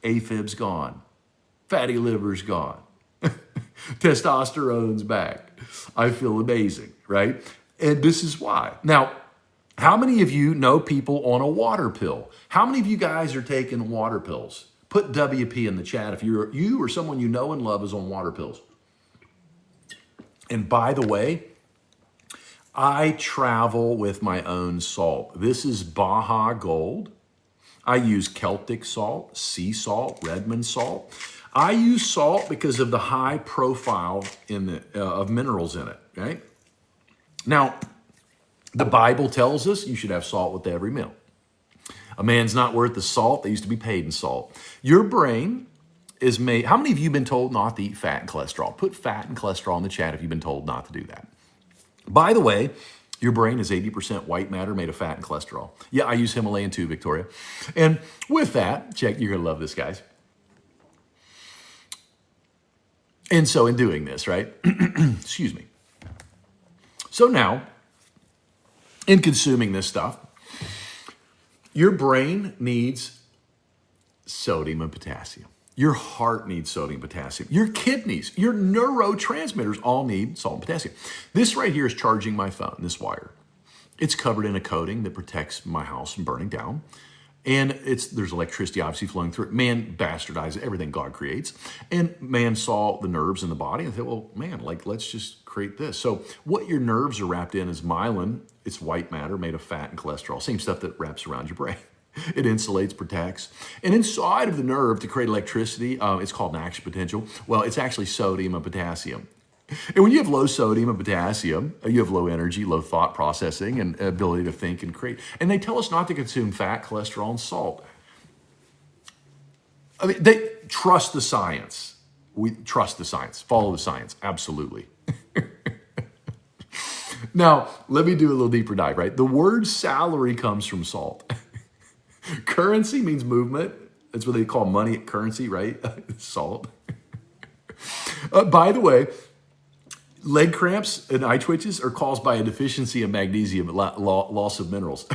AFib's gone. Fatty liver's gone. Testosterone's back. I feel amazing, right? And this is why. Now, how many of you know people on a water pill? How many of you guys are taking water pills? Put WP in the chat if you or someone you know and love is on water pills. And by the way, I travel with my own salt. This is Baja Gold. I use Celtic salt, sea salt, Redmond salt. I use salt because of the high profile of minerals in it, right? Now, the Bible tells us you should have salt with every meal. A man's not worth the salt that used to be paid in salt. Your brain is made, how many of you have been told not to eat fat and cholesterol? Put fat and cholesterol in the chat if you've been told not to do that. By the way, your brain is 80% white matter made of fat and cholesterol. Yeah, I use Himalayan too, Victoria. And with that, check, you're gonna love this, guys. And so in doing this, right, excuse me. So now, in consuming this stuff, your brain needs sodium and potassium. Your heart needs sodium and potassium. Your kidneys, your neurotransmitters all need salt and potassium. This right here is charging my phone, this wire. It's covered in a coating that protects my house from burning down. And there's electricity obviously flowing through it. Man bastardizes everything God creates. And man saw the nerves in the body and thought, well, man, let's just create this. So what your nerves are wrapped in is myelin. It's white matter made of fat and cholesterol. Same stuff that wraps around your brain. It insulates, protects. And inside of the nerve to create electricity, it's called an action potential. Well, it's actually sodium and potassium. And when you have low sodium and potassium, you have low energy, low thought processing, and ability to think and create. And they tell us not to consume fat, cholesterol, and salt. I mean, they trust the science. We trust the science. Follow the science. Absolutely. Now, let me do a little deeper dive, right? The word salary comes from salt. Currency means movement. That's what they call money, currency, right? Salt. By the way, leg cramps and eye twitches are caused by a deficiency of magnesium, loss of minerals.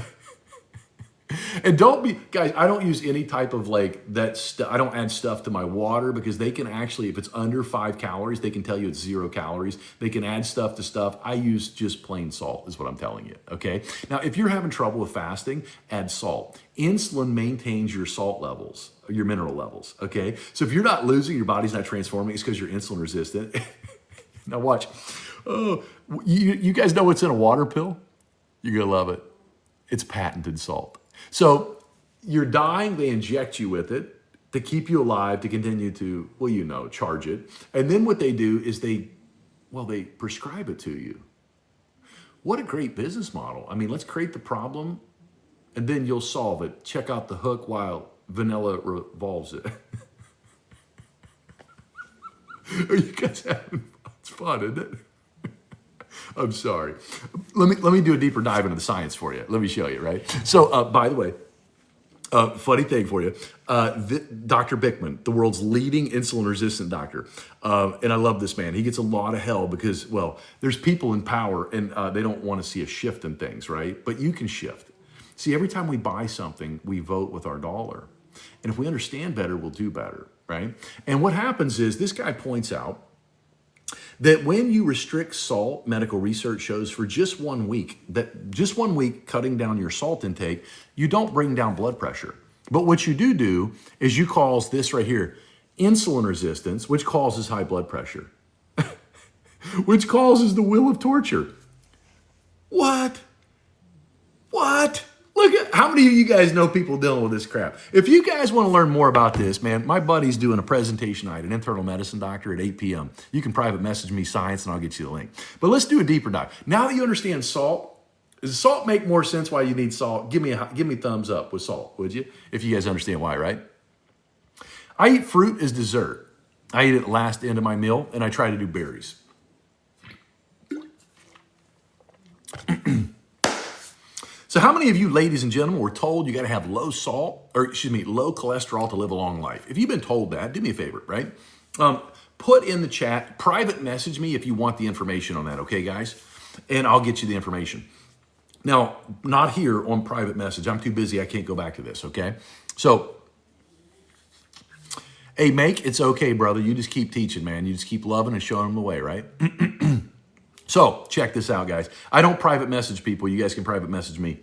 And don't be, guys, I don't use any type of I don't add stuff to my water because they can actually, if it's under 5 calories, they can tell you it's 0 calories. They can add stuff to stuff. I use just plain salt is what I'm telling you, okay? Now, if you're having trouble with fasting, add salt. Insulin maintains your salt levels, your mineral levels, okay? So if you're not losing, your body's not transforming, it's because you're insulin resistant. Now watch. Oh, you guys know what's in a water pill? You're going to love it. It's patented salt. So you're dying, they inject you with it to keep you alive, to continue to, charge it. And then what they do is they prescribe it to you. What a great business model. I mean, let's create the problem and then you'll solve it. Check out the hook while vanilla revolves it. Are you guys having fun? It's fun, isn't it? I'm sorry. Let me do a deeper dive into the science for you. Let me show you, right? So, by the way, funny thing for you, Dr. Bickman, the world's leading insulin-resistant doctor, and I love this man. He gets a lot of hell because, well, there's people in power and they don't want to see a shift in things, right? But you can shift. See, every time we buy something, we vote with our dollar. And if we understand better, we'll do better, right? And what happens is this guy points out that when you restrict salt, medical research shows for just 1 week, that just 1 week cutting down your salt intake, you don't bring down blood pressure. But what you do is you cause this right here, insulin resistance, which causes high blood pressure, which causes the wheel of torture. What? Look at how many of you guys know people dealing with this crap. If you guys want to learn more about this, man, my buddy's doing a presentation night, an internal medicine doctor at 8 p.m. You can private message me science and I'll get you the link. But let's do a deeper dive. Now that you understand salt, does salt make more sense why you need salt? Give me thumbs up with salt, would you? If you guys understand why, right? I eat fruit as dessert. I eat it last end of my meal and I try to do berries. So how many of you ladies and gentlemen were told you got to have low cholesterol to live a long life? If you've been told that, do me a favor, right? Put in the chat, private message me if you want the information on that, okay, guys? And I'll get you the information. Now, not here on private message. I'm too busy. I can't go back to this, okay? So, hey, it's okay, brother. You just keep teaching, man. You just keep loving and showing them the way, right? So check this out, guys. I don't private message people. You guys can private message me.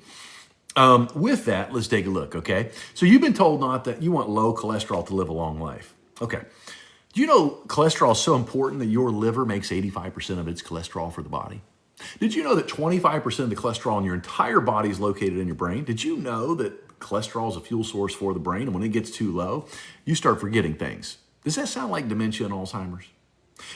With that, let's take a look, okay? So you've been told not that you want low cholesterol to live a long life. Okay. Do you know cholesterol is so important that your liver makes 85% of its cholesterol for the body? Did you know that 25% of the cholesterol in your entire body is located in your brain? Did you know that cholesterol is a fuel source for the brain? And when it gets too low, you start forgetting things. Does that sound like dementia and Alzheimer's?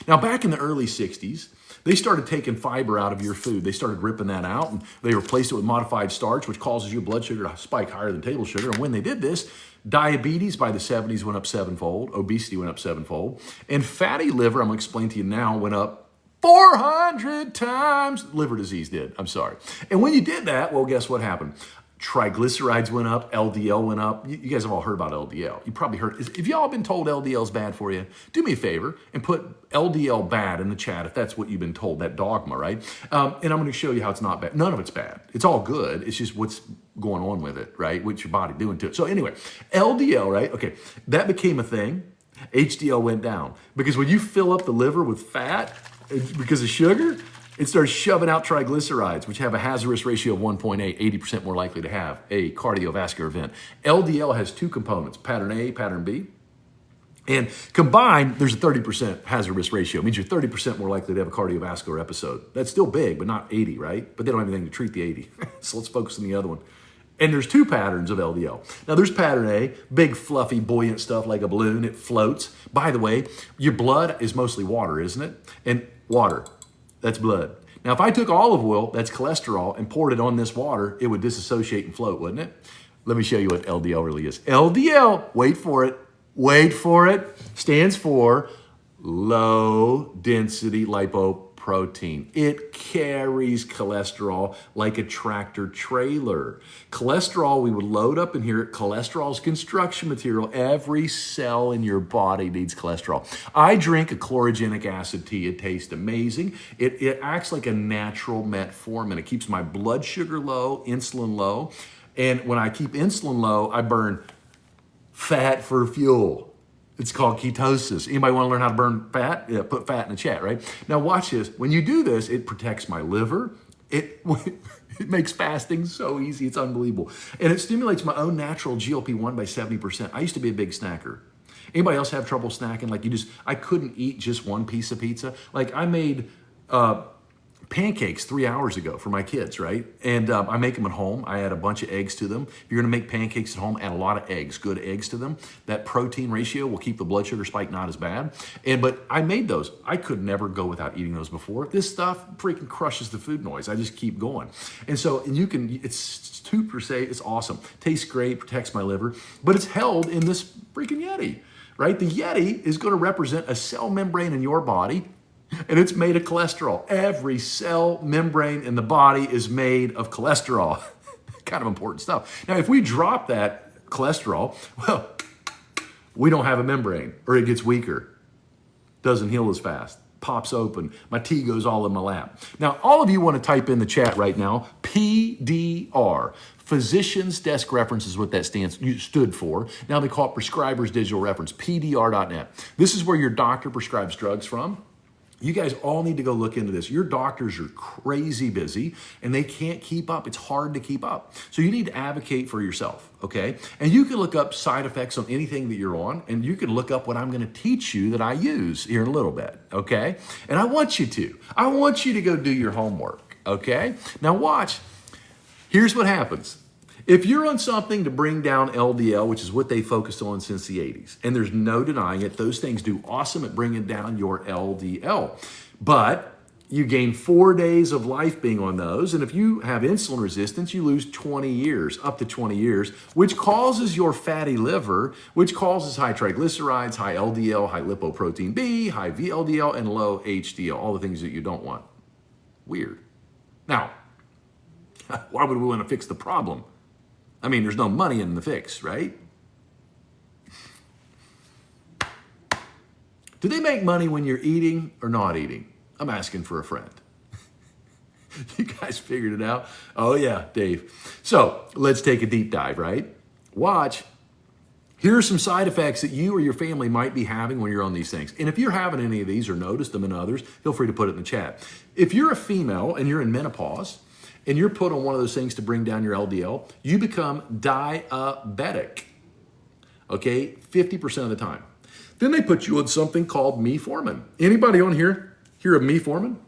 Now, back in the early 60s, they started taking fiber out of your food. They started ripping that out and they replaced it with modified starch, which causes your blood sugar to spike higher than table sugar. And when they did this, diabetes by the 70s went up sevenfold, obesity went up sevenfold, and fatty liver, I'm going to explain to you now, went up 400 times. Liver disease did, I'm sorry. And when you did that, well, guess what happened? Triglycerides went up, LDL went up. You guys have all heard about LDL. You probably heard, if y'all been told LDL is bad for you, do me a favor and put LDL bad in the chat if that's what you've been told, that dogma, right? And I'm going to show you how it's not bad. None of it's bad. It's all good. It's just what's going on with it, right? What's your body doing to it? So anyway, LDL, right? Okay, that became a thing. HDL went down because when you fill up the liver with fat because of sugar, it starts shoving out triglycerides, which have a hazardous ratio of 1.8, 80% more likely to have a cardiovascular event. LDL has two components, pattern A, pattern B. And combined, there's a 30% hazard risk ratio. It means you're 30% more likely to have a cardiovascular episode. That's still big, but not 80, right? But they don't have anything to treat the 80. So let's focus on the other one. And there's two patterns of LDL. Now there's pattern A, big, fluffy, buoyant stuff like a balloon. It floats. By the way, your blood is mostly water, isn't it? And water, that's blood. Now, if I took olive oil, that's cholesterol, and poured it on this water, it would disassociate and float, wouldn't it? Let me show you what LDL really is. LDL, wait for it, stands for low density lipoprotein. It carries cholesterol like a tractor trailer. Cholesterol, we would load up in here. Cholesterol is construction material. Every cell in your body needs cholesterol. I drink a chlorogenic acid tea. It tastes amazing. It acts like a natural metformin. It keeps my blood sugar low, insulin low. And when I keep insulin low, I burn fat for fuel. It's called ketosis. Anybody want to learn how to burn fat? Yeah, put fat in the chat, right? Now watch this. When you do this, it protects my liver. It makes fasting so easy. It's unbelievable. And it stimulates my own natural GLP-1 by 70%. I used to be a big snacker. Anybody else have trouble snacking? Like I couldn't eat just one piece of pizza. Like I made pancakes 3 hours ago for my kids, right? And I make them at home. I add a bunch of eggs to them. If you're gonna make pancakes at home, add a lot of eggs, good eggs to them. That protein ratio will keep the blood sugar spike not as bad. But I made those. I could never go without eating those before. This stuff freaking crushes the food noise. I just keep going. And so you can, it's 2%, it's awesome. Tastes great, protects my liver, but it's held in this freaking Yeti, right? The Yeti is gonna represent a cell membrane in your body, and it's made of cholesterol. Every cell membrane in the body is made of cholesterol. Kind of important stuff. Now, if we drop that cholesterol, well, we don't have a membrane, or it gets weaker, doesn't heal as fast, pops open, my tea goes all in my lap. Now, all of you want to type in the chat right now, PDR. Physician's Desk Reference is what that stood for. Now they call it Prescriber's Digital Reference, PDR.net. This is where your doctor prescribes drugs from. You guys all need to go look into this. Your doctors are crazy busy and they can't keep up. It's hard to keep up. So you need to advocate for yourself, okay? And you can look up side effects on anything that you're on, and you can look up what I'm gonna teach you that I use here in a little bit, okay? And I want you to. I want you to go do your homework, okay? Now watch. Here's what happens. If you're on something to bring down LDL, which is what they focused on since the 80s, and there's no denying it, those things do awesome at bringing down your LDL. But you gain 4 days of life being on those, and if you have insulin resistance, you lose 20 years, up to 20 years, which causes your fatty liver, which causes high triglycerides, high LDL, high lipoprotein B, high VLDL, and low HDL, all the things that you don't want. Weird. Now, why would we want to fix the problem? I mean, there's no money in the fix, right? Do they make money when you're eating or not eating? I'm asking for a friend. You guys figured it out? Oh yeah, Dave. So let's take a deep dive, right? Watch. Here are some side effects that you or your family might be having when you're on these things. And if you're having any of these or noticed them in others, feel free to put it in the chat. If you're a female and you're in menopause, and you're put on one of those things to bring down your LDL, you become diabetic, okay, 50% of the time. Then they put you on something called metformin. Anybody on here hear of metformin?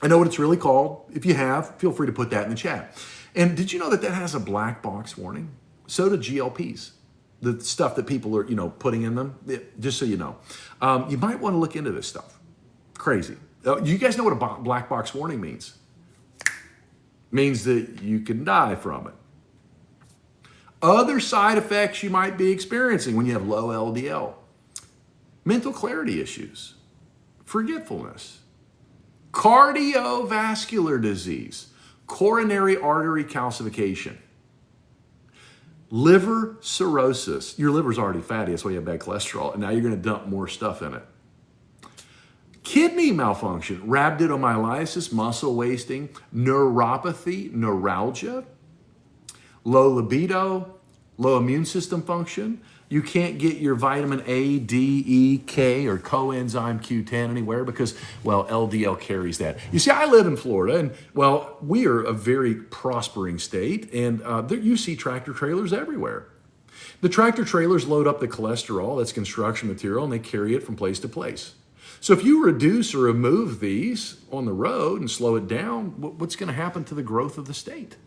I know what it's really called. If you have, feel free to put that in the chat. And did you know that that has a black box warning? So do GLPs, the stuff that people are, putting in them, just so you know. You might want to look into this stuff. Crazy. You guys know what a black box warning means? Means that you can die from it. Other side effects you might be experiencing when you have low LDL. Mental clarity issues, forgetfulness, cardiovascular disease, coronary artery calcification, liver cirrhosis. Your liver's already fatty, that's why you have bad cholesterol, and now you're gonna dump more stuff in it. Kidney malfunction, rhabdomyolysis, muscle wasting, neuropathy, neuralgia, low libido, low immune system function. You can't get your vitamin A, D, E, K, or coenzyme Q10 anywhere because, well, LDL carries that. You see, I live in Florida, and, well, we are a very prospering state, and you see tractor trailers everywhere. The tractor trailers load up the cholesterol, that's construction material, and they carry it from place to place. So if you reduce or remove these on the road and slow it down, what's going to happen to the growth of the state?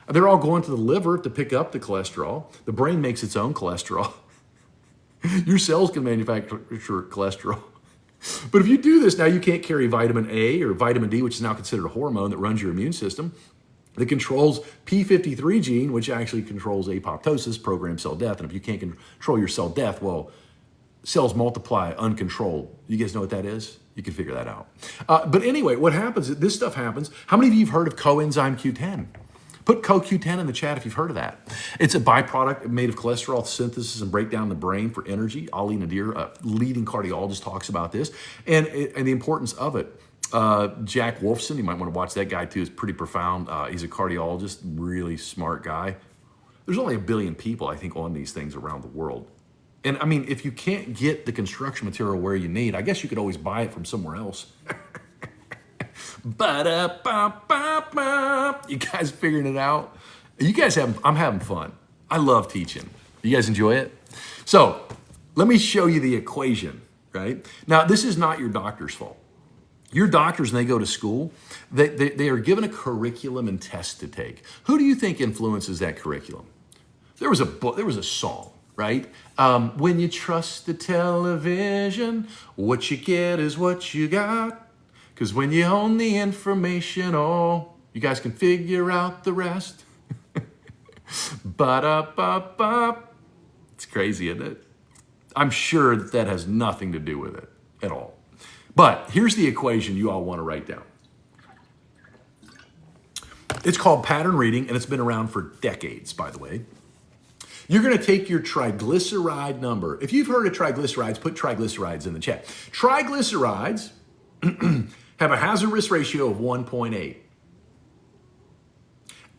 They're all going to the liver to pick up the cholesterol. The brain makes its own cholesterol. Your cells can manufacture cholesterol. But if you do this, now you can't carry vitamin A or vitamin D, which is now considered a hormone that runs your immune system, that controls P53 gene, which actually controls apoptosis, programmed cell death. And if you can't control your cell death, well, cells multiply uncontrolled. You guys know what that is? You can figure that out. But anyway, what happens, this stuff happens. How many of you have heard of coenzyme Q10? Put CoQ10 in the chat if you've heard of that. It's a byproduct made of cholesterol synthesis and breakdown in the brain for energy. Ali Nadir, a leading cardiologist, talks about this and the importance of it. Jack Wolfson, you might want to watch that guy too. It's pretty profound. He's a cardiologist, really smart guy. There's only 1 billion people, I think, on these things around the world. And I mean, if you can't get the construction material where you need, I guess you could always buy it from somewhere else. Ba-da-ba-ba-ba. You guys figuring it out? I'm having fun. I love teaching. You guys enjoy it? So let me show you the equation, right? Now, this is not your doctor's fault. Your doctors, when they go to school, they are given a curriculum and tests to take. Who do you think influences that curriculum? There was a song, right? When you trust the television, what you get is what you got. Because when you own the information, oh, you guys can figure out the rest. Ba-da-ba-ba. It's crazy, isn't it? I'm sure that has nothing to do with it at all. But here's the equation you all want to write down. It's called pattern reading, and it's been around for decades, by the way. You're going to take your triglyceride number. If you've heard of triglycerides, put triglycerides in the chat. Triglycerides have a hazard risk ratio of 1.8.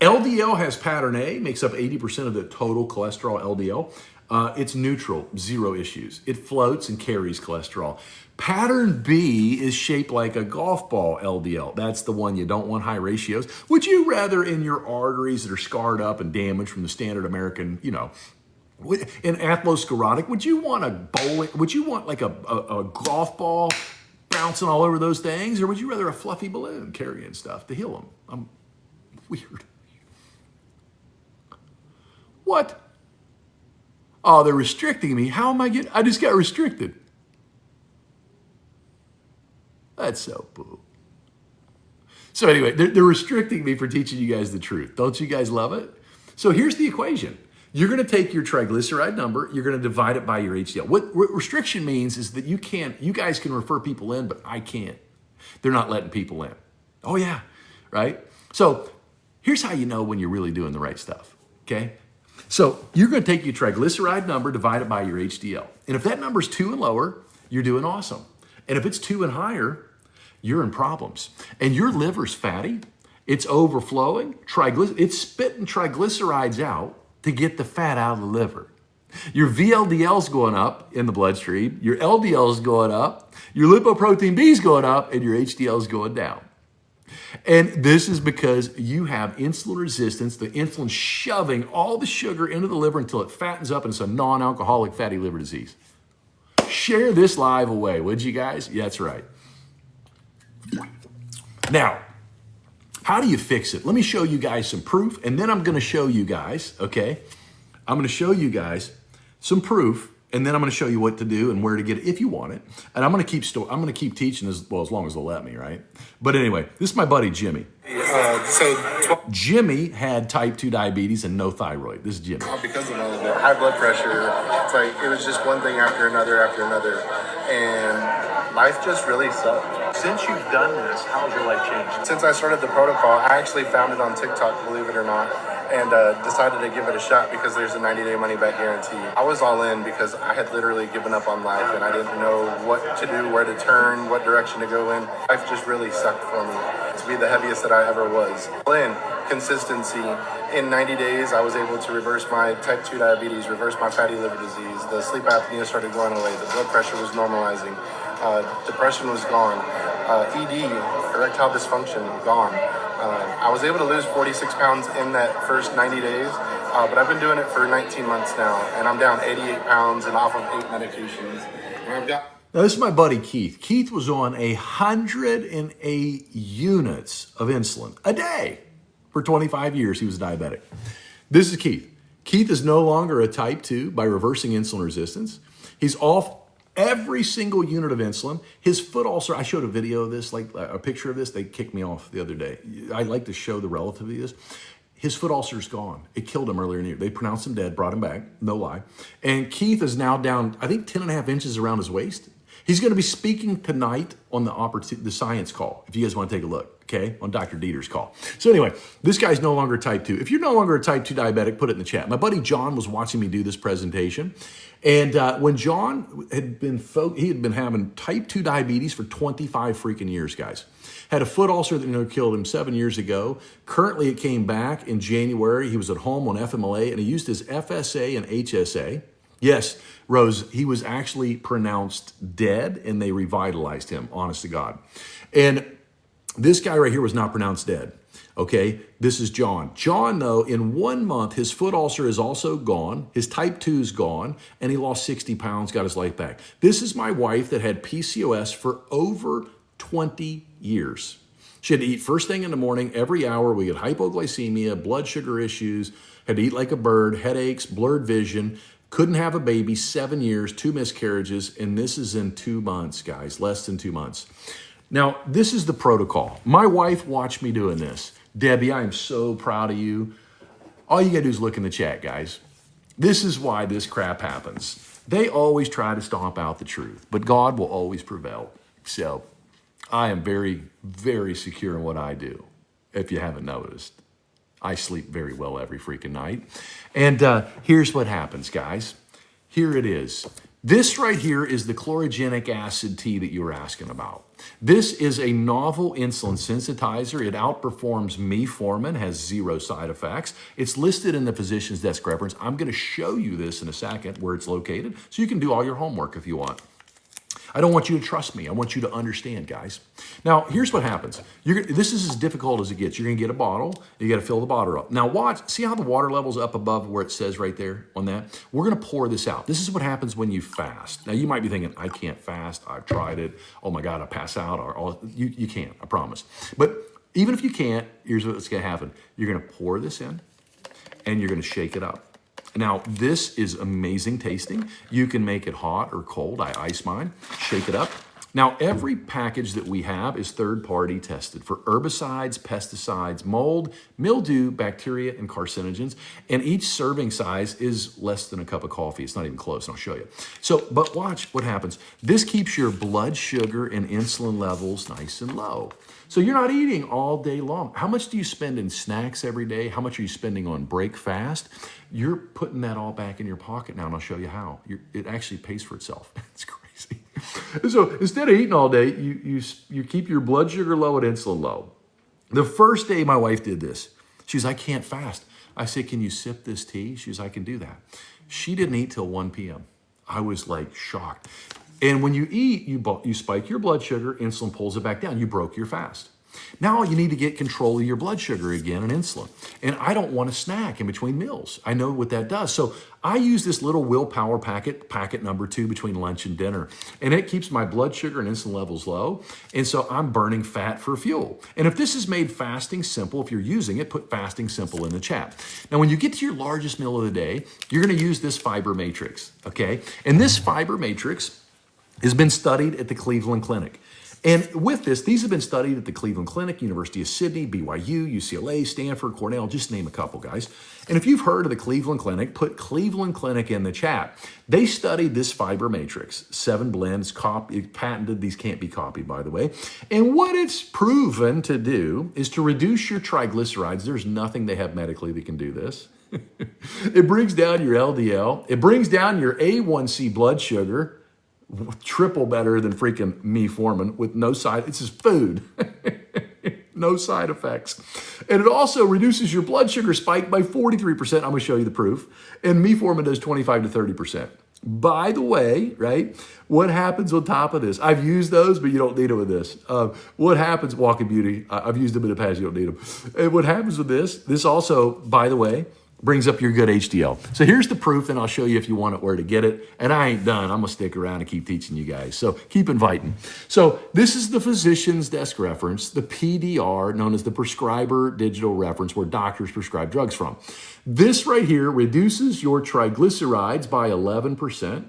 LDL has pattern A, makes up 80% of the total cholesterol LDL. It's neutral, 0 issues. It floats and carries cholesterol. Pattern B is shaped like a golf ball LDL. That's the one you don't want high ratios. Would you rather in your arteries that are scarred up and damaged from the standard American, in atherosclerotic, would you want like a golf ball bouncing all over those things? Or would you rather a fluffy balloon carrying stuff to heal them? I'm weird. What? Oh, they're restricting me. How am I getting? I just got restricted. That's so boo. So anyway, they're restricting me for teaching you guys the truth. Don't you guys love it? So here's the equation. You're going to take your triglyceride number. You're going to divide it by your HDL. What restriction means is that you guys can refer people in, but I can't. They're not letting people in. Oh yeah, right? So here's how you know when you're really doing the right stuff, okay? So you're going to take your triglyceride number, divide it by your HDL. And if that number's 2 and lower, you're doing awesome. And if it's 2 and higher, you're in problems. And your liver's fatty, it's overflowing, it's spitting triglycerides out to get the fat out of the liver. Your VLDL's going up in the bloodstream, your LDL's going up, your lipoprotein B's going up, and your HDL's going down. And this is because you have insulin resistance, the insulin shoving all the sugar into the liver until it fattens up and it's a non-alcoholic fatty liver disease. Share this live away, would you guys? Yeah, that's right. Now, how do you fix it? Let me show you guys some proof, and then I'm going to show you guys, okay? I'm going to show you guys some proof, and then I'm going to show you what to do and where to get it if you want it. And I'm going to keep teaching as long as they'll let me, right? But anyway, this is my buddy Jimmy. Jimmy had type 2 diabetes and no thyroid. This is Jimmy. Because of all of it, high blood pressure. It's like it was just one thing after another, and life just really sucked. Since you've done this, how's your life changed? Since I started the protocol, I actually found it on TikTok, believe it or not, and decided to give it a shot because there's a 90-day money-back guarantee. I was all in because I had literally given up on life and I didn't know what to do, where to turn, what direction to go in. Life just really sucked for me to be the heaviest that I ever was. All in, consistency. In 90 days, I was able to reverse my type 2 diabetes, reverse my fatty liver disease. The sleep apnea started going away. The blood pressure was normalizing. Depression was gone. ED, erectile dysfunction, gone. I was able to lose 46 pounds in that first 90 days, but I've been doing it for 19 months now, and I'm down 88 pounds and off of 8 medications. And I've got... Now, this is my buddy Keith. Keith was on 108 units of insulin a day. For 25 years, he was diabetic. This is Keith. Keith is no longer a type 2 by reversing insulin resistance. He's off every single unit of insulin. His foot ulcer, I showed a video of this, like a picture of this. They kicked me off the other day. I like to show the relativity of this. His foot ulcer's gone. It killed him earlier in the year. They pronounced him dead, brought him back, no lie. And Keith is now down, I think, 10.5 inches around his waist. He's going to be speaking tonight on the science call, if you guys want to take a look, okay, on Dr. Dieter's call. So anyway, this guy's no longer type 2. If you're no longer a type 2 diabetic, put it in the chat. My buddy John was watching me do this presentation. And when John had been having type 2 diabetes for 25 freaking years, guys. Had a foot ulcer that killed him 7 years ago. Currently, it came back in January. He was at home on FMLA, and he used his FSA and HSA. Yes, Rose, he was actually pronounced dead, and they revitalized him, honest to God. And this guy right here was not pronounced dead, okay? This is John. John, though, in 1 month, his foot ulcer is also gone, his type 2 is gone, and he lost 60 pounds, got his life back. This is my wife that had PCOS for over 20 years. She had to eat first thing in the morning, every hour. We had hypoglycemia, blood sugar issues, had to eat like a bird, headaches, blurred vision, couldn't have a baby, 7 years, 2 miscarriages, and this is in 2 months, guys, less than 2 months. Now, this is the protocol. My wife watched me doing this. Debbie, I am so proud of you. All you gotta do is look in the chat, guys. This is why this crap happens. They always try to stomp out the truth, but God will always prevail. So I am very, very secure in what I do, if you haven't noticed. I sleep very well every freaking night. And here's what happens, guys. Here it is. This right here is the chlorogenic acid tea that you were asking about. This is a novel insulin sensitizer. It outperforms metformin, has 0 side effects. It's listed in the physician's desk reference. I'm going to show you this in a second where it's located so you can do all your homework if you want. I don't want you to trust me. I want you to understand, guys. Now, here's what happens. This is as difficult as it gets. You're going to get a bottle. You got to fill the bottle up. Now, watch. See how the water level's up above where it says right there on that? We're going to pour this out. This is what happens when you fast. Now, you might be thinking, I can't fast. I've tried it. Oh, my God, I pass out. You can't, I promise. But even if you can't, here's what's going to happen. You're going to pour this in, and you're going to shake it up. Now, this is amazing tasting. You can make it hot or cold. I ice mine, shake it up. Now, every package that we have is third-party tested for herbicides, pesticides, mold, mildew, bacteria, and carcinogens. And each serving size is less than a cup of coffee. It's not even close, and I'll show you. So, but watch what happens. This keeps your blood sugar and insulin levels nice and low. So you're not eating all day long. How much do you spend in snacks every day? How much are you spending on break fast? You're putting that all back in your pocket now, and I'll show you how. It actually pays for itself. It's crazy. So instead of eating all day, you keep your blood sugar low and insulin low. The first day my wife did this, she's, I can't fast. I said, can you sip this tea? She's, I can do that. She didn't eat till 1 p.m. I was like shocked. And when you eat, you spike your blood sugar, insulin pulls it back down. You broke your fast. Now you need to get control of your blood sugar again and insulin. And I don't want to snack in between meals. I know what that does. So I use this little willpower packet number 2 between lunch and dinner. And it keeps my blood sugar and insulin levels low. And so I'm burning fat for fuel. And if this has made fasting simple, if you're using it, put fasting simple in the chat. Now, when you get to your largest meal of the day, you're going to use this fiber matrix, okay? And this fiber matrix has been studied at the Cleveland Clinic. And with this, these have been studied at the Cleveland Clinic, University of Sydney, BYU, UCLA, Stanford, Cornell, just name a couple, guys. And if you've heard of the Cleveland Clinic, put Cleveland Clinic in the chat. They studied this fiber matrix, 7 blends, patented. These can't be copied, by the way. And what it's proven to do is to reduce your triglycerides. There's nothing they have medically that can do this. It brings down your LDL. It brings down your A1C blood sugar. Triple better than freaking metformin with no side, it's just food. No side effects. And it also reduces your blood sugar spike by 43%. I'm gonna show you the proof. And metformin does 25 to 30%. By the way, right, what happens on top of this? I've used those, but you don't need it with this. What happens, Walking Beauty, I've used them in the past, you don't need them. And what happens with this also, by the way, brings up your good HDL. So here's the proof, and I'll show you if you want it where to get it. And I ain't done. I'm going to stick around and keep teaching you guys. So keep inviting. So this is the physician's desk reference, the PDR, known as the prescriber digital reference, where doctors prescribe drugs from. This right here reduces your triglycerides by 11%.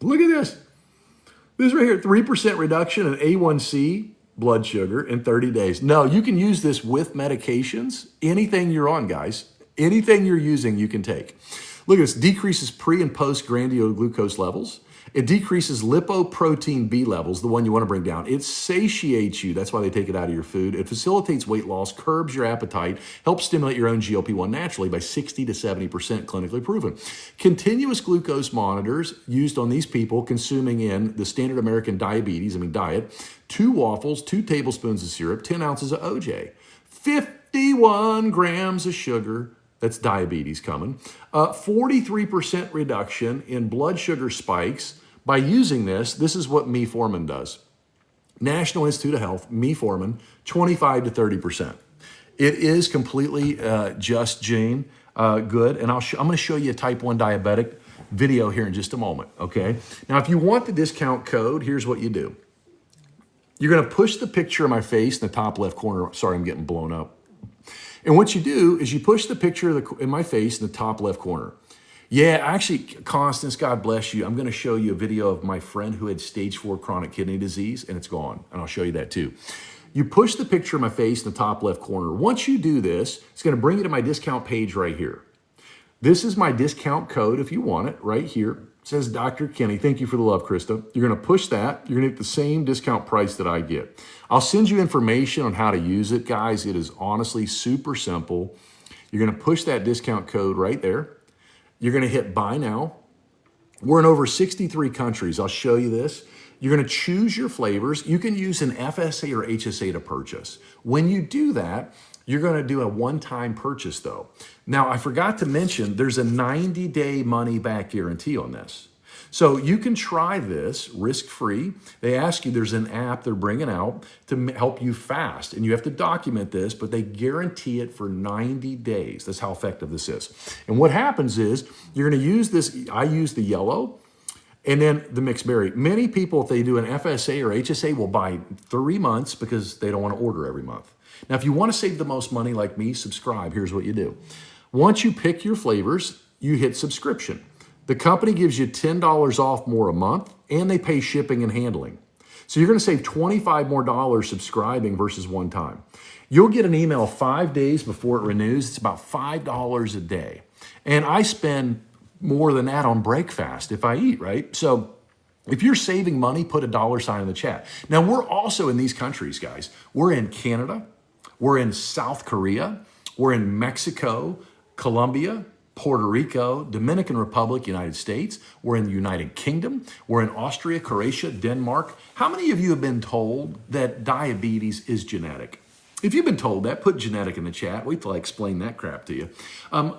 Look at this. This right here, 3% reduction in A1C blood sugar in 30 days. No, you can use this with medications, anything you're on, guys. Anything you're using, you can take. Look at this, decreases pre and post grandiose glucose levels. It decreases lipoprotein B levels, the one you want to bring down. It satiates you. That's why they take it out of your food. It facilitates weight loss, curbs your appetite, helps stimulate your own GLP-1 naturally by 60 to 70% clinically proven. Continuous glucose monitors used on these people consuming in the standard American diet, 2 waffles, 2 tablespoons of syrup, 10 ounces of OJ, 51 grams of sugar. That's diabetes coming. 43% reduction in blood sugar spikes by using this. This is what metformin does. National Institute of Health, metformin, 25 to 30%. It is completely just, Jane, good. And I'm going to show you a type 1 diabetic video here in just a moment, okay? Now, if you want the discount code, here's what you do. You're going to push the picture of my face in the top left corner. Sorry, I'm getting blown up. And what you do is you push the picture in my face in the top left corner. Yeah, actually, Constance, God bless you. I'm going to show you a video of my friend who had stage 4 chronic kidney disease, and it's gone. And I'll show you that too. You push the picture of my face in the top left corner. Once you do this, it's going to bring you to my discount page right here. This is my discount code if you want it right here. It says Dr. Kenny. Thank you for the love, Krista. You're going to push that. You're going to get the same discount price that I get. I'll send you information on how to use it, guys. It is honestly super simple. You're going to push that discount code right there. You're going to hit buy now. We're in over 63 countries. I'll show you this. You're going to choose your flavors. You can use an FSA or HSA to purchase. When you do that, you're going to do a one-time purchase though. Now, I forgot to mention there's a 90-day money-back guarantee on this. So you can try this risk-free. They ask you, there's an app they're bringing out to help you fast, and you have to document this, but they guarantee it for 90 days. That's how effective this is. And what happens is you're going to use this. I use the yellow and then the mixed berry. Many people, if they do an FSA or HSA, will buy 3 months because they don't want to order every month. Now, if you want to save the most money like me, subscribe. Here's what you do. Once you pick your flavors, you hit subscription. The company gives you $10 off more a month, and they pay shipping and handling. So you're going to save $25 more subscribing versus one time. You'll get an email 5 days before it renews. It's about $5 a day. And I spend more than that on breakfast if I eat, right? So if you're saving money, put a $sign in the chat. Now, we're also in these countries, guys. We're in Canada. We're in South Korea. We're in Mexico, Colombia, Puerto Rico, Dominican Republic, United States. We're in the United Kingdom. We're in Austria, Croatia, Denmark. How many of you have been told that diabetes is genetic? If you've been told that, put genetic in the chat. Wait till I explain that crap to you.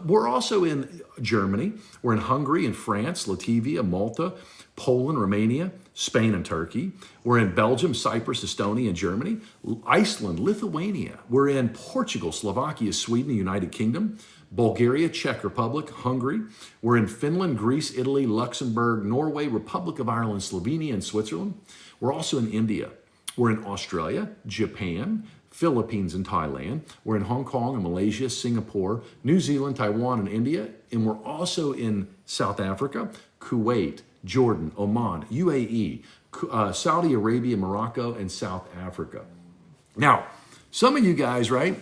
We're also in Germany. We're in Hungary and France, Latvia, Malta, Poland, Romania, Spain, and Turkey. We're in Belgium, Cyprus, Estonia, and Germany, Iceland, Lithuania. We're in Portugal, Slovakia, Sweden, the United Kingdom, Bulgaria, Czech Republic, Hungary. We're in Finland, Greece, Italy, Luxembourg, Norway, Republic of Ireland, Slovenia, and Switzerland. We're also in India. We're in Australia, Japan, Philippines, and Thailand. We're in Hong Kong and Malaysia, Singapore, New Zealand, Taiwan, and India. And we're also in South Africa, Kuwait, Jordan, Oman, UAE, Saudi Arabia, Morocco, and South Africa. Now, some of you guys, right?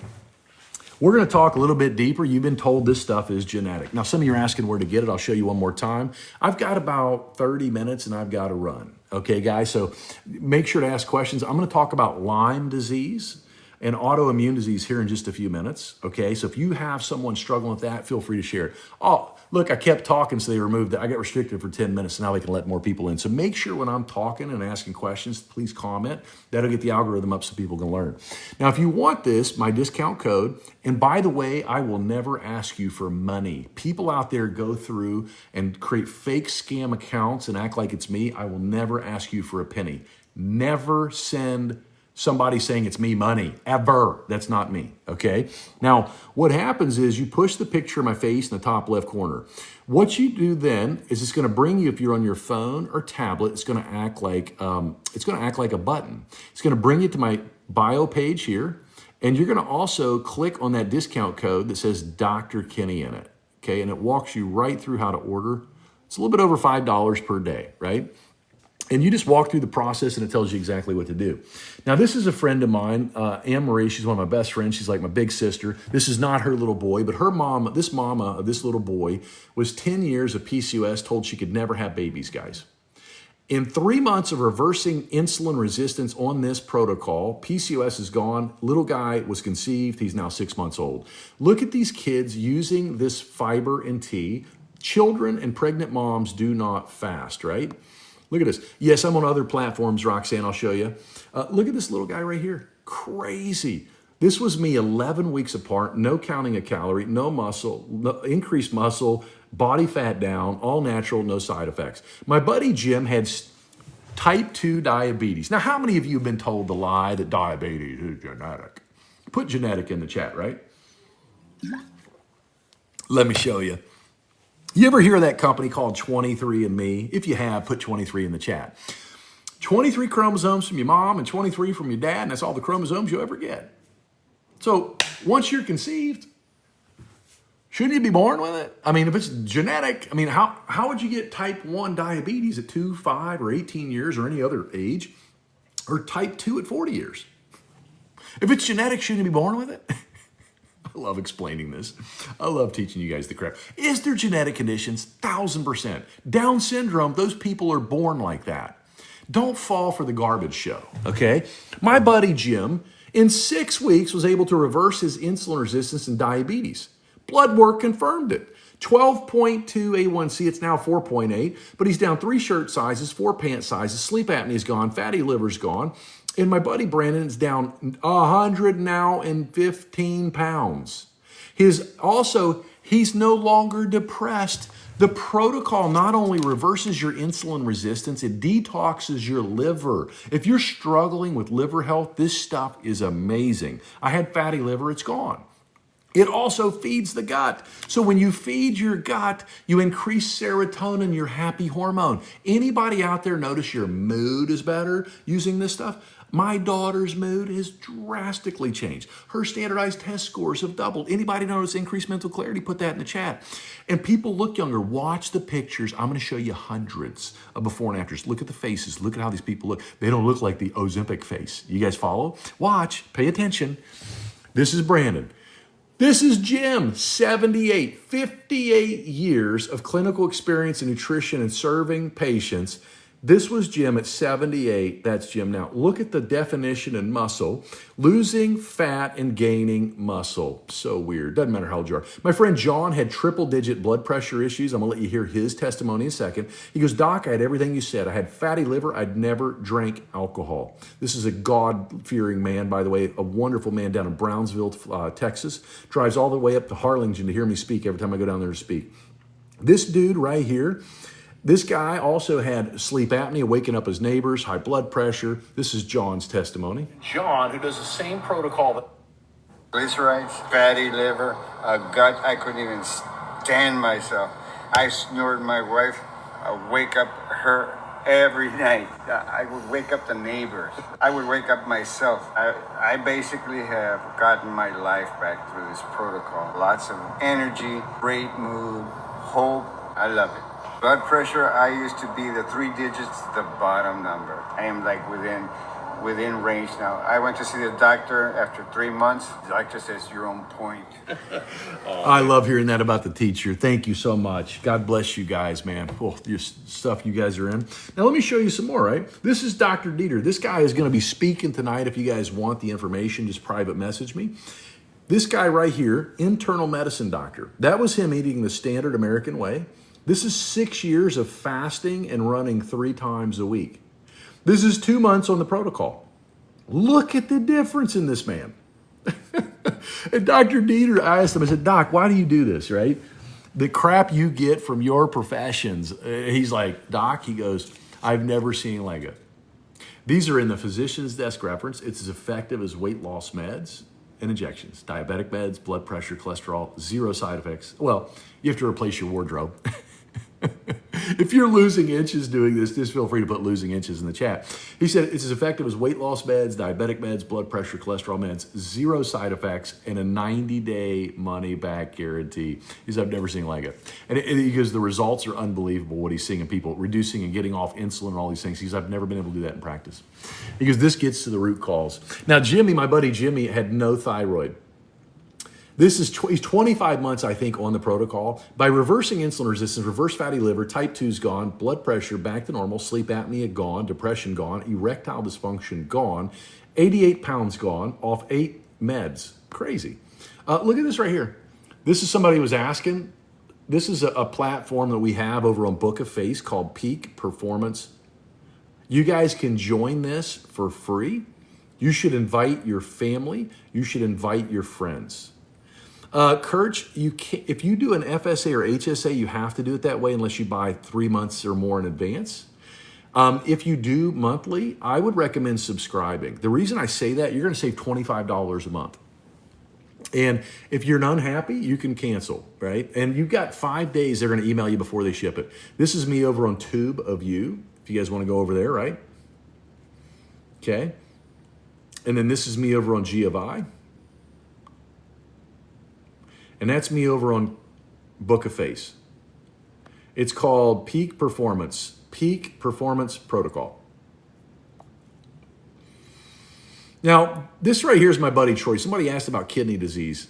We're going to talk a little bit deeper. You've been told this stuff is genetic. Now, some of you are asking where to get it. I'll show you one more time. I've got about 30 minutes and I've got to run. Okay, guys? So make sure to ask questions. I'm going to talk about Lyme disease and autoimmune disease here in just a few minutes. Okay, so if you have someone struggling with that, feel free to share it. Oh, look, I kept talking, so they removed it. I got restricted for 10 minutes, so now they can let more people in. So make sure when I'm talking and asking questions, please comment. That'll get the algorithm up so people can learn. Now, if you want this, my discount code, and by the way, I will never ask you for money. People out there go through and create fake scam accounts and act like it's me. I will never ask you for a penny. Never send somebody saying it's me money, ever. That's not me, okay? Now, what happens is you push the picture of my face in the top left corner. What you do then is it's gonna bring you, if you're on your phone or tablet, it's gonna act like a button. It's gonna bring you to my bio page here, and you're gonna also click on that discount code that says Dr. Kenny in it, okay? And it walks you right through how to order. It's a little bit over $5 per day, right? And you just walk through the process and it tells you exactly what to do. Now, this is a friend of mine, Anne Marie. She's one of my best friends. She's like my big sister. This is not her little boy, but her mama, this mama of this little boy was 10 years of PCOS, told she could never have babies, guys. In 3 months of reversing insulin resistance on this protocol, PCOS is gone. Little guy was conceived. He's now 6 months old. Look at these kids using this fiber and tea. Children and pregnant moms do not fast, right? Look at this. Yes, I'm on other platforms, Roxanne, I'll show you. Look at this little guy right here. Crazy. This was me 11 weeks apart, no counting a calorie, no muscle, no, increased muscle, body fat down, all natural, no side effects. My buddy Jim had type 2 diabetes. Now, how many of you have been told the lie that diabetes is genetic? Put genetic in the chat, right? Let me show you. You ever hear of that company called 23andMe? If you have, put 23 in the chat. 23 chromosomes from your mom and 23 from your dad, and that's all the chromosomes you'll ever get. So once you're conceived, shouldn't you be born with it? I mean, if it's genetic, I mean, how would you get type 1 diabetes at 2, 5, or 18 years or any other age, or type 2 at 40 years? If it's genetic, shouldn't you be born with it? I love explaining this. I love teaching you guys the crap. Is there genetic conditions? 1000%. Down syndrome, those people are born like that. Don't fall for the garbage show, okay? My buddy Jim, in 6 weeks, was able to reverse his insulin resistance and diabetes. Blood work confirmed it. 12.2 A1C, it's now 4.8, but he's down 3 shirt sizes, 4 pant sizes, sleep apnea is gone, fatty liver's gone, and my buddy Brandon is down 100 now and 15 pounds. He's no longer depressed. The protocol not only reverses your insulin resistance, it detoxes your liver. If you're struggling with liver health, this stuff is amazing. I had fatty liver, it's gone. It also feeds the gut. So when you feed your gut, you increase serotonin, your happy hormone. Anybody out there notice your mood is better using this stuff? My daughter's mood has drastically changed. Her standardized test scores have doubled. Anybody notice increased mental clarity? Put that in the chat. And people look younger. Watch the pictures. I'm going to show you hundreds of before and afters. Look at the faces. Look at how these people look. They don't look like the Ozempic face. You guys follow? Watch. Pay attention. This is Brandon. This is Jim, 78, 58 years of clinical experience in nutrition and serving patients. This was Jim at 78. That's Jim now. Look at the definition in muscle. Losing fat and gaining muscle. So weird. Doesn't matter how old you are. My friend John had triple-digit blood pressure issues. I'm going to let you hear his testimony in a second. He goes, Doc, I had everything you said. I had fatty liver. I'd never drank alcohol. This is a God-fearing man, by the way, a wonderful man down in Brownsville, Texas. Drives all the way up to Harlingen to hear me speak every time I go down there to speak. This dude right here, this guy also had sleep apnea, waking up his neighbors, high blood pressure. This is John's testimony. John, who does the same protocol that Glycerides, fatty liver, a gut. I couldn't even stand myself. I snored my wife. I wake up her every night. I would wake up the neighbors. I would wake up myself. I basically have gotten my life back through this protocol. Lots of energy, great mood, hope. I love it. Blood pressure, I used to be the 3 digits, the bottom number. I am like within range now. I went to see the doctor after 3 months. The doctor says, you're on point. I love hearing that about the teacher. Thank you so much. God bless you guys, man. Oh, your stuff you guys are in. Now let me show you some more, right? This is Dr. Dieter. This guy is going to be speaking tonight. If you guys want the information, just private message me. This guy right here, internal medicine doctor. That was him eating the standard American way. This is 6 years of fasting and running 3 times a week. This is 2 months on the protocol. Look at the difference in this man. And Dr. Dieter, I asked him, I said, Doc, why do you do this, right? The crap you get from your professions. He's like, Doc, he goes, I've never seen like it. These are in the physician's desk reference. It's as effective as weight loss meds and injections. Diabetic meds, blood pressure, cholesterol, 0 side effects. Well, you have to replace your wardrobe. If you're losing inches doing this, just feel free to put losing inches in the chat. He said it's as effective as weight loss meds, diabetic meds, blood pressure, cholesterol meds, 0 side effects, and a 90-day money-back guarantee. He said, I've never seen like it. And because the results are unbelievable, what he's seeing in people, reducing and getting off insulin and all these things. He says, I've never been able to do that in practice. Because this gets to the root cause. Now, Jimmy, my buddy Jimmy, had no thyroid. He's 25 months, I think, on the protocol. By reversing insulin resistance, reverse fatty liver, type 2's gone, blood pressure back to normal, sleep apnea gone, depression gone, erectile dysfunction gone, 88 pounds gone, off 8 meds. Crazy. Look at this right here. This is somebody who was asking. This is a platform that we have over on Book of Face called Peak Performance. You guys can join this for free. You should invite your family. You should invite your friends. Kirch, if you do an FSA or HSA, you have to do it that way unless you buy 3 months or more in advance. If you do monthly, I would recommend subscribing. The reason I say that, you're going to save $25 a month. And if you're unhappy, you can cancel, right? And you've got 5 days they're going to email you before they ship it. This is me over on Tube of You, if you guys want to go over there, right? okay? And then this is me over on G of I. And that's me over on Book of Face. It's called Peak Performance Protocol. Now, this right here is my buddy Troy. Somebody asked about kidney disease.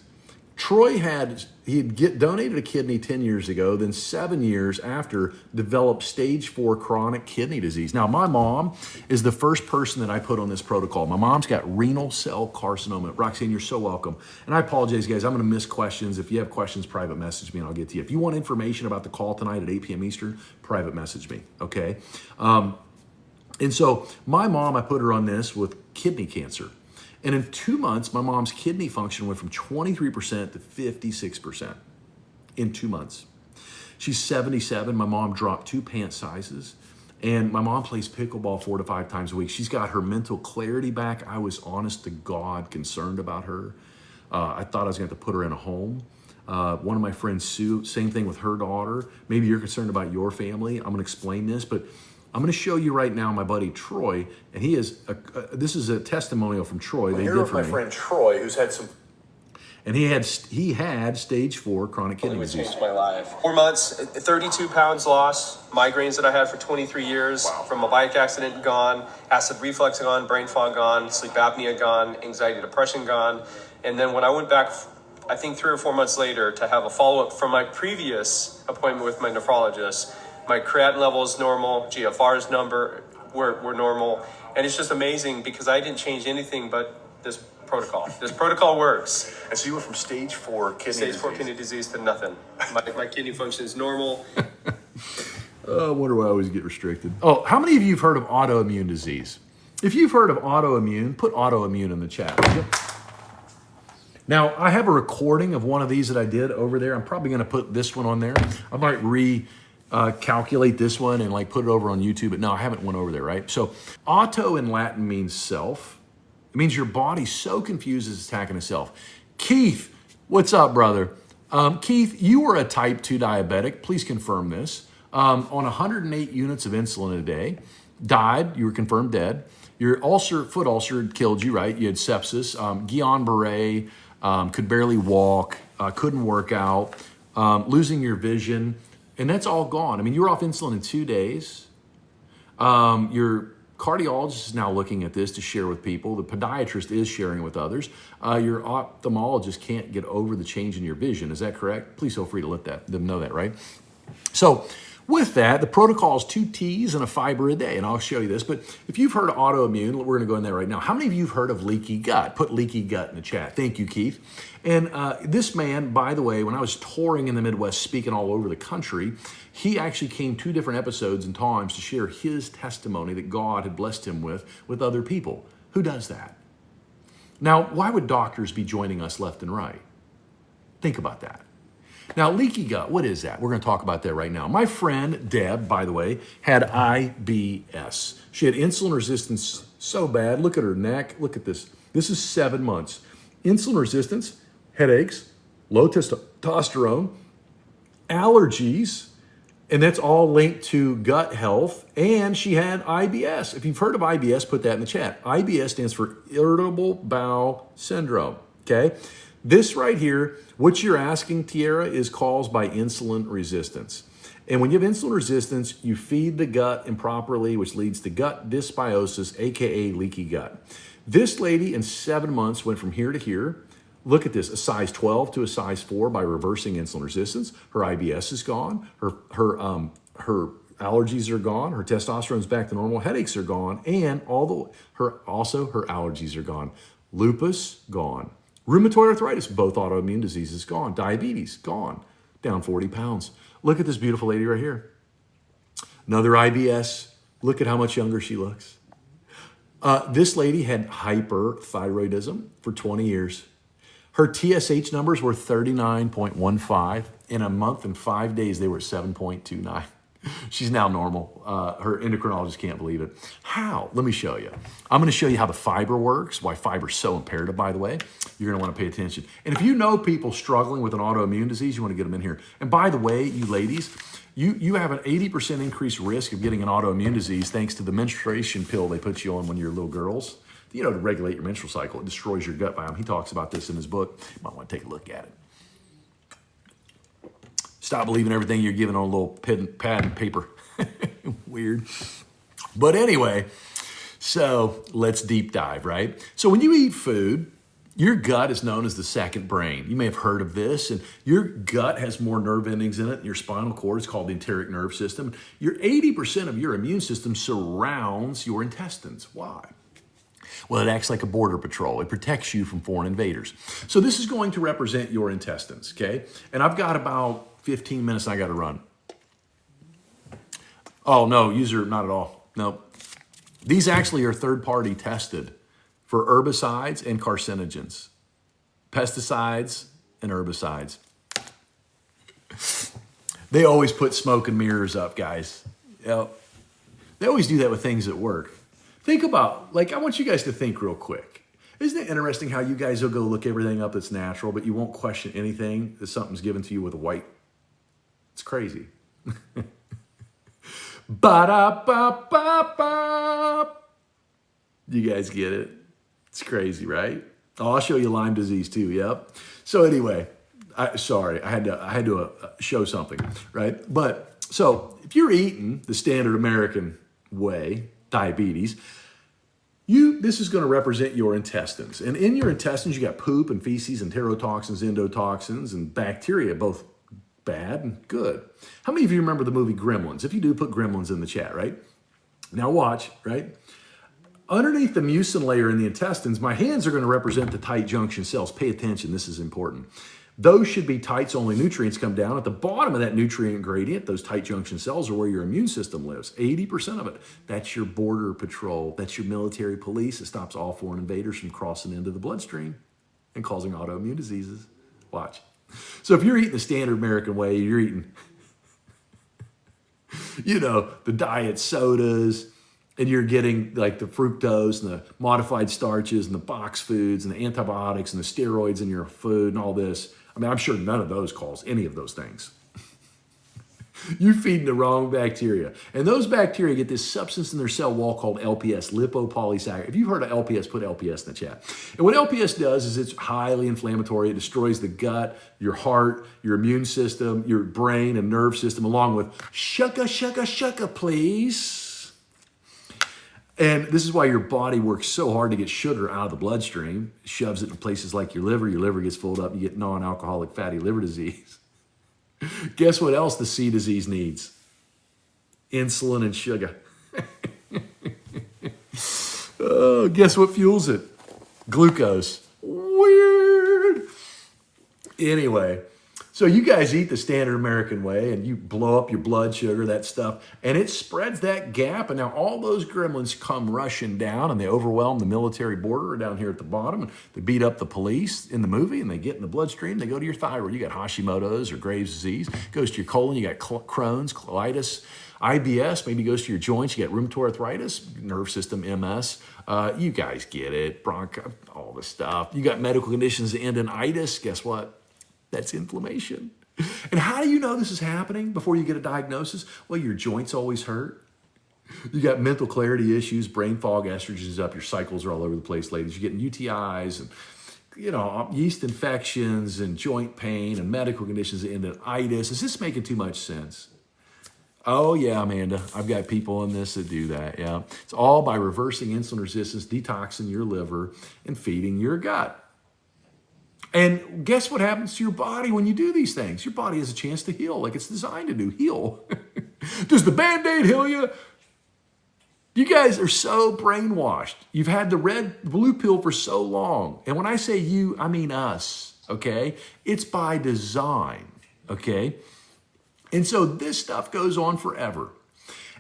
Troy donated a kidney 10 years ago, then 7 years after developed stage 4 chronic kidney disease. Now, my mom is the first person that I put on this protocol. My mom's got renal cell carcinoma. Roxanne, you're so welcome. And I apologize, guys. I'm going to miss questions. If you have questions, private message me and I'll get to you. If you want information about the call tonight at 8 p.m. Eastern, private message me, okay? And so my mom, I put her on this with kidney cancer. And in 2 months, my mom's kidney function went from 23% to 56% in 2 months. She's 77. My mom dropped 2 pant sizes. And my mom plays pickleball 4 to 5 times a week. She's got her mental clarity back. I was honest to God concerned about her. I thought I was going to have to put her in a home. One of my friends, Sue, same thing with her daughter. Maybe you're concerned about your family. I'm going to explain this, but I'm going to show you right now my buddy Troy, and this is a testimonial from Troy. Well, here with my friend Troy, who's had some. And he had stage 4 chronic kidney disease. Changed my life. 4 months, 32 pounds lost. Migraines that I had for 23 years from a bike accident gone. Acid reflux gone. Brain fog gone. Sleep apnea gone. Anxiety, depression gone. And then when I went back, I think 3 or 4 months later, to have a follow-up from my previous appointment with my nephrologist, my creatinine level is normal. GFR's number were normal. And it's just amazing because I didn't change anything but this protocol. This protocol works. And so you went from stage 4 kidney disease. Stage 4 kidney disease to nothing. My kidney function is normal. I wonder why I always get restricted. Oh, how many of you have heard of autoimmune disease? If you've heard of autoimmune, put autoimmune in the chat. Now, I have a recording of one of these that I did over there. I'm probably going to put this one on there. I might calculate this one and like put it over on YouTube, but no, I haven't went over there, right? So auto in Latin means self. It means your body's so confused it's attacking itself. Keith, what's up, brother? Keith, you were a type 2 diabetic. Please confirm this. On 108 units of insulin a day, died. You were confirmed dead. Your foot ulcer killed you, right? You had sepsis. Guillain-Barré, could barely walk, couldn't work out, losing your vision. And that's all gone. I mean, you were off insulin in 2 days. Your cardiologist is now looking at this to share with people. The podiatrist is sharing with others. Your ophthalmologist can't get over the change in your vision. Is that correct? Please feel free to let them know that, right? So with that, the protocol is 2 teas and a fiber a day, and I'll show you this. But if you've heard of autoimmune, we're going to go in there right now. How many of you have heard of leaky gut? Put leaky gut in the chat. Thank you, Keith. And this man, by the way, when I was touring in the Midwest, speaking all over the country, he actually came 2 different episodes and times to share his testimony that God had blessed him with other people. Who does that? Now, why would doctors be joining us left and right? Think about that. Now, leaky gut, what is that? We're going to talk about that right now. My friend, Deb, by the way, had IBS. She had insulin resistance so bad. Look at her neck. Look at this. This is 7 months. Insulin resistance, headaches, low testosterone, allergies, and that's all linked to gut health. And she had IBS. If you've heard of IBS, put that in the chat. IBS stands for irritable bowel syndrome, okay? This right here, what you're asking, Tiara, is caused by insulin resistance. And when you have insulin resistance, you feed the gut improperly, which leads to gut dysbiosis, AKA leaky gut. This lady in 7 months went from here to here. Look at this, a size 12 to a size 4 by reversing insulin resistance. Her IBS is gone. Her allergies are gone. Her testosterone's back to normal. Headaches are gone. And her allergies are gone. Lupus, gone. Rheumatoid arthritis, both autoimmune diseases, gone. Diabetes, gone. Down 40 pounds. Look at this beautiful lady right here. Another IBS. Look at how much younger she looks. This lady had hyperthyroidism for 20 years. Her TSH numbers were 39.15. In a month and 5 days, they were 7.29. She's now normal. Her endocrinologist can't believe it. How? Let me show you. I'm going to show you how the fiber works, why fiber is so imperative, by the way. You're going to want to pay attention. And if you know people struggling with an autoimmune disease, you want to get them in here. And by the way, you ladies, You have an 80% increased risk of getting an autoimmune disease thanks to the menstruation pill they put you on when you're little girls. You know, to regulate your menstrual cycle. It destroys your gut biome. He talks about this in his book. You might want to take a look at it. Stop believing everything you're given on a little pad and paper. Weird. But anyway, so let's deep dive, right? So when you eat food, your gut is known as the second brain. You may have heard of this, and your gut has more nerve endings in it. Your spinal cord is called the enteric nerve system. Your 80% of your immune system surrounds your intestines. Why? Well, it acts like a border patrol. It protects you from foreign invaders. So this is going to represent your intestines, okay? And I've got about 15 minutes and I got to run. Oh, no, user, not at all. Nope. These actually are third-party tested for herbicides and carcinogens, pesticides and herbicides. They always put smoke and mirrors up, guys. You know, they always do that with things at work. Think about, like, I want you guys to think real quick. Isn't it interesting how you guys will go look everything up that's natural, but you won't question anything that something's given to you with a white? It's crazy. Ba-da-ba-ba-ba. You guys get it? It's crazy, right? Oh, I'll show you Lyme disease too, yep. So anyway, I had to show something, right? But, so, if you're eating the standard American way, diabetes, this is going to represent your intestines. And in your intestines, you got poop and feces and enterotoxins, endotoxins, and bacteria, both bad and good. How many of you remember the movie Gremlins? If you do, put Gremlins in the chat, right? Now watch, right? Underneath the mucin layer in the intestines, my hands are going to represent the tight junction cells. Pay attention, this is important. Those should be tight so only nutrients come down. At the bottom of that nutrient gradient, those tight junction cells are where your immune system lives. 80% of it. That's your border patrol. That's your military police. It stops all foreign invaders from crossing into the bloodstream and causing autoimmune diseases. Watch. So if you're eating the standard American way, you're eating, you know, the diet sodas, and you're getting like the fructose and the modified starches and the box foods and the antibiotics and the steroids in your food and all this. I mean, I'm sure none of those cause any of those things. You're feeding the wrong bacteria. And those bacteria get this substance in their cell wall called LPS, lipopolysaccharide. If you've heard of LPS, put LPS in the chat. And what LPS does is it's highly inflammatory. It destroys the gut, your heart, your immune system, your brain and nerve system, along with shucka, please. And this is why your body works so hard to get sugar out of the bloodstream. It shoves it in places like your liver gets filled up, you get non-alcoholic fatty liver disease. Guess what else the C disease needs? Insulin and sugar. Oh, guess what fuels it? Glucose. Weird. Anyway, so you guys eat the standard American way and you blow up your blood sugar, that stuff, and it spreads that gap. And now all those gremlins come rushing down and they overwhelm the military border down here at the bottom. And they beat up the police in the movie and they get in the bloodstream. They go to your thyroid. You got Hashimoto's or Graves' disease. Goes to your colon. You got Crohn's, colitis, IBS. Maybe goes to your joints. You got rheumatoid arthritis, nerve system, MS. You guys get it. Bronchi, all this stuff. You got medical conditions, endonitis. Guess what? That's inflammation. And how do you know this is happening before you get a diagnosis? Well, your joints always hurt. You got mental clarity issues, brain fog, estrogen's up, your cycles are all over the place, ladies. You're getting UTIs and, you know, yeast infections and joint pain and medical conditions, endonitis. Is this making too much sense? Oh, yeah, Amanda. I've got people in this that do that, yeah. It's all by reversing insulin resistance, detoxing your liver, and feeding your gut. And guess what happens to your body when you do these things? Your body has a chance to heal like it's designed to do, heal. Does the Band-Aid heal you? You guys are so brainwashed. You've had the blue pill for so long. And when I say you, I mean us, okay? It's by design, okay? And so this stuff goes on forever.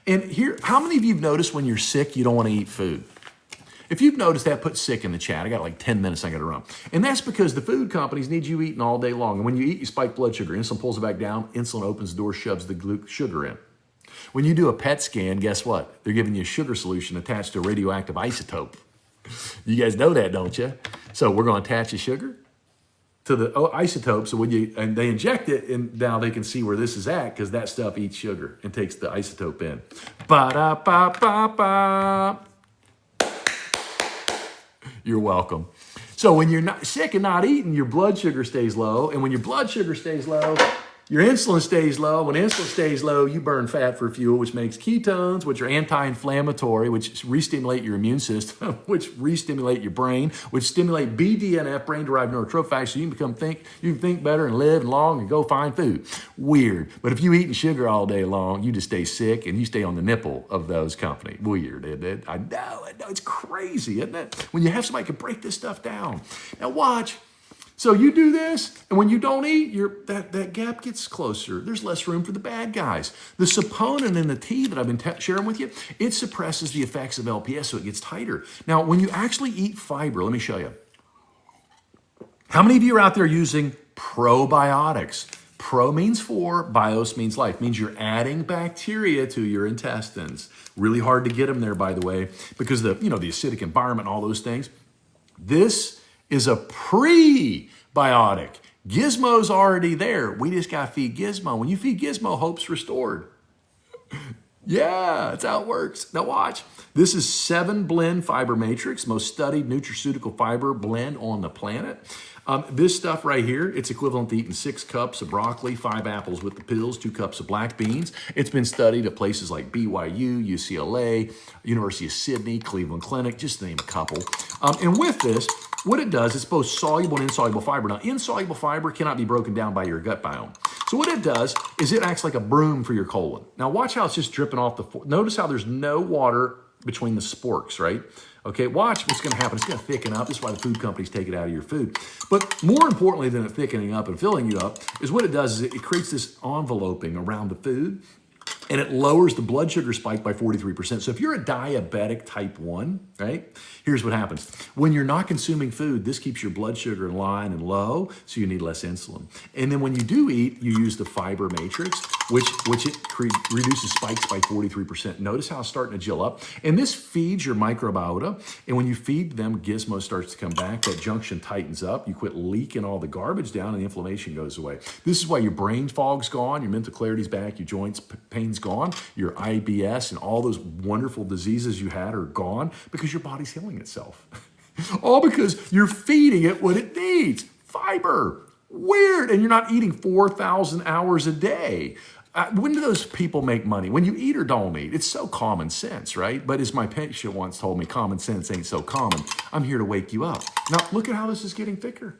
And here, how many of you have noticed when you're sick, you don't want to eat food? If you've noticed that, put sick in the chat. I got like 10 minutes I got to run. And that's because the food companies need you eating all day long. And when you eat, you spike blood sugar. Insulin pulls it back down. Insulin opens the door, shoves the sugar in. When you do a PET scan, guess what? They're giving you a sugar solution attached to a radioactive isotope. You guys know that, don't you? So we're going to attach the sugar. to the isotope. So and they inject it, and now they can see where this is at because that stuff eats sugar and takes the isotope in. Ba-da-ba-ba-ba. You're welcome. So when you're not sick and not eating, your blood sugar stays low. And when your blood sugar stays low, your insulin stays low. When insulin stays low, you burn fat for fuel, which makes ketones, which are anti-inflammatory, which re-stimulate your immune system, which re-stimulate your brain, which stimulate BDNF, brain-derived neurotrophic factor, so you can think better and live long and go find food. Weird. But if you eating sugar all day long, you just stay sick and you stay on the nipple of those companies. Weird, isn't it? I know, it's crazy, isn't it? When you have somebody who can break this stuff down. Now watch. So you do this, and when you don't eat, that gap gets closer. There's less room for the bad guys. The saponin in the tea that I've been sharing with you, it suppresses the effects of LPS, so it gets tighter. Now, when you actually eat fiber, let me show you. How many of you are out there using probiotics? Pro means for, bios means life. Means you're adding bacteria to your intestines. Really hard to get them there, by the way, because the acidic environment and all those things. This is a prebiotic. Gizmo's already there. We just got to feed Gizmo. When you feed Gizmo, hope's restored. Yeah, that's how it works. Now watch. This is 7-blend fiber matrix, most studied nutraceutical fiber blend on the planet. This stuff right here, it's equivalent to eating 6 cups of broccoli, 5 apples with the pills, 2 cups of black beans. It's been studied at places like BYU, UCLA, University of Sydney, Cleveland Clinic, just to name a couple. And with this, what it does, it's both soluble and insoluble fiber. Now, insoluble fiber cannot be broken down by your gut biome. So what it does is it acts like a broom for your colon. Now, watch how it's just dripping off the floor. Notice how there's no water between the sporks, right? Okay, watch what's going to happen. It's going to thicken up. This is why the food companies take it out of your food. But more importantly than it thickening up and filling you up is what it does is it creates this enveloping around the food, and it lowers the blood sugar spike by 43%. So if you're a diabetic type 1, right, here's what happens. When you're not consuming food, this keeps your blood sugar in line and low, so you need less insulin. And then when you do eat, you use the fiber matrix, which it reduces spikes by 43%. Notice how it's starting to gel up. And this feeds your microbiota. And when you feed them, Gizmo starts to come back. That junction tightens up. You quit leaking all the garbage down, and the inflammation goes away. This is why your brain fog's gone, your mental clarity's back, your joints pain's gone, your IBS and all those wonderful diseases you had are gone because your body's healing itself. All because you're feeding it what it needs. Fiber. Weird. And you're not eating 4,000 hours a day. When do those people make money? When you eat or don't eat? It's so common sense, right? But as my patient once told me, common sense ain't so common. I'm here to wake you up. Now, look at how this is getting thicker.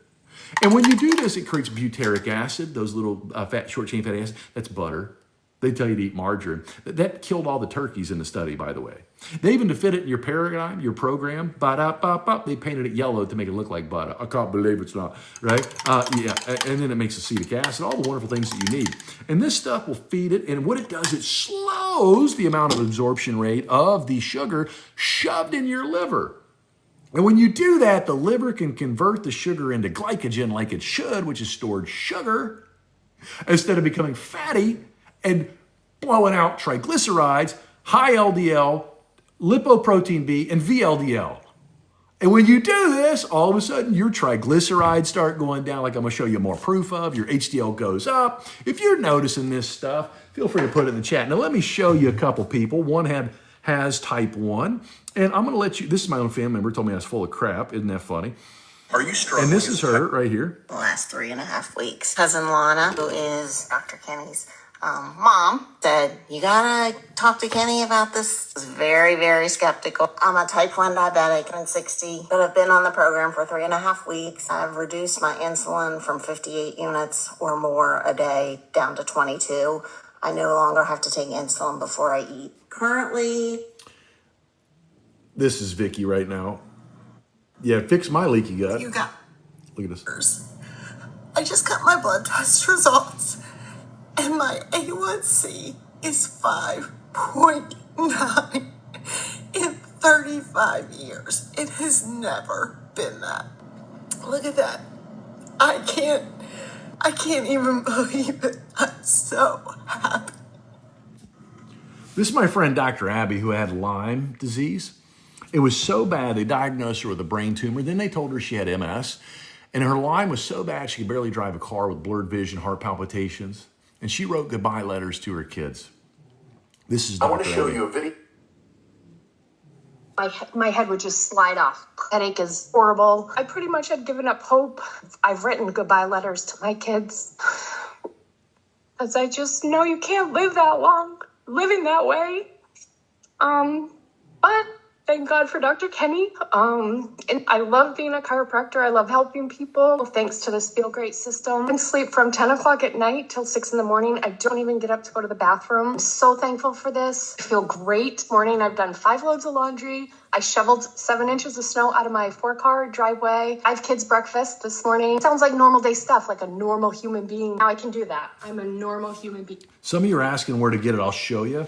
And when you do this, it creates butyric acid, those little short-chain fatty acids. That's butter. They tell you to eat margarine. That killed all the turkeys in the study, by the way. They even to fit it in your paradigm, your program, they painted it yellow to make it look like butter. I can't believe it's not, right? Yeah, and then it makes acetic acid, all the wonderful things that you need. And this stuff will feed it, and what it does, it slows the amount of absorption rate of the sugar shoved in your liver. And when you do that, the liver can convert the sugar into glycogen like it should, which is stored sugar, instead of becoming fatty and blowing out triglycerides, high LDL, lipoprotein B, and VLDL. And when you do this, all of a sudden your triglycerides start going down, like I'm going to show you more proof of. Your HDL goes up. If you're noticing this stuff, feel free to put it in the chat. Now let me show you a couple people. One has type 1, and I'm going to let you, this is my own family member, told me I was full of crap. Isn't that funny? Are you struggling? And this is her right here. The last 3.5 weeks. Cousin Lana, who is Dr. Kenny's mom, said, you gotta talk to Kenny about this. I was very, very skeptical. I'm a type 1 diabetic. I'm 60, but I've been on the program for 3.5 weeks. I've reduced my insulin from 58 units or more a day down to 22. I no longer have to take insulin before I eat. Currently, this is Vicky right now. Yeah, fix my leaky gut. you got Look at this. I just got my blood test results, and my A1C is 5.9 in 35 years. It has never been that. Look at that. I can't even believe it. I'm so happy. This is my friend Dr. Abby, who had Lyme disease. It was so bad, they diagnosed her with a brain tumor. Then they told her she had MS. And her Lyme was so bad she could barely drive a car with blurred vision, heart palpitations. And she wrote goodbye letters to her kids. This is Dr. I want to show Abby. you a video. My head would just slide off. Headache is horrible. I pretty much had given up hope. I've written goodbye letters to my kids. As I just know you can't live that long, living that way. But thank God for Dr. Kenny. And I love being a chiropractor. I love helping people. Thanks to this Feel Great system. I can sleep from 10 o'clock at night till 6 in the morning. I don't even get up to go to the bathroom. I'm so thankful for this. I feel great. This morning, I've done 5 loads of laundry. I shoveled 7 inches of snow out of my 4-car driveway. 5 kids breakfast this morning. Sounds like normal day stuff, like a normal human being. Now I can do that. I'm a normal human being. Some of you are asking where to get it. I'll show you.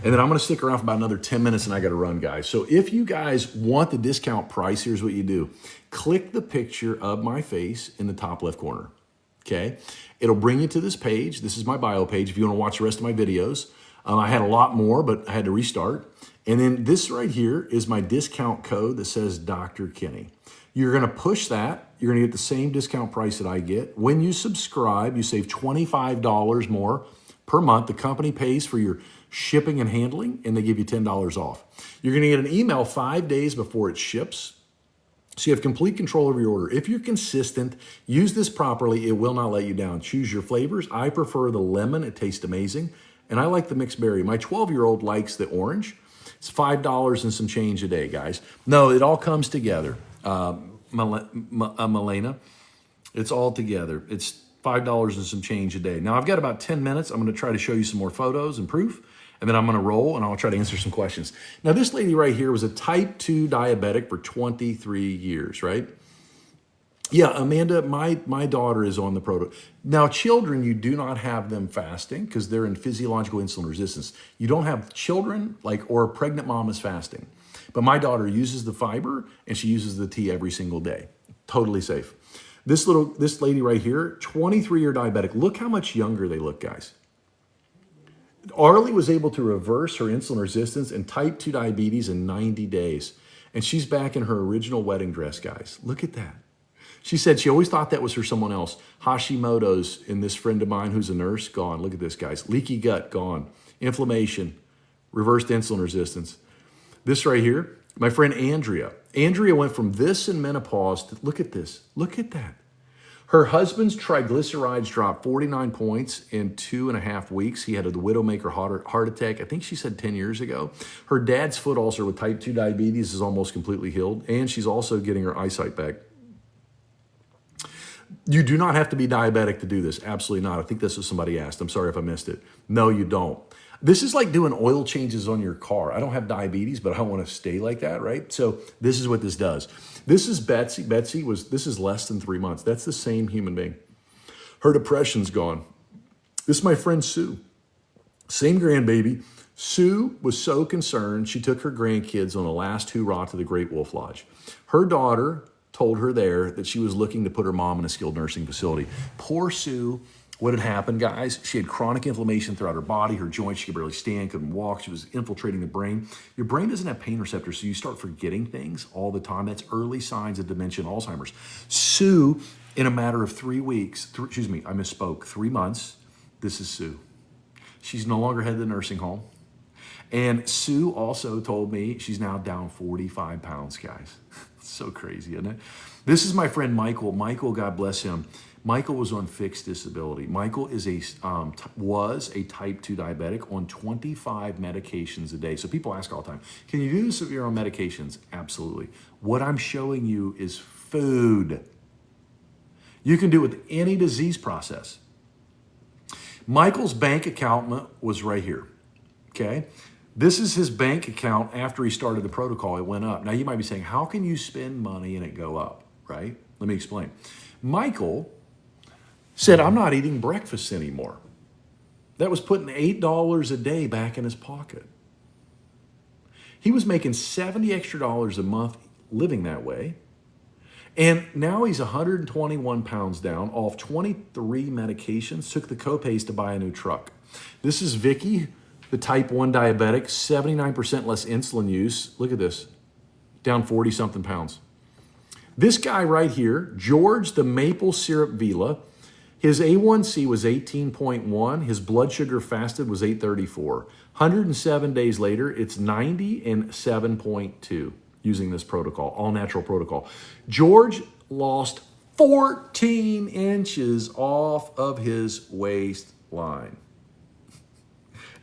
And then I'm going to stick around for about another 10 minutes and I got to run, guys. So if you guys want the discount price, here's what you do. Click the picture of my face in the top left corner. Okay. It'll bring you to this page. This is my bio page. If you want to watch the rest of my videos, I had a lot more, but I had to restart. And then this right here is my discount code that says Dr. Kenny. You're going to push that. You're going to get the same discount price that I get. When you subscribe, you save $25 more per month. The company pays for your shipping and handling, and they give you $10 off. You're going to get an email 5 days before it ships. So you have complete control over your order. If you're consistent, use this properly, it will not let you down. Choose your flavors. I prefer the lemon. It tastes amazing. And I like the mixed berry. My 12-year-old likes the orange. It's $5 and some change a day, guys. No, it all comes together. Milena, it's all together. It's $5 and some change a day. Now, I've got about 10 minutes. I'm going to try to show you some more photos and proof, and then I'm going to roll, and I'll try to answer some questions. Now, this lady right here was a type 2 diabetic for 23 years, right? Yeah, Amanda, my daughter is on the protocol. Now, children, you do not have them fasting because they're in physiological insulin resistance. You don't have children or a pregnant mom is fasting. But my daughter uses the fiber and she uses the tea every single day. Totally safe. This lady right here, 23-year diabetic. Look how much younger they look, guys. Arlie was able to reverse her insulin resistance and type 2 diabetes in 90 days. And she's back in her original wedding dress, guys. Look at that. She said she always thought that was for someone else. Hashimoto's in this friend of mine who's a nurse, gone. Look at this, guys. Leaky gut, gone. Inflammation, reversed insulin resistance. This right here, my friend Andrea. Andrea went from this in menopause to, look at this. Look at that. Her husband's triglycerides dropped 49 points in 2.5 weeks. He had a widowmaker heart attack, I think she said 10 years ago. Her dad's foot ulcer with type 2 diabetes is almost completely healed, and she's also getting her eyesight back. You do not have to be diabetic to do this. Absolutely not. I think this was somebody asked. I'm sorry if I missed it. No, you don't. This is like doing oil changes on your car. I don't have diabetes, but I don't want to stay like that, right? So this is what this does. This is Betsy. This is less than 3 months. That's the same human being. Her depression's gone. This is my friend Sue. Same grandbaby. Sue was so concerned, she took her grandkids on the last hoorah to the Great Wolf Lodge. Her daughter told her there that she was looking to put her mom in a skilled nursing facility. Poor Sue. What had happened, guys? She had chronic inflammation throughout her body, her joints. She could barely stand, couldn't walk. She was infiltrating the brain. Your brain doesn't have pain receptors, so you start forgetting things all the time. That's early signs of dementia and Alzheimer's. Sue, in a matter of 3 weeks, I misspoke, 3 months, this is Sue. She's no longer headed to the nursing home. And Sue also told me she's now down 45 pounds, guys. It's so crazy, isn't it? This is my friend Michael. Michael, God bless him. Michael was on fixed disability. Michael was a type 2 diabetic on 25 medications a day. So people ask all the time, can you do this if you're on medications? Absolutely. What I'm showing you is food. You can do it with any disease process. Michael's bank account was right here, okay? This is his bank account after he started the protocol. It went up. Now you might be saying, how can you spend money and it go up, right? Let me explain. Michael said, I'm not eating breakfast anymore. That was putting $8 a day back in his pocket. He was making $70 extra a month living that way. And now he's 121 pounds down, off 23 medications, took the copays to buy a new truck. This is Vicky, the type 1 diabetic, 79% less insulin use. Look at this, down 40-something pounds. This guy right here, George the Maple Syrup Vila, his A1C was 18.1. His blood sugar fasted was 834. 107 days later, it's 90 and 7.2 using this protocol, all natural protocol. George lost 14 inches off of his waistline.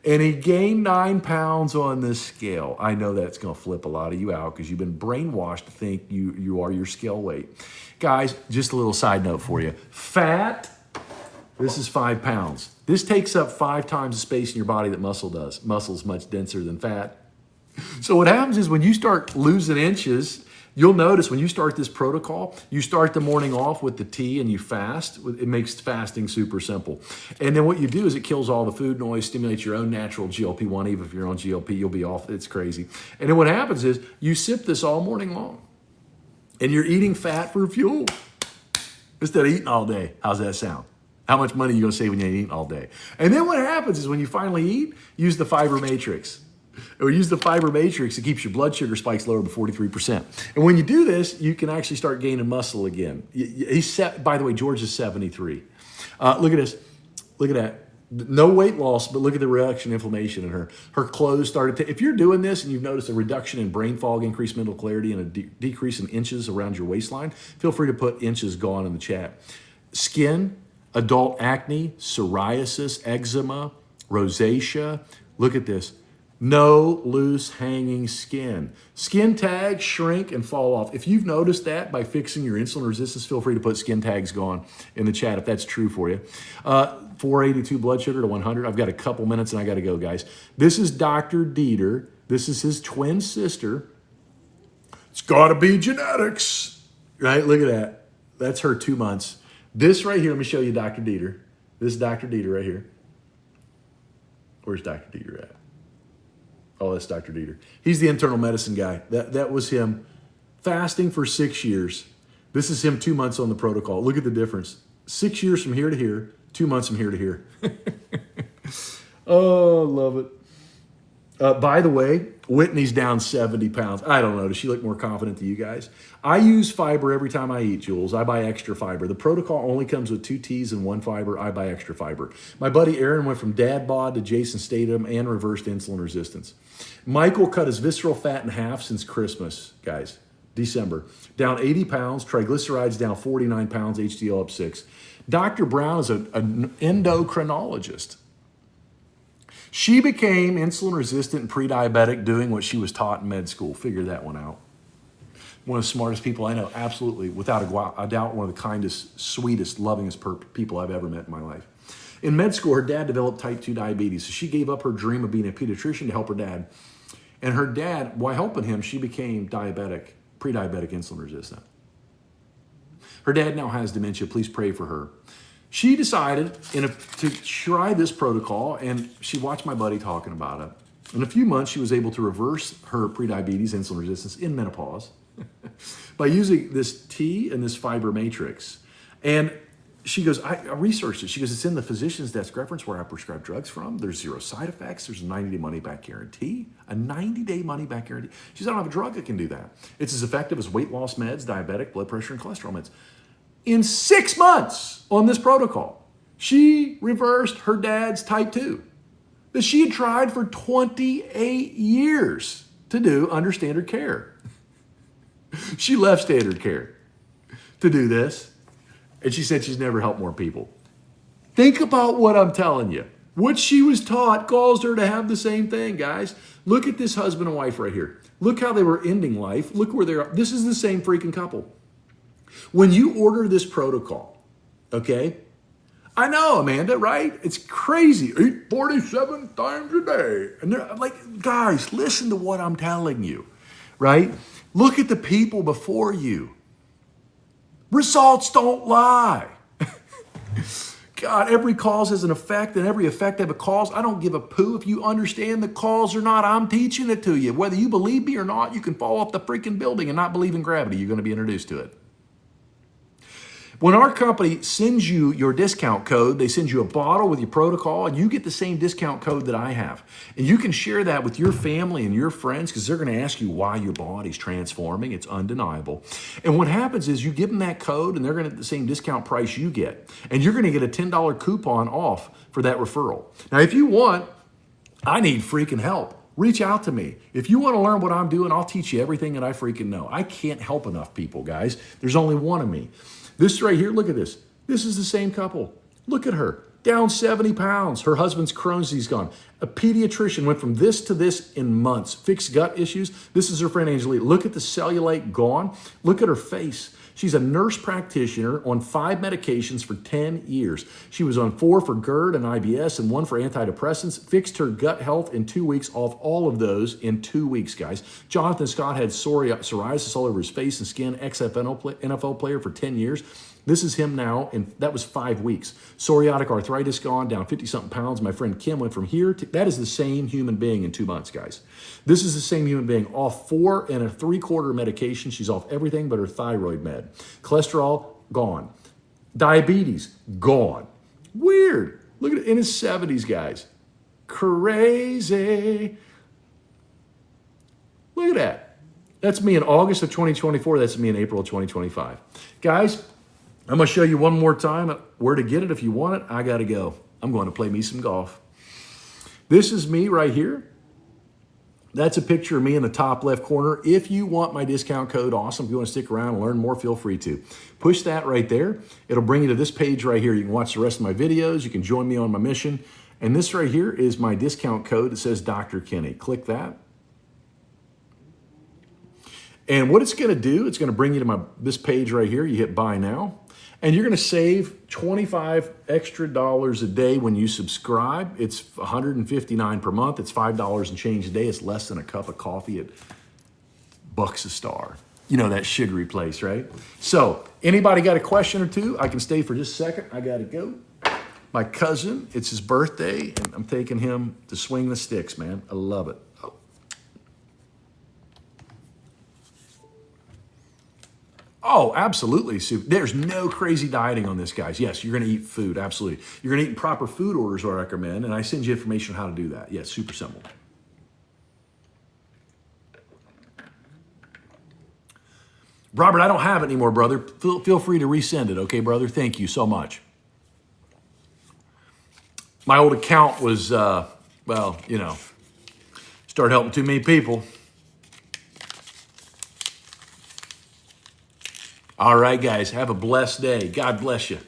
And he gained 9 pounds on this scale. I know that's going to flip a lot of you out because you've been brainwashed to think you are your scale weight. Guys, just a little side note for you. Fat, this is 5 pounds. This takes up 5 times the space in your body that muscle does. Muscle's much denser than fat. So what happens is when you start losing inches, you'll notice when you start this protocol, you start the morning off with the tea and you fast. It makes fasting super simple. And then what you do is it kills all the food noise, stimulates your own natural GLP-1. Even if you're on GLP, you'll be off. It's crazy. And then what happens is you sip this all morning long and you're eating fat for fuel instead of eating all day. How's that sound? How much money are you going to save when you're eating all day? And then what happens is when you finally eat, use the fiber matrix. Or use the fiber matrix. It keeps your blood sugar spikes lower to 43%. And when you do this, you can actually start gaining muscle again. By the way, George is 73. Look at this. Look at that. No weight loss, but look at the reduction in inflammation in her. Her clothes started to, if you're doing this and you've noticed a reduction in brain fog, increased mental clarity, and a decrease in inches around your waistline, feel free to put inches gone in the chat. Skin, adult acne, psoriasis, eczema, rosacea. Look at this. No loose hanging skin. Skin tags shrink and fall off. If you've noticed that by fixing your insulin resistance, feel free to put skin tags gone in the chat if that's true for you. 482 blood sugar to 100. I've got a couple minutes and I got to go, guys. This is Dr. Dieter. This is his twin sister. It's got to be genetics, right? Look at that. That's her 2 months. This right here, let me show you Dr. Dieter. This is Dr. Dieter right here. Where's Dr. Dieter at? Oh, that's Dr. Dieter. He's the internal medicine guy. That was him fasting for 6 years. This is him 2 months on the protocol. Look at the difference. 6 years from here to here, 2 months from here to here. Oh, love it. By the way, Whitney's down 70 pounds. I don't know. Does she look more confident to you guys? I use fiber every time I eat, Jules. I buy extra fiber. The protocol only comes with 2 teas and 1 fiber. I buy extra fiber. My buddy Aaron went from dad bod to Jason Statham and reversed insulin resistance. Michael cut his visceral fat in half since Christmas, guys. December. Down 80 pounds. Triglycerides down 49 pounds. HDL up 6. Dr. Brown is an endocrinologist. She became insulin resistant and pre-diabetic doing what she was taught in med school. Figure that one out. One of the smartest people I know, absolutely, without a doubt, one of the kindest, sweetest, lovingest people I've ever met in my life. In med school, her dad developed type 2 diabetes, so she gave up her dream of being a pediatrician to help her dad. And her dad, while helping him, she became diabetic, pre-diabetic insulin resistant. Her dad now has dementia. Please pray for her. She decided to try this protocol, and she watched my buddy talking about it. In a few months, she was able to reverse her prediabetes, insulin resistance in menopause by using this tea and this fiber matrix. And she goes, I researched it. She goes, it's in the physician's desk reference where I prescribe drugs from. There's 0 side effects. There's a 90-day money-back guarantee. A 90-day money-back guarantee. She says, I don't have a drug that can do that. It's as effective as weight loss meds, diabetic, blood pressure, and cholesterol meds. In 6 months on this protocol, she reversed her dad's type 2 that she had tried for 28 years to do under standard care. She left standard care to do this, and she said she's never helped more people. Think about what I'm telling you. What she was taught caused her to have the same thing, guys. Look at this husband and wife right here. Look how they were ending life. Look where they are. This is the same freaking couple. When you order this protocol, okay? I know, Amanda, right? It's crazy. Eat 47 times a day. And they're like, guys, listen to what I'm telling you, right? Look at the people before you. Results don't lie. God, every cause has an effect, and every effect has a cause. I don't give a poo if you understand the cause or not. I'm teaching it to you. Whether you believe me or not, you can fall off the freaking building and not believe in gravity. You're going to be introduced to it. When our company sends you your discount code, they send you a bottle with your protocol, and you get the same discount code that I have. And you can share that with your family and your friends because they're going to ask you why your body's transforming. It's undeniable. And what happens is you give them that code, and they're going to get the same discount price you get. And you're going to get a $10 coupon off for that referral. Now, if you want, I need freaking help. Reach out to me. If you want to learn what I'm doing, I'll teach you everything that I freaking know. I can't help enough people, guys. There's only one of me. This right here, look at this. This is the same couple. Look at her, down 70 pounds. Her husband's Crohn's disease gone. A pediatrician went from this to this in months. Fixed gut issues. This is her friend Angelina. Look at the cellulite gone. Look at her face. She's a nurse practitioner on 5 medications for 10 years. She was on 4 for GERD and IBS and 1 for antidepressants. Fixed her gut health in 2 weeks, off all of those in 2 weeks, guys. Jonathan Scott had psoriasis all over his face and skin, ex-NFL player for 10 years. This is him now, and that was 5 weeks. Psoriatic arthritis gone, down 50-something pounds. My friend Kim went from here to, that is the same human being in 2 months, guys. This is the same human being, off 4 3/4 medication. She's off everything but her thyroid med. Cholesterol, gone. Diabetes, gone. Weird. Look at it, in his 70s, guys. Crazy. Look at that. That's me in August of 2024. That's me in April of 2025. Guys, I'm going to show you one more time where to get it. If you want it, I got to go. I'm going to play me some golf. This is me right here. That's a picture of me in the top left corner. If you want my discount code, awesome. If you want to stick around and learn more, feel free to. Push that right there. It'll bring you to this page right here. You can watch the rest of my videos. You can join me on my mission. And this right here is my discount code. It says Dr. Kenny. Click that. And what it's going to do, it's going to bring you to this page right here. You hit buy now. And you're going to save $25 extra a day when you subscribe. It's $159 per month. It's $5 and change a day. It's less than a cup of coffee at Bucks a Star. You know, that sugary place, right? So anybody got a question or two? I can stay for just a second. I got to go. My cousin, it's his birthday, and I'm taking him to swing the sticks, man. I love it. Oh, absolutely, Sue. There's no crazy dieting on this, guys. Yes, you're going to eat food. Absolutely. You're going to eat proper food orders, what I recommend, and I send you information on how to do that. Yes, super simple. Robert, I don't have it anymore, brother. Feel free to resend it, okay, brother? Thank you so much. My old account was, well, you know, started helping too many people. All right, guys, have a blessed day. God bless you.